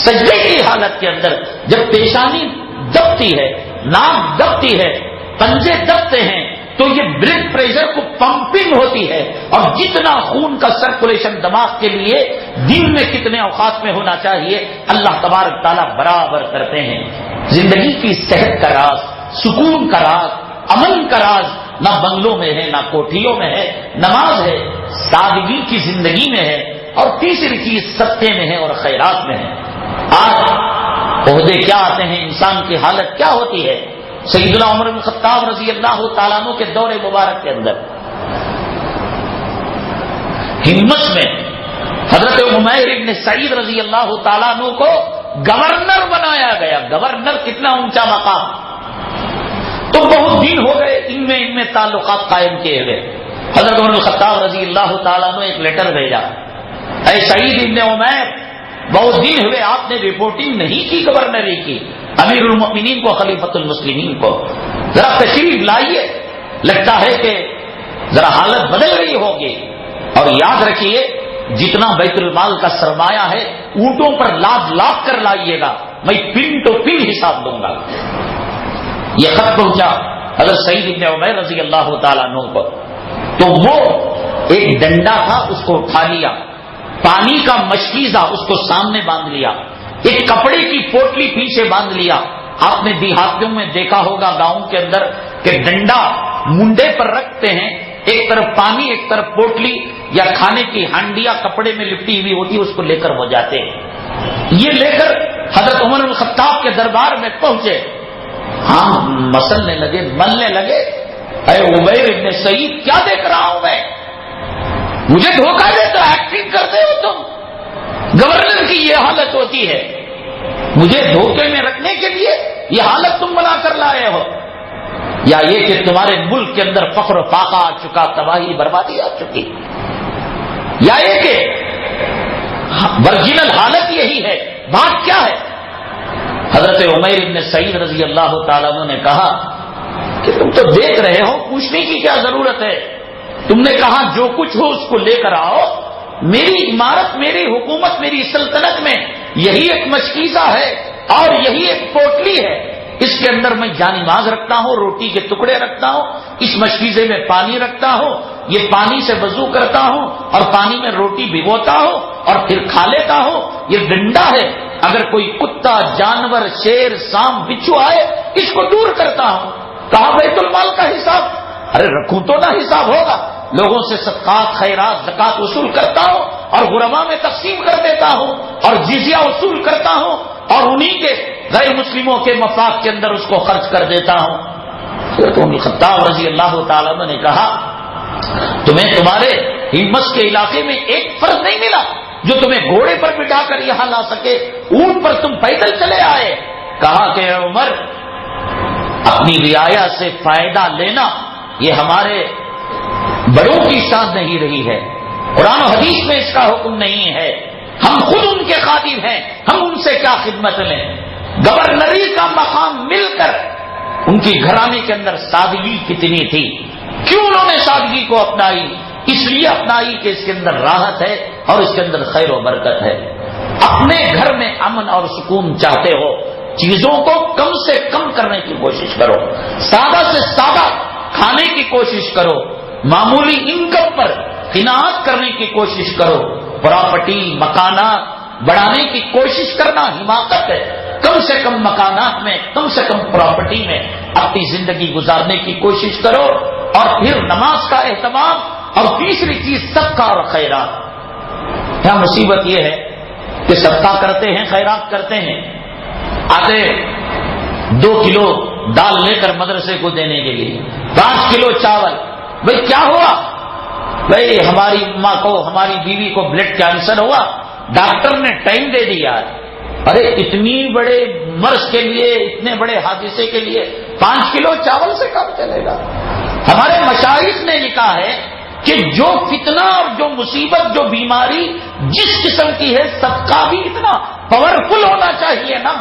سجدے کی حالت کے اندر جب پیشانی دبتی ہے، ناک دبتی ہے، پنجے دبتے ہیں، تو یہ بلڈ پریشر کو پمپنگ ہوتی ہے، اور جتنا خون کا سرکولیشن دماغ کے لیے دن میں کتنے اوقات میں ہونا چاہیے اللہ تبارک تعالیٰ برابر کرتے ہیں۔ زندگی کی صحت کا راز، سکون کا راز، امن کا راز نہ بنگلوں میں ہے، نہ کوٹھیوں میں ہے، نماز ہے، سادگی کی زندگی میں ہے، اور تیسری چیز صدقے میں ہے اور خیرات میں ہے۔ آج عہدے کیا آتے ہیں، انسان کی حالت کیا ہوتی ہے۔ سیدنا عمر بن خطاب رضی اللہ تعالیٰ عنہ کے دور مبارک کے اندر ہمت میں حضرت عمیر بن سعید رضی اللہ تعالیٰ عنہ کو گورنر بنایا گیا۔ گورنر کتنا اونچا مقام، تو بہت دن ہو گئے ان میں تعلقات قائم کیے ہوئے۔ حضرت عمر بن خطاب رضی اللہ تعالیٰ عنہ ایک لیٹر بھیجا، اے سعید ابن عمیر، بہت دن ہوئے آپ نے رپورٹنگ نہیں کی گورنری کی، امیر المؤمنین کو، خلیفۃ المسلمین کو، ذرا تشریف لائیے، لگتا ہے کہ ذرا حالت بدل رہی ہوگی، اور یاد رکھیے جتنا بیت المال کا سرمایہ ہے اونٹوں پر لاد لاد کر لائیے گا، میں پن ٹو پن حساب دوں گا۔ یہ خط پہنچا حضرت سعید ابن عمیر رضی اللہ تعالیٰ عنہ کو، تو وہ ایک ڈنڈا تھا اس کو اٹھا لیا، پانی کا مشکیزہ اس کو سامنے باندھ لیا، ایک کپڑے کی پوٹلی پیچھے باندھ لیا۔ آپ نے دیہاتوں میں دیکھا ہوگا گاؤں کے اندر کہ ڈنڈا منڈے پر رکھتے ہیں، ایک طرف پانی ایک طرف پوٹلی، یا کھانے کی ہانڈیاں کپڑے میں لپٹی ہوئی ہوتی ہے، اس کو لے کر وہ جاتے ہیں۔ یہ لے کر حضرت عمر بن خطاب کے دربار میں پہنچے، ہاں مسلنے لگے، ملنے لگے، اے عمیر ابن سعید کیا دیکھ رہا ہوں میں، مجھے دھوکہ دے کر ایکٹنگ کرتے ہو تم، گورنر کی یہ حالت ہوتی ہے، مجھے دھوکے میں رکھنے کے لیے یہ حالت تم بنا کر لائے ہو، یا یہ کہ تمہارے ملک کے اندر فقر و فاقہ آ چکا، تباہی بربادی آ چکی، یا یہ کہ ورجنل حالت یہی ہے، بات کیا ہے؟ حضرت عمیر بن سعید رضی اللہ تعالیٰ عنہ نے کہا کہ تم تو دیکھ رہے ہو، پوچھنے کی کیا ضرورت ہے؟ تم نے کہا جو کچھ ہو اس کو لے کر آؤ، میری عمارت، میری حکومت، میری سلطنت میں یہی ایک مشکیزہ ہے اور یہی ایک پوٹلی ہے، اس کے اندر میں جانماز رکھتا ہوں، روٹی کے ٹکڑے رکھتا ہوں، اس مشکیزے میں پانی رکھتا ہوں، یہ پانی سے وضو کرتا ہوں اور پانی میں روٹی بھگوتا ہوں اور پھر کھا لیتا ہوں، یہ ڈنڈا ہے، اگر کوئی کتا، جانور، شیر، سانپ، بچھو آئے اس کو دور کرتا ہوں۔ کہا بیت المال کا حساب؟ ارے رکھوں تو نہ حساب ہوگا، لوگوں سے صدقات، خیرات، زکات وصول کرتا ہوں اور غربا میں تقسیم کر دیتا ہوں اور جزیہ وصول کرتا ہوں اور انہی کے غیر مسلموں کے مفاد کے اندر اس کو خرچ کر دیتا ہوں۔ حضرت عمر خطاب رضی اللہ تعالیٰ عنہ نے کہا تمہیں تمہارے ہمت کے علاقے میں ایک فرد نہیں ملا جو تمہیں گھوڑے پر بٹھا کر یہاں لا سکے، اونٹ پر تم پیدل چلے آئے؟ کہا کہ اے عمر، اپنی رعایا سے فائدہ لینا یہ ہمارے بڑوں کی شان نہیں رہی ہے، قرآن و حدیث میں اس کا حکم نہیں ہے، ہم خود ان کے خادم ہیں، ہم ان سے کیا خدمت لیں؟ گورنری کا مقام مل کر ان کی گھرانے کے اندر سادگی کتنی تھی، کیوں انہوں نے سادگی کو اپنائی؟ اس لیے اپنائی کہ اس کے اندر راحت ہے اور اس کے اندر خیر و برکت ہے۔ اپنے گھر میں امن اور سکون چاہتے ہو، چیزوں کو کم سے کم کرنے کی کوشش کرو، سادہ سے سادہ کھانے کی کوشش کرو، معمولی انکم پر قناعت کرنے کی کوشش کرو، پراپرٹی، مکانات بڑھانے کی کوشش کرنا حماقت ہے، کم سے کم مکانات میں، کم سے کم پراپرٹی میں اپنی زندگی گزارنے کی کوشش کرو، اور پھر نماز کا اہتمام، اور تیسری چیز صدقہ اور خیرات۔ کیا مصیبت یہ ہے کہ صدقہ کرتے ہیں، خیرات کرتے ہیں، آتے 2 کلو دال لے کر مدرسے کو دینے کے لیے، 5 کلو چاول، بھئی کیا ہوا؟ بھئی ہماری ماں کو، ہماری بیوی کو بلڈ کینسر ہوا، ڈاکٹر نے ٹائم دے دیا۔ ارے اتنی بڑے مرض کے لیے، اتنے بڑے حادثے کے لیے 5 کلو چاول سے کام چلے گا؟ ہمارے مشائخ نے لکھا ہے کہ جو فتنہ اور جو مصیبت، جو بیماری جس قسم کی ہے، صدقہ بھی اتنا پاورفل ہونا چاہیے نا۔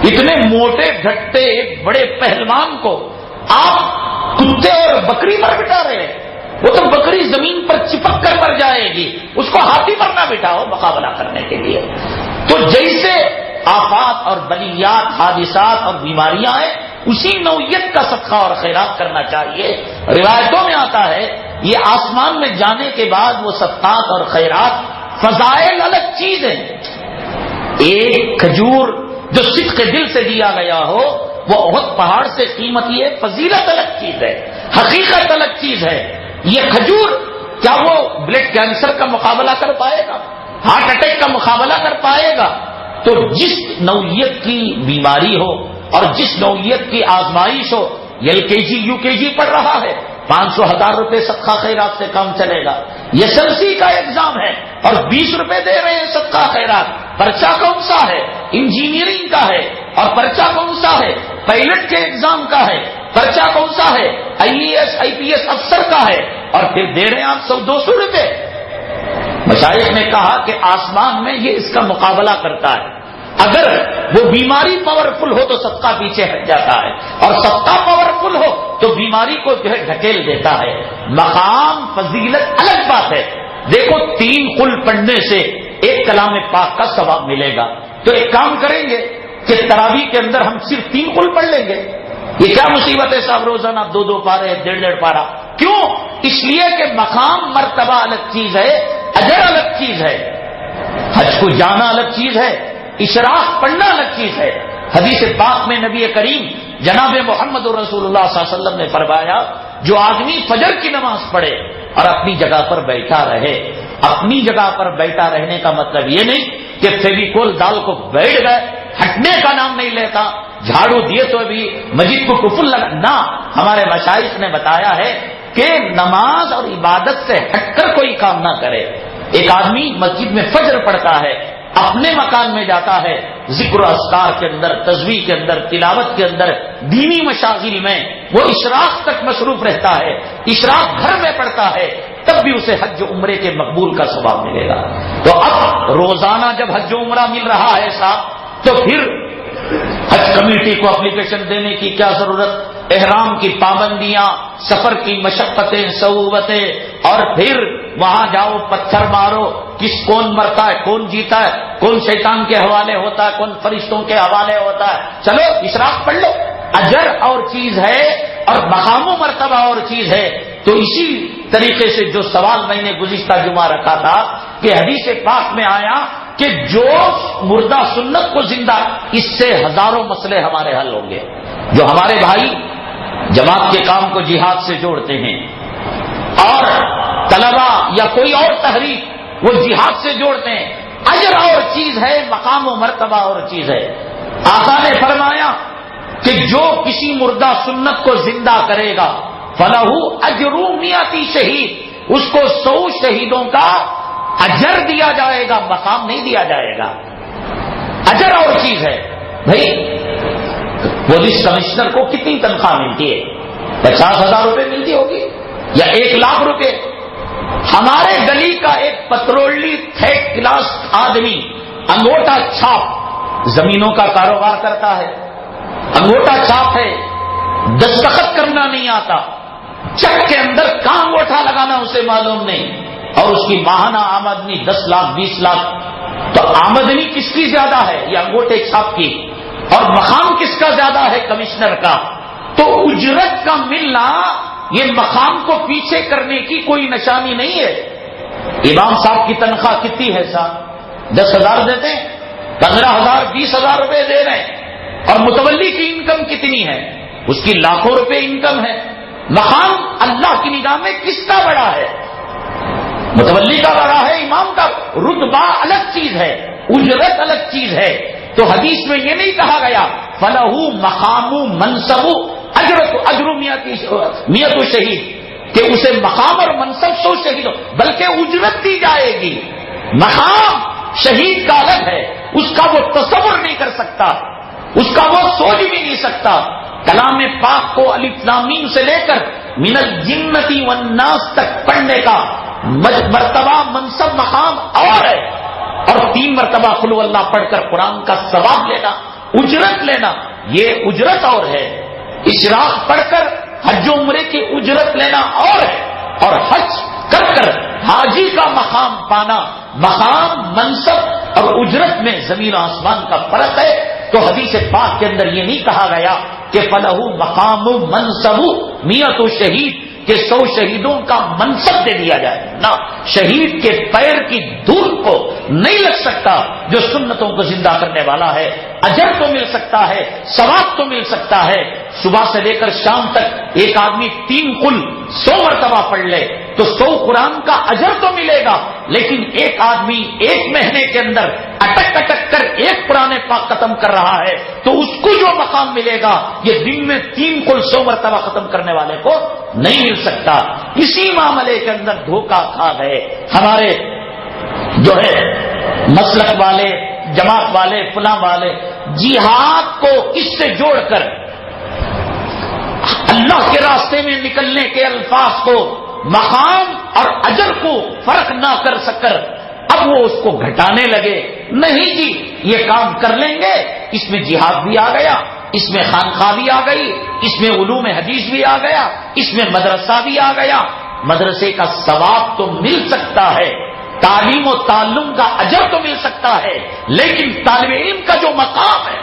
اتنے موٹے ڈھٹے ایک بڑے پہلوان کو آپ کتے اور بکری پر بٹھا رہے ہیں، وہ تو بکری زمین پر چپک کر مر جائے گی، اس کو ہاتھی پر نہ بٹھاؤ مقابلہ کرنے کے لیے۔ تو جیسے آفات اور بلیات، حادثات اور بیماریاں ہیں، اسی نوعیت کا صدقہ اور خیرات کرنا چاہیے۔ روایتوں میں آتا ہے یہ آسمان میں جانے کے بعد وہ صدقات اور خیرات فضائل الگ چیز ہے۔ ایک کھجور جو صدق دل سے دیا گیا ہو وہ احد پہاڑ سے قیمتی ہے، فضیلت الگ چیز ہے، حقیقت الگ چیز ہے۔ یہ کھجور کیا وہ بلڈ کینسر کا مقابلہ کر پائے گا؟ ہارٹ اٹیک کا مقابلہ کر پائے گا؟ تو جس نوعیت کی بیماری ہو اور جس نوعیت کی آزمائش ہو، LKG UKG پڑھ رہا ہے، 500,000 روپے صدقہ خیرات سے کام چلے گا۔ SLC کا ایگزام ہے اور 20 روپے دے رہے ہیں صدقہ خیرات۔ پرچہ کون سا ہے؟ انجینئرنگ کا ہے، اور پرچہ کون سا ہے؟ پائلٹ کے ایگزام کا ہے۔ پرچہ کون سا ہے؟ IAS IPS افسر کا ہے، اور پھر دے رہے ہیں آپ 100-200 روپے۔ مشائخ نے کہا کہ آسمان میں یہ اس کا مقابلہ کرتا ہے۔ اگر وہ بیماری پاورفل ہو تو صدقہ پیچھے ہٹ جاتا ہے، اور صدقہ پاورفل ہو تو بیماری کو جو ہے ڈھکیل دیتا ہے۔ مقام، فضیلت الگ بات ہے۔ دیکھو 3 قل پڑھنے سے 1 کلام پاک کا ثواب ملے گا، تو ایک کام کریں گے کہ تراویح کے اندر ہم صرف 3 قل پڑھ لیں گے۔ یہ کیا مصیبت ہے صاحب، روزانہ 2 پارے، 1.5 پارا؟ کیوں؟ اس لیے کہ مقام، مرتبہ الگ چیز ہے، اجر الگ چیز ہے، حج کو جانا الگ چیز ہے، اشراق پڑھنا الگ چیز ہے۔ حدیث پاک میں نبی کریم جناب محمد رسول اللہ صلی اللہ علیہ وسلم نے فرمایا جو آدمی فجر کی نماز پڑھے اور اپنی جگہ پر بیٹھا رہے، اپنی جگہ پر بیٹھا رہنے کا مطلب یہ نہیں کہ فیویکول ڈال کو بیٹھ گئے، ہٹنے کا نام نہیں لیتا، جھاڑو دیے تو ابھی مسجد کو ٹفل لگا نہ۔ ہمارے مشائخ نے بتایا ہے کہ نماز اور عبادت سے ہٹ کر کوئی کام نہ کرے۔ ایک آدمی مسجد میں فجر پڑھتا ہے، اپنے مکان میں جاتا ہے، ذکر و اذکار کے اندر، تسبیح کے اندر، تلاوت کے اندر، دینی مشاغل میں وہ اشراق تک مصروف رہتا ہے، اشراق گھر میں پڑھتا ہے، تب بھی اسے حج و عمرے کے مقبول کا ثواب ملے گا۔ تو اب روزانہ جب حج و عمرہ مل رہا ہے صاحب، تو پھر حج کمیٹی کو اپلیکیشن دینے کی کیا ضرورت؟ احرام کی پابندیاں، سفر کی مشقتیں، صعوبتیں، اور پھر وہاں جاؤ پتھر مارو، کون مرتا ہے، کون جیتا ہے، کون شیطان کے حوالے ہوتا ہے، کون فرشتوں کے حوالے ہوتا ہے۔ چلو اشراق پڑھ لو، اجر اور چیز ہے اور مقام و مرتبہ اور چیز ہے۔ تو اسی طریقے سے جو سوال میں نے گزشتہ جمعہ رکھا تھا کہ حدیث پاک میں آیا کہ جو مردہ سنت کو زندہ، اس سے ہزاروں مسئلے ہمارے حل ہوں گے۔ جو ہمارے بھائی جماعت کے کام کو جہاد سے جوڑتے ہیں، اور طلبا یا کوئی اور تحریک وہ جہاد سے جوڑتے ہیں، اجر اور چیز ہے، مقام و مرتبہ اور چیز ہے۔ آقا نے فرمایا کہ جو کسی مردہ سنت کو زندہ کرے گا فلہو اجر مئات شہید، اس کو 100 شہیدوں کا اجر دیا جائے گا، مقام نہیں دیا جائے گا۔ اجر اور چیز ہے۔ بھائی پولیس کمشنر کو کتنی تنخواہ ملتی ہے؟ 50,000 روپے ملتی ہوگی یا 1,00,000 روپے؟ ہمارے گلی کا ایک پترولی تھرڈ کلاس آدمی انگوٹا چھاپ زمینوں کا کاروبار کرتا ہے، انگوٹا چھاپ ہے، دستخط کرنا نہیں آتا، چیک کے اندر کہاں انگوٹھا لگانا اسے معلوم نہیں، اور اس کی ماہانہ آمدنی 10 لاکھ 20 لاکھ۔ تو آمدنی کس کی زیادہ ہے؟ یہ انگوٹھے چھاپ کی، اور مقام کس کا زیادہ ہے؟ کمشنر کا۔ تو اجرت کا ملنا یہ مقام کو پیچھے کرنے کی کوئی نشانی نہیں ہے۔ امام صاحب کی تنخواہ کتنی ہے صاحب؟ 10,000 دیتے ہیں، 15,000 20,000 روپے دے رہے ہیں، اور متولی کی انکم کتنی ہے؟ اس کی لاکھوں روپے انکم ہے۔ مقام اللہ کی نگاہ میں کس کا بڑا ہے؟ متولی کا بڑا ہے، امام کا؟ رتبہ الگ چیز ہے، اجرت الگ چیز ہے۔ تو حدیث میں یہ نہیں کہا گیا فلہو مقام منصب اجر مئات شہید کہ اسے مقام اور منصب 100 شہید ہو، بلکہ اجرت دی جائے گی۔ مقام شہید کا الگ ہے، اس کا وہ تصور نہیں کر سکتا، اس کا وہ سوچ بھی نہیں سکتا۔ کلام پاک کو الف لام میم سے لے کر من الجنۃ والناس تک پڑھنے کا مرتبہ، منصب، مقام اور ہے، اور 3 مرتبہ قل ہو اللہ پڑھ کر قرآن کا ثواب لینا، اجرت لینا، یہ اجرت اور ہے۔ اشراق پڑھ کر حج و عمرے کی اجرت لینا اور ہے، اور حج کر کر حاجی کا مقام پانا، مقام، منصب اور اجرت میں زمین و آسمان کا فرق ہے۔ تو حدیث پاک کے اندر یہ نہیں کہا گیا کہ فلہو مقام منصب مئات شہید کہ 100 شہیدوں کا منصب دے دیا جائے، نہ، شہید کے پیر کی دھول کو نہیں لگ سکتا جو سنتوں کو زندہ کرنے والا ہے۔ اجر تو مل سکتا ہے، ثواب تو مل سکتا ہے۔ صبح سے لے کر شام تک ایک آدمی 3 قل 100 مرتبہ پڑھ لے تو 100 قرآن کا اجر تو ملے گا، لیکن ایک آدمی 1 مہینے کے اندر اٹک اٹک کر 1 قرآن پاک ختم کر رہا ہے تو اس کو جو مقام ملے گا یہ دن میں 3 قل 100 مرتبہ ختم کرنے والے کو نہیں مل سکتا۔ اسی معاملے کے اندر دھوکہ کھا گئے ہمارے جو ہے مسلک والے، جماعت والے، فلاں والے، جہاد کو اس سے جوڑ کر اللہ کے راستے میں نکلنے کے الفاظ کو، مقام اور اجر کو فرق نہ کر سکر اب وہ اس کو گھٹانے لگے۔ نہیں جی، یہ کام کر لیں گے، اس میں جہاد بھی آ گیا، اس میں خانقاہ بھی آ گئی، اس میں علوم حدیث بھی آ گیا، اس میں مدرسہ بھی آ گیا۔ مدرسے کا ثواب تو مل سکتا ہے، تعلیم و تعلم کا اجر تو مل سکتا ہے، لیکن طالب علم کا جو مقام ہے،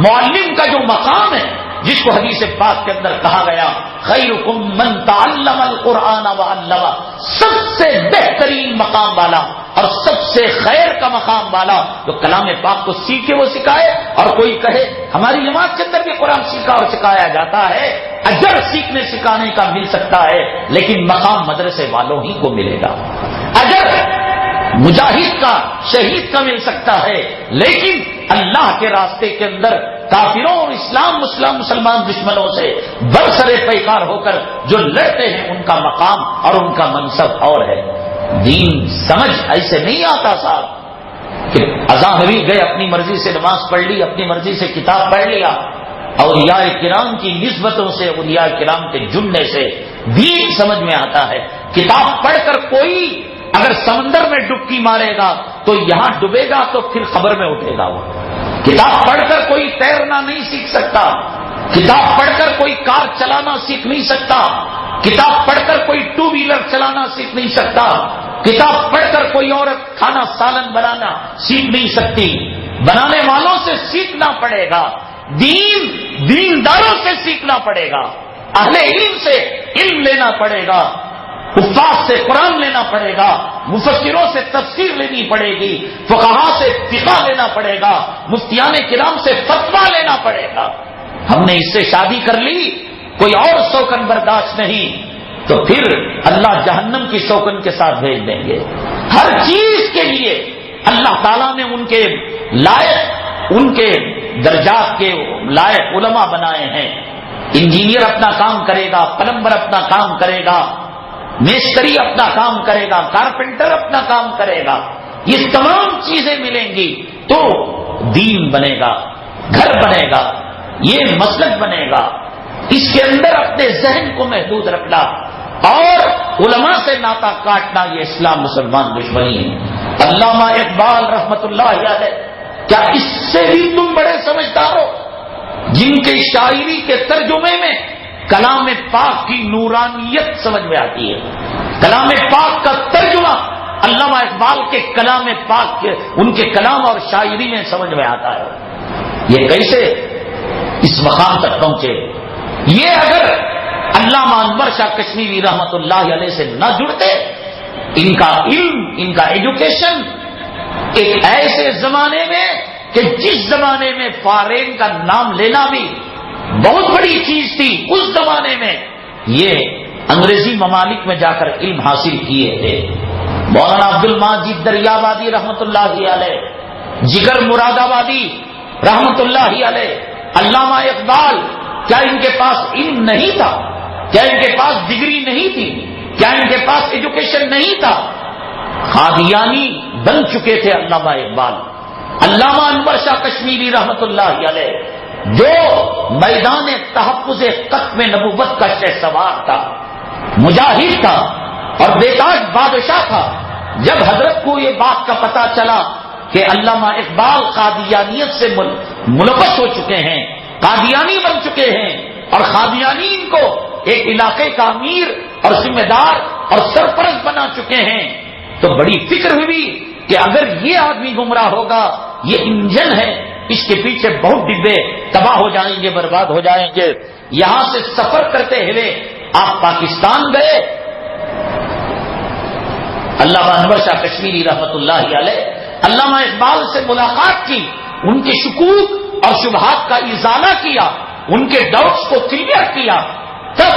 معلم کا جو مقام ہے، جس کو حدیث پاک کے اندر کہا گیا خیرکم من تعلم القرآن وعلمہ، سب سے بہترین مقام والا اور سب سے خیر کا مقام والا تو کلام پاک کو سیکھے وہ سکھائے۔ اور کوئی کہے ہماری جماعت کے اندر بھی قرآن سیکھا اور سکھایا جاتا ہے، اجر سیکھنے سکھانے کا مل سکتا ہے، لیکن مقام مدرسے والوں ہی کو ملے گا۔ اجر مجاہد کا، شہید کا مل سکتا ہے، لیکن اللہ کے راستے کے اندر کافروں اور مسلمان دشمنوں سے برسرے پیکار ہو کر جو لڑتے ہیں ان کا مقام اور ان کا منصب اور ہے۔ دین سمجھ ایسے نہیں آتا صاحب کہ اذان ہوئی گئے اپنی مرضی سے نماز پڑھ لی، اپنی مرضی سے کتاب پڑھ لیا۔ اولیاء کرام کی نسبتوں سے، اولیاء کرام کے جملے سے دین سمجھ میں آتا ہے۔ کتاب پڑھ کر کوئی اگر سمندر میں ڈبکی مارے گا تو یہاں ڈوبے گا تو پھر خبر میں اٹھے گا وہ. کتاب پڑھ کر کوئی تیرنا نہیں سیکھ سکتا. کتاب پڑھ کر کوئی کار چلانا سیکھ نہیں سکتا. کتاب پڑھ کر کوئی ٹو ویلر چلانا سیکھ نہیں سکتا. کتاب پڑھ کر کوئی عورت کھانا سالن بنانا سیکھ نہیں سکتی. بنانے والوں سے سیکھنا پڑے گا. دینداروں سے سیکھنا پڑے گا. اہل علم سے علم لینا پڑے گا. حفاظ سے قرآن لینا پڑے گا. مفسروں سے تفسیر لینی پڑے گی. فقہا سے فقہ لینا پڑے گا. مفتیان کرام سے فتویٰ لینا پڑے گا. ہم نے اس سے شادی کر لی, کوئی اور شوکن برداشت نہیں, تو پھر اللہ جہنم کی شوکن کے ساتھ بھیج دیں گے. ہر چیز کے لیے اللہ تعالیٰ نے ان کے لائق, ان کے درجات کے لائق علماء بنائے ہیں. انجینئر اپنا کام کرے گا, پلمبر اپنا کام کرے گا, میستری اپنا کام کرے گا, کارپینٹر اپنا کام کرے گا. یہ تمام چیزیں ملیں گی تو دین بنے گا, گھر بنے گا, یہ مسلک بنے گا. اس کے اندر اپنے ذہن کو محدود رکھنا اور علماء سے ناطا کاٹنا, یہ اسلام مسلمان دشمنی ہے. علامہ اقبال رحمت اللہ علیہ, کیا اس سے بھی تم بڑے سمجھدار ہو, جن کے شاعری کے ترجمے میں کلام پاک کی نورانیت سمجھ میں آتی ہے. کلام پاک کا ترجمہ علامہ اقبال کے کلام پاک کے, ان کے کلام اور شاعری میں سمجھ میں آتا ہے. یہ کیسے اس مقام تک پہنچے؟ یہ اگر علامہ انور شاہ کشمیری رحمت اللہ علیہ سے نہ جڑتے, ان کا علم, ان کا ایجوکیشن ایک ایسے زمانے میں کہ جس زمانے میں فارین کا نام لینا بھی بہت بڑی چیز تھی, اس زمانے میں یہ انگریزی ممالک میں جا کر علم حاصل کیے تھے. مولانا عبد الماجد دریابادی رحمت اللہ علیہ, جگر مراد آبادی رحمت اللہ علیہ, علامہ اقبال, کیا ان کے پاس علم نہیں تھا؟ کیا ان کے پاس ڈگری نہیں تھی؟ کیا ان کے پاس ایجوکیشن نہیں تھا؟ قادیانی بن چکے تھے علامہ اقبال. علامہ انور شاہ کشمیری رحمت اللہ علیہ جو میدان تحفظ ختم نبوت کا شہسوار تھا, مجاہد تھا اور بیتاج بادشاہ تھا, جب حضرت کو یہ بات کا پتہ چلا کہ علامہ اقبال قادیانیت سے ملوث ہو چکے ہیں, قادیانی بن چکے ہیں, اور قادیانی ان کو ایک علاقے کا امیر اور ذمہ دار اور سرپرست بنا چکے ہیں, تو بڑی فکر ہوئی کہ اگر یہ آدمی گمراہ ہوگا, یہ انجن ہے, اس کے پیچھے بہت ڈبے تباہ ہو جائیں گے, برباد ہو جائیں گے. یہاں سے سفر کرتے ہوئے آپ پاکستان گئے. علامہ انور شاہ کشمیری رحمت اللہ علیہ علامہ اقبال سے ملاقات کی, ان کے شکوک اور شبہات کا ازالہ کیا, ان کے ڈاؤٹس کو کلیئر کیا. تب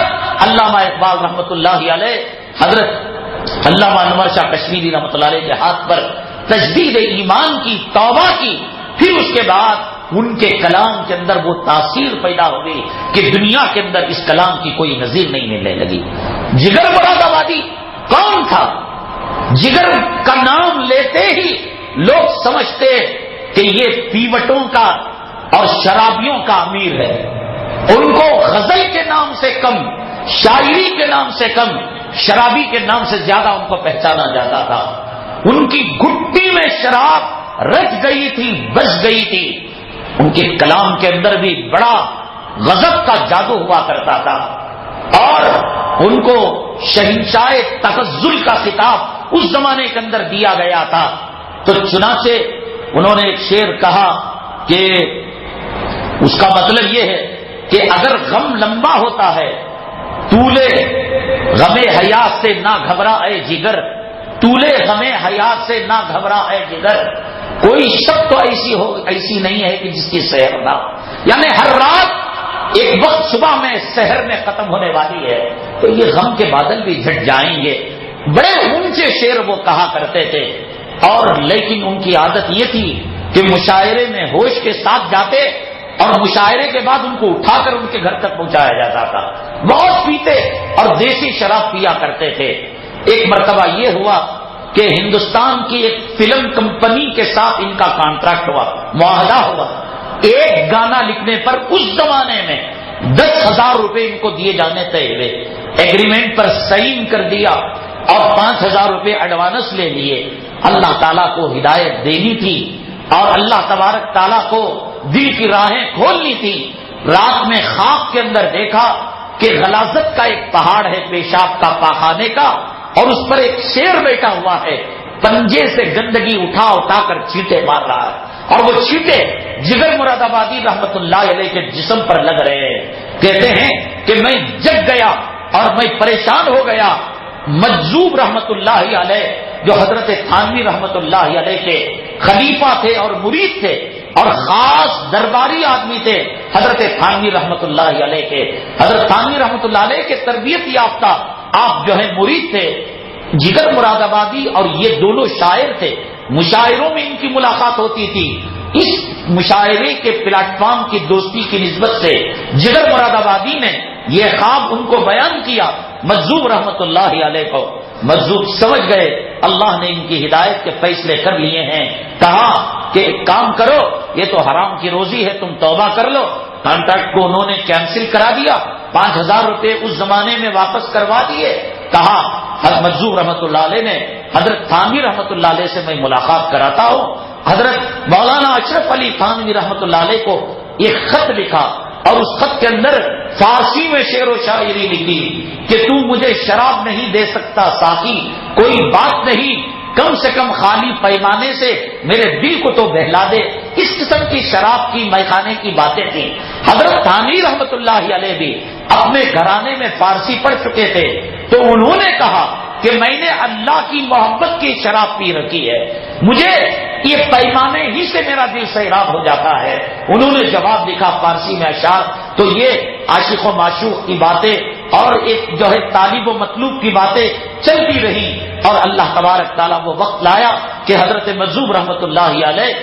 علامہ اقبال رحمت اللہ علیہ حضرت علامہ انور شاہ کشمیری رحمت اللہ علیہ کے ہاتھ پر تجدید ایمان کی, توبہ کی. پھر اس کے بعد ان کے کلام کے اندر وہ تاثیر پیدا ہو گئی کہ دنیا کے اندر اس کلام کی کوئی نظیر نہیں ملنے لگی. جگر مراد آبادی کون تھا؟ جگر کا نام لیتے ہی لوگ سمجھتے کہ یہ پیوٹوں کا اور شرابیوں کا امیر ہے. ان کو غزل کے نام سے کم, شاعری کے نام سے کم, شرابی کے نام سے زیادہ ان کو پہچانا جاتا تھا. ان کی گھٹی میں شراب رچ گئی تھی, بچ گئی تھی. ان کے کلام کے اندر بھی بڑا غضب کا جادو ہوا کرتا تھا, اور ان کو شہنشاہ تغزل کا خطاب اس زمانے کے اندر دیا گیا تھا. تو چنانچہ انہوں نے ایک شعر کہا کہ اس کا مطلب یہ ہے کہ اگر غم لمبا ہوتا ہے, طولے غم حیات سے نہ گھبرا اے جگر, طولے غم حیات سے نہ گھبرا اے جگر. کوئی شب تو ایسی نہیں ہے کہ جس کی سحر نہ, یعنی ہر رات ایک وقت صبح میں سحر میں ختم ہونے والی ہے, تو یہ غم کے بادل بھی جھٹ جائیں گے. بڑے اونچے شعر وہ کہا کرتے تھے, اور لیکن ان کی عادت یہ تھی کہ مشاعرے میں ہوش کے ساتھ جاتے اور مشاعرے کے بعد ان کو اٹھا کر ان کے گھر تک پہنچایا جاتا تھا. بہت پیتے اور دیسی شراب پیا کرتے تھے. ایک مرتبہ یہ ہوا کہ ہندوستان کی ایک فلم کمپنی کے ساتھ ان کا کانٹریکٹ ہوا, معاہدہ ہوا. ایک گانا لکھنے پر اس زمانے میں 10,000 روپے ان کو دیے جانے تھے. ایگریمنٹ پر سائن کر دیا. اور 5,000 روپے ایڈوانس لے لیے. اللہ تعالیٰ کو ہدایت دینی تھی اور اللہ تبارک تعالیٰ کو دل کی راہیں کھولنی تھی. رات میں خواب کے اندر دیکھا کہ غلاظت کا ایک پہاڑ ہے پیشاب کا پاخانے کا اور اس پر ایک شیر بیٹھا ہوا ہے, پنجے سے گندگی اٹھا اٹھا کر چیٹے مار رہا ہے اور وہ چیٹے جگر مراد آبادی رحمت اللہ علیہ کے جسم پر لگ رہے ہیں. کہتے ہیں کہ میں جگ گیا اور میں پریشان ہو گیا. مجذوب رحمت اللہ علیہ جو حضرت تھانوی رحمت اللہ علیہ کے خلیفہ تھے اور مرید تھے اور خاص درباری آدمی تھے حضرت تھانوی رحمت اللہ علیہ کے. حضرت تھانوی رحمت اللہ علیہ کے تربیت یافتہ آپ جو ہے مرید تھے. جگر مراد آبادی اور یہ دونوں شاعر تھے, مشاعروں میں ان کی ملاقات ہوتی تھی. اس مشاعرے کے پلیٹ فارم کی دوستی کی نسبت سے جگر مراد آبادی نے یہ خواب ان کو بیان کیا مجذوب رحمت اللہ علیہ کو. مجذوب سمجھ گئے اللہ نے ان کی ہدایت کے فیصلے کر لیے ہیں. کہا کہ ایک کام کرو, یہ تو حرام کی روزی ہے, تم توبہ کر لو. کانٹریکٹ کو انہوں نے کینسل کرا دیا, 5,000 روپے اس زمانے میں واپس کروا دیے. کہا مجذوب رحمت اللہ علیہ نے حضرت تھانوی رحمت اللہ علیہ سے میں ملاقات کراتا ہوں. حضرت مولانا اشرف علی تھانوی رحمت اللہ علیہ کو ایک خط لکھا اور اس خط کے اندر فارسی میں شعر و شاعری لکھی کہ تو مجھے شراب نہیں دے سکتا ساقی, کوئی بات نہیں, کم سے کم خالی پیمانے سے میرے دل کو تو بہلا دے. اس قسم کی شراب کی میخانے کی باتیں تھیں. حضرت تھانوی رحمت اللہ علیہ بھی اپنے گھرانے میں فارسی پڑھ چکے تھے, تو انہوں نے کہا کہ میں نے اللہ کی محبت کی شراب پی رکھی ہے, مجھے یہ پیمانے ہی سے میرا دل سیراب ہو جاتا ہے. انہوں نے جواب لکھا فارسی میں اشعار. تو یہ عاشق و معشوق کی باتیں اور ایک جو ہے طالب و مطلوب کی باتیں چلتی رہی اور اللہ تبارک تعالیٰ وہ وقت لایا کہ حضرت مجذوب رحمت اللہ علیہ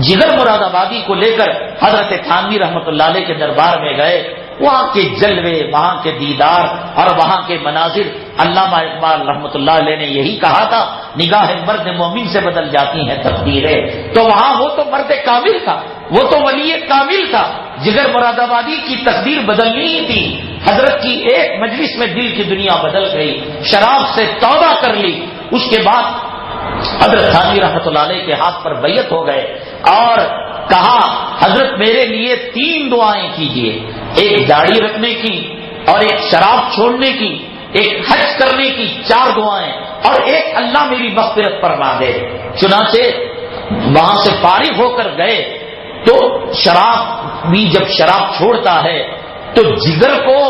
جگر مراد آبادی کو لے کر حضرت تھانوی رحمت اللہ علیہ کے دربار میں گئے. وہاں کے جلوے, وہاں کے دیدار اور وہاں کے مناظر, علامہ اقبال رحمت اللہ علیہ نے یہی کہا تھا نگاہ مرد مومن سے بدل جاتی ہیں تقدیریں. تو وہاں وہ تو مرد کامل تھا, وہ تو ولی کامل تھا. جگر مراد آبادی کی تقدیر بدلنی ہی تھی. حضرت کی ایک مجلس میں دل کی دنیا بدل گئی, شراب سے توبہ کر لی. اس کے بعد حضرت تھانوی رحمت اللہ علیہ کے ہاتھ پر بیعت ہو گئے اور کہا حضرت میرے لیے 3 دعائیں کیجیے, ایک داڑھی رکھنے کی اور ایک شراب چھوڑنے کی, ایک حج کرنے کی 4 دعائیں اور ایک اللہ میری مغفرت فرما دے. چنانچہ وہاں سے فارغ ہو کر گئے تو شراب بھی جب شراب چھوڑتا ہے تو جگر کو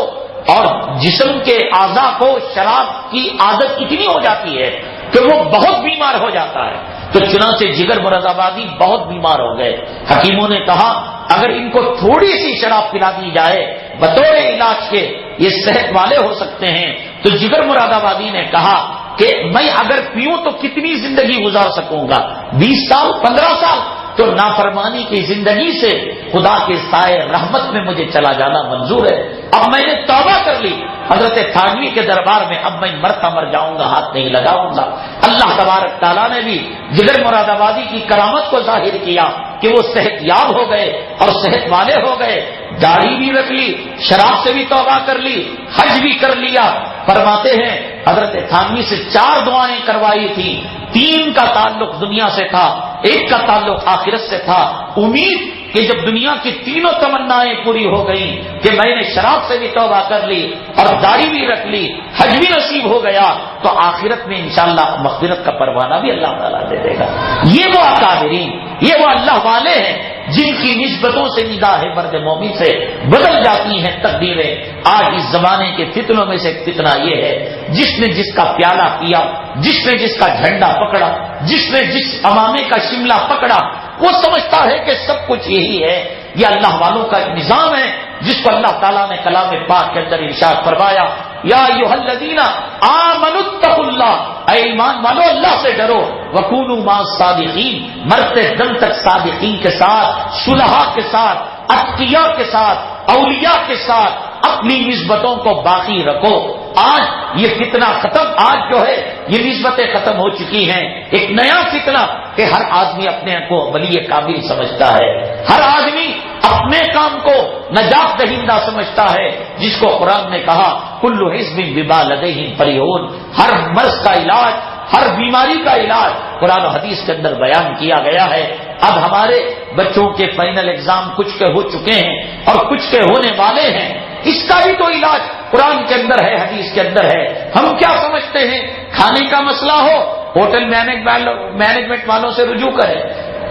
اور جسم کے اعضاء کو شراب کی عادت اتنی ہو جاتی ہے کہ وہ بہت بیمار ہو جاتا ہے. تو چنانچہ جگر مراد آبادی بہت بیمار ہو گئے. حکیموں نے کہا اگر ان کو تھوڑی سی شراب پلا دی جائے بطور علاج کے یہ صحت والے ہو سکتے ہیں. تو جگر مراد آبادی نے کہا کہ میں اگر پیوں تو کتنی زندگی گزار سکوں گا, 20 سال 15 سال. تو نافرمانی کی زندگی سے خدا کے سائے رحمت میں مجھے چلا جانا منظور ہے. اب میں نے توبہ کر لی. حضرت تھانوی کے دربار میں اب میں مرتا مر جاؤں گا, ہاتھ نہیں لگاؤں گا. اللہ تبارک تعالیٰ نے بھی جگر مراد آبادی کی کرامت کو ظاہر کیا کہ وہ صحت یاب ہو گئے اور صحت والے ہو گئے. داڑھی بھی رکھ لی, شراب سے بھی توبہ کر لی, حج بھی کر لیا. فرماتے ہیں حضرت تھانوی سے 4 دعائیں کروائی تھی, 3 کا تعلق دنیا سے تھا, 1 کا تعلق آخرت سے تھا. امید کہ جب دنیا کی 3 تمنائیں پوری ہو گئیں کہ میں نے شراب سے بھی توبہ کر لی اور داڑھی بھی رکھ لی, حج بھی نصیب ہو گیا, تو آخرت میں انشاءاللہ مغفرت کا پروانہ بھی اللہ تعالیٰ دے دے گا. یہ وہ اکابرین, یہ وہ اللہ والے ہیں جن کی نسبتوں سے نگاہ مرد مومن سے بدل جاتی ہیں تقدیریں. آج اس زمانے کے فتنوں میں سے ایک فتنہ یہ ہے, جس نے جس کا پیالہ پیا, جس نے جس کا جھنڈا پکڑا, جس نے جس امامے کا شملہ پکڑا, وہ سمجھتا ہے کہ سب کچھ یہی ہے. یہ اللہ والوں کا ایک نظام ہے جس کو اللہ تعالیٰ نے کلام پاک کے اندر ارشاد فرمایا یا ایھا الذین آمنوا اتقوا اللہ, اے ایمان والو اللہ سے ڈرو, وکونوا مع الصادقین, مرتے دم تک صادقین کے ساتھ, صلحاء کے ساتھ, اتقیاء کے ساتھ, اولیاء کے ساتھ اپنی نسبتوں کو باقی رکھو. آج یہ فتنہ ختم, آج جو ہے یہ نسبتیں ختم ہو چکی ہیں. ایک نیا فتنہ کہ ہر آدمی اپنے کو ولی کامل سمجھتا ہے, ہر آدمی اپنے کام کو نجات دہندہ سمجھتا ہے، جس کو قرآن نے کہا کل حزب بما لدیہم فریحون، ہر مرض کا علاج، ہر بیماری کا علاج قرآن و حدیث کے اندر بیان کیا گیا ہے۔ اب ہمارے بچوں کے فائنل ایگزام کچھ کے ہو چکے ہیں اور کچھ کے ہونے والے ہیں، اس کا بھی تو علاج قرآن کے اندر ہے، حدیث کے اندر ہے۔ ہم کیا سمجھتے ہیں، کھانے کا مسئلہ ہو ہوٹل مینجمنٹ والوں سے رجوع کریں،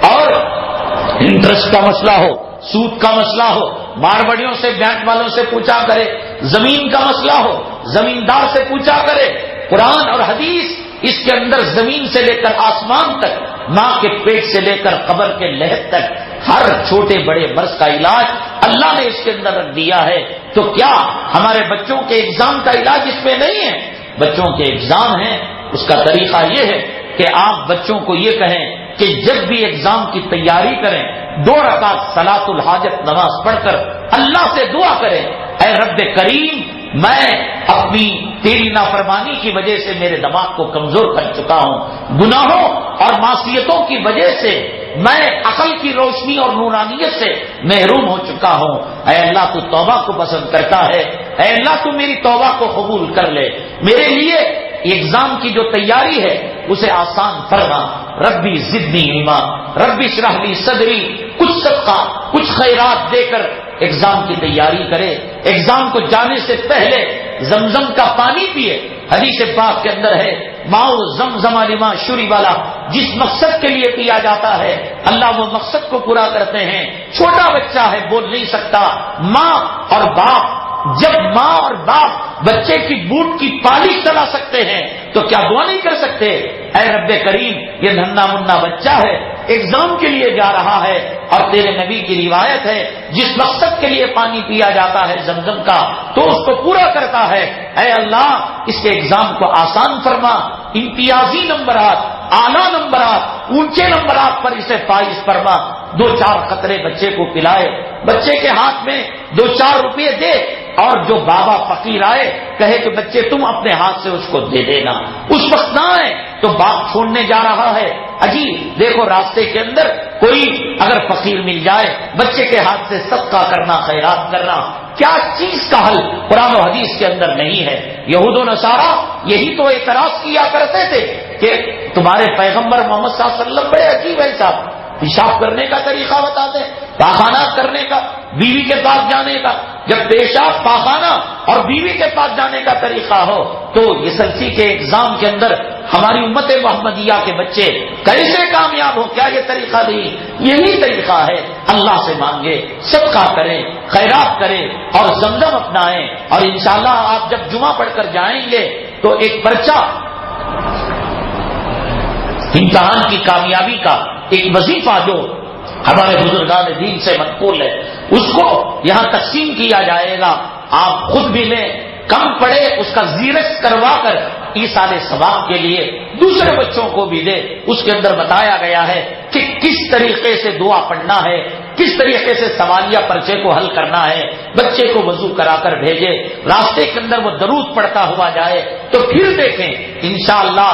اور انٹرسٹ کا مسئلہ ہو، سود کا مسئلہ ہو، مارواڑیوں سے بینک والوں سے پوچھا کرے، زمین کا مسئلہ ہو زمیندار سے پوچھا کرے۔ قرآن اور حدیث اس کے اندر زمین سے لے کر آسمان تک، ماں کے پیٹ سے لے کر قبر کے لحد تک ہر چھوٹے بڑے مرض کا علاج اللہ نے اس کے اندر رکھ دیا ہے۔ تو کیا ہمارے بچوں کے ایگزام کا علاج اس میں نہیں ہے؟ بچوں کے ایگزام ہیں، اس کا طریقہ یہ ہے کہ آپ بچوں کو یہ کہیں کہ جب بھی ایگزام کی تیاری کریں 2 رکعت صلاۃ الحاجت نماز پڑھ کر اللہ سے دعا کریں، اے رب کریم میں اپنی تیری نافرمانی کی وجہ سے میرے دماغ کو کمزور کر چکا ہوں، گناہوں اور معصیتوں کی وجہ سے میں عقل کی روشنی اور نورانیت سے محروم ہو چکا ہوں، اے اللہ تو توبہ کو پسند کرتا ہے، اے اللہ تو میری توبہ کو قبول کر لے، میرے لیے ایگزام کی جو تیاری ہے اسے آسان فرما، ربی زدنی علما، ربی اشرح لی صدری، کچھ صدقہ کچھ خیرات دے کر ایگزام کی تیاری کرے، ایگزام کو جانے سے پہلے زمزم کا پانی پیے۔ حدیث پاک کے اندر ہے ماؤ زمزم لما شرب والا، جس مقصد کے لیے پیا جاتا ہے اللہ وہ مقصد کو پورا کرتے ہیں۔ چھوٹا بچہ ہے بول نہیں سکتا، ماں اور باپ، جب ماں اور باپ بچے کی بوٹ کی پالش چلا سکتے ہیں تو کیا دعا نہیں کر سکتے؟ اے رب کریم یہ ننھا منا بچہ ہے، ایگزام کے لیے جا رہا ہے، اور تیرے نبی کی روایت ہے جس مقصد کے لیے پانی پیا جاتا ہے زمزم کا تو اس کو پورا کرتا ہے، اے اللہ اس کے ایگزام کو آسان فرما، امتیازی نمبرات، اعلیٰ نمبرات، اونچے نمبرات پر اسے فائز فرما۔ 2-4 قطرے بچے کو پلائے، بچے کے ہاتھ میں 2-4 روپے دے، اور جو بابا فقیر آئے کہے کہ بچے تم اپنے ہاتھ سے اس کو دے دینا، اس وقت نہ آئے تو باپ چھوڑنے جا رہا ہے۔ اجی دیکھو راستے کے اندر کوئی اگر فقیر مل جائے، بچے کے ہاتھ سے صدقہ کرنا، خیرات کرنا، کیا چیز کا حل قرآن و حدیث کے اندر نہیں ہے؟ یہود و نصارہ یہی تو اعتراض کیا کرتے تھے کہ تمہارے پیغمبر محمد صلی اللہ علیہ وسلم بڑے عجیب ہے صاحب، پیشاب کرنے کا طریقہ بتاتے ہیں، پاخانہ کرنے کا، بیوی کے پاس جانے کا، جب پیشاب، پاخانہ اور بیوی کے پاس جانے کا طریقہ ہو تو ایس ایل سی کے ایگزام کے اندر ہماری امت محمدیہ کے بچے کیسے کامیاب ہو؟ کیا یہ طریقہ نہیں؟ یہی طریقہ ہے، اللہ سے مانگے، صدقہ کریں، خیرات کریں اور زمزم اپنائیں، اور انشاءاللہ آپ جب جمعہ پڑھ کر جائیں گے تو ایک پرچہ امتحان کی کامیابی کا، ایک وظیفہ جو ہمارے بزرگان دین سے منقول ہے، اس کو یہاں تقسیم کیا جائے گا، آپ خود بھی لیں، کم پڑے اس کا زیرکس کروا کر ایصال ثواب کے لیے دوسرے بچوں کو بھی دے۔ اس کے اندر بتایا گیا ہے کہ کس طریقے سے دعا پڑھنا ہے، کس طریقے سے سوالیہ پرچے کو حل کرنا ہے، بچے کو وضو کرا کر بھیجے، راستے کے اندر وہ درود پڑھتا ہوا جائے تو پھر دیکھیں انشاءاللہ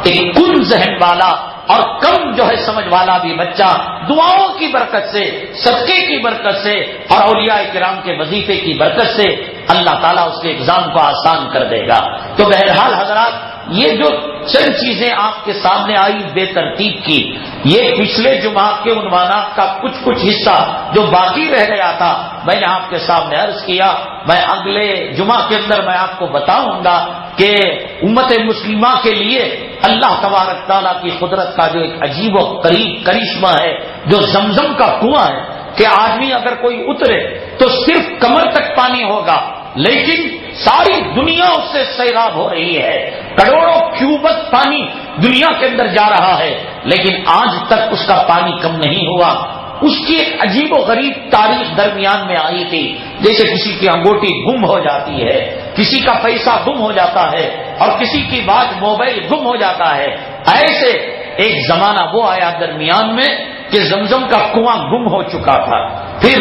ایک کن ذہن والا اور کم جو ہے سمجھ والا بھی بچہ دعاؤں کی برکت سے، صدقے کی برکت سے اور اولیاء کرام کے وظیفے کی برکت سے اللہ تعالیٰ اس کے ایگزام کو آسان کر دے گا۔ تو بہرحال حضرات، یہ جو چند چیزیں آپ کے سامنے آئی بے ترتیب کی، یہ پچھلے جمعہ کے عنوانات کا کچھ حصہ جو باقی رہ گیا تھا میں نے آپ کے سامنے عرض کیا۔ میں اگلے جمعہ کے اندر میں آپ کو بتاؤں گا کہ امت مسلمہ کے لیے اللہ تبارک تعالیٰ کی قدرت کا جو ایک عجیب و غریب کرشمہ ہے، جو زمزم کا کنواں ہے کہ آدمی اگر کوئی اترے تو صرف کمر تک پانی ہوگا، لیکن ساری دنیا اس سے سیراب ہو رہی ہے، کروڑوں کیوبک پانی دنیا کے اندر جا رہا ہے، لیکن آج تک اس کا پانی کم نہیں ہوا۔ اس کی ایک عجیب و غریب تاریخ درمیان میں آئی تھی، جیسے کسی کی انگوٹھی گم ہو جاتی ہے، کسی کا پیسہ گم ہو جاتا ہے، اور کسی کی بات موبائل گم ہو جاتا ہے۔ ایسے ایک زمانہ وہ آیا درمیان میں کہ زمزم کا کنواں گم ہو چکا تھا۔ پھر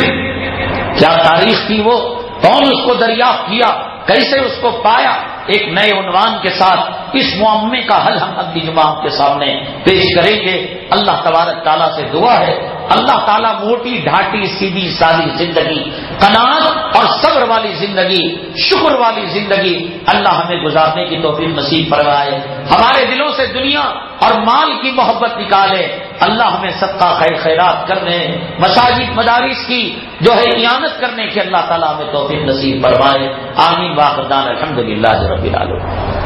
کیا تاریخ تھی وہ، کون اس کو دریافت کیا، کیسے اس کو پایا، ایک نئے عنوان کے ساتھ اس معمے کا حل ہم اگلی جمعہ کے سامنے پیش کریں گے۔ اللہ تبارک تعالیٰ سے دعا ہے اللہ تعالیٰ موٹی ڈھاٹی سیدھی سادی زندگی، قناعت اور صبر والی زندگی، شکر والی زندگی اللہ ہمیں گزارنے کی توفیق نصیب فرمائے، ہمارے دلوں سے دنیا اور مال کی محبت نکالے، اللہ ہمیں صدقہ خیر خیرات کرنے، مساجد مدارس کی جو ہے اعانت کرنے کی اللہ تعالیٰ ہمیں توفیق نصیب فرمائے، آمین واخر دعوانا الحمدللہ رب العالمین۔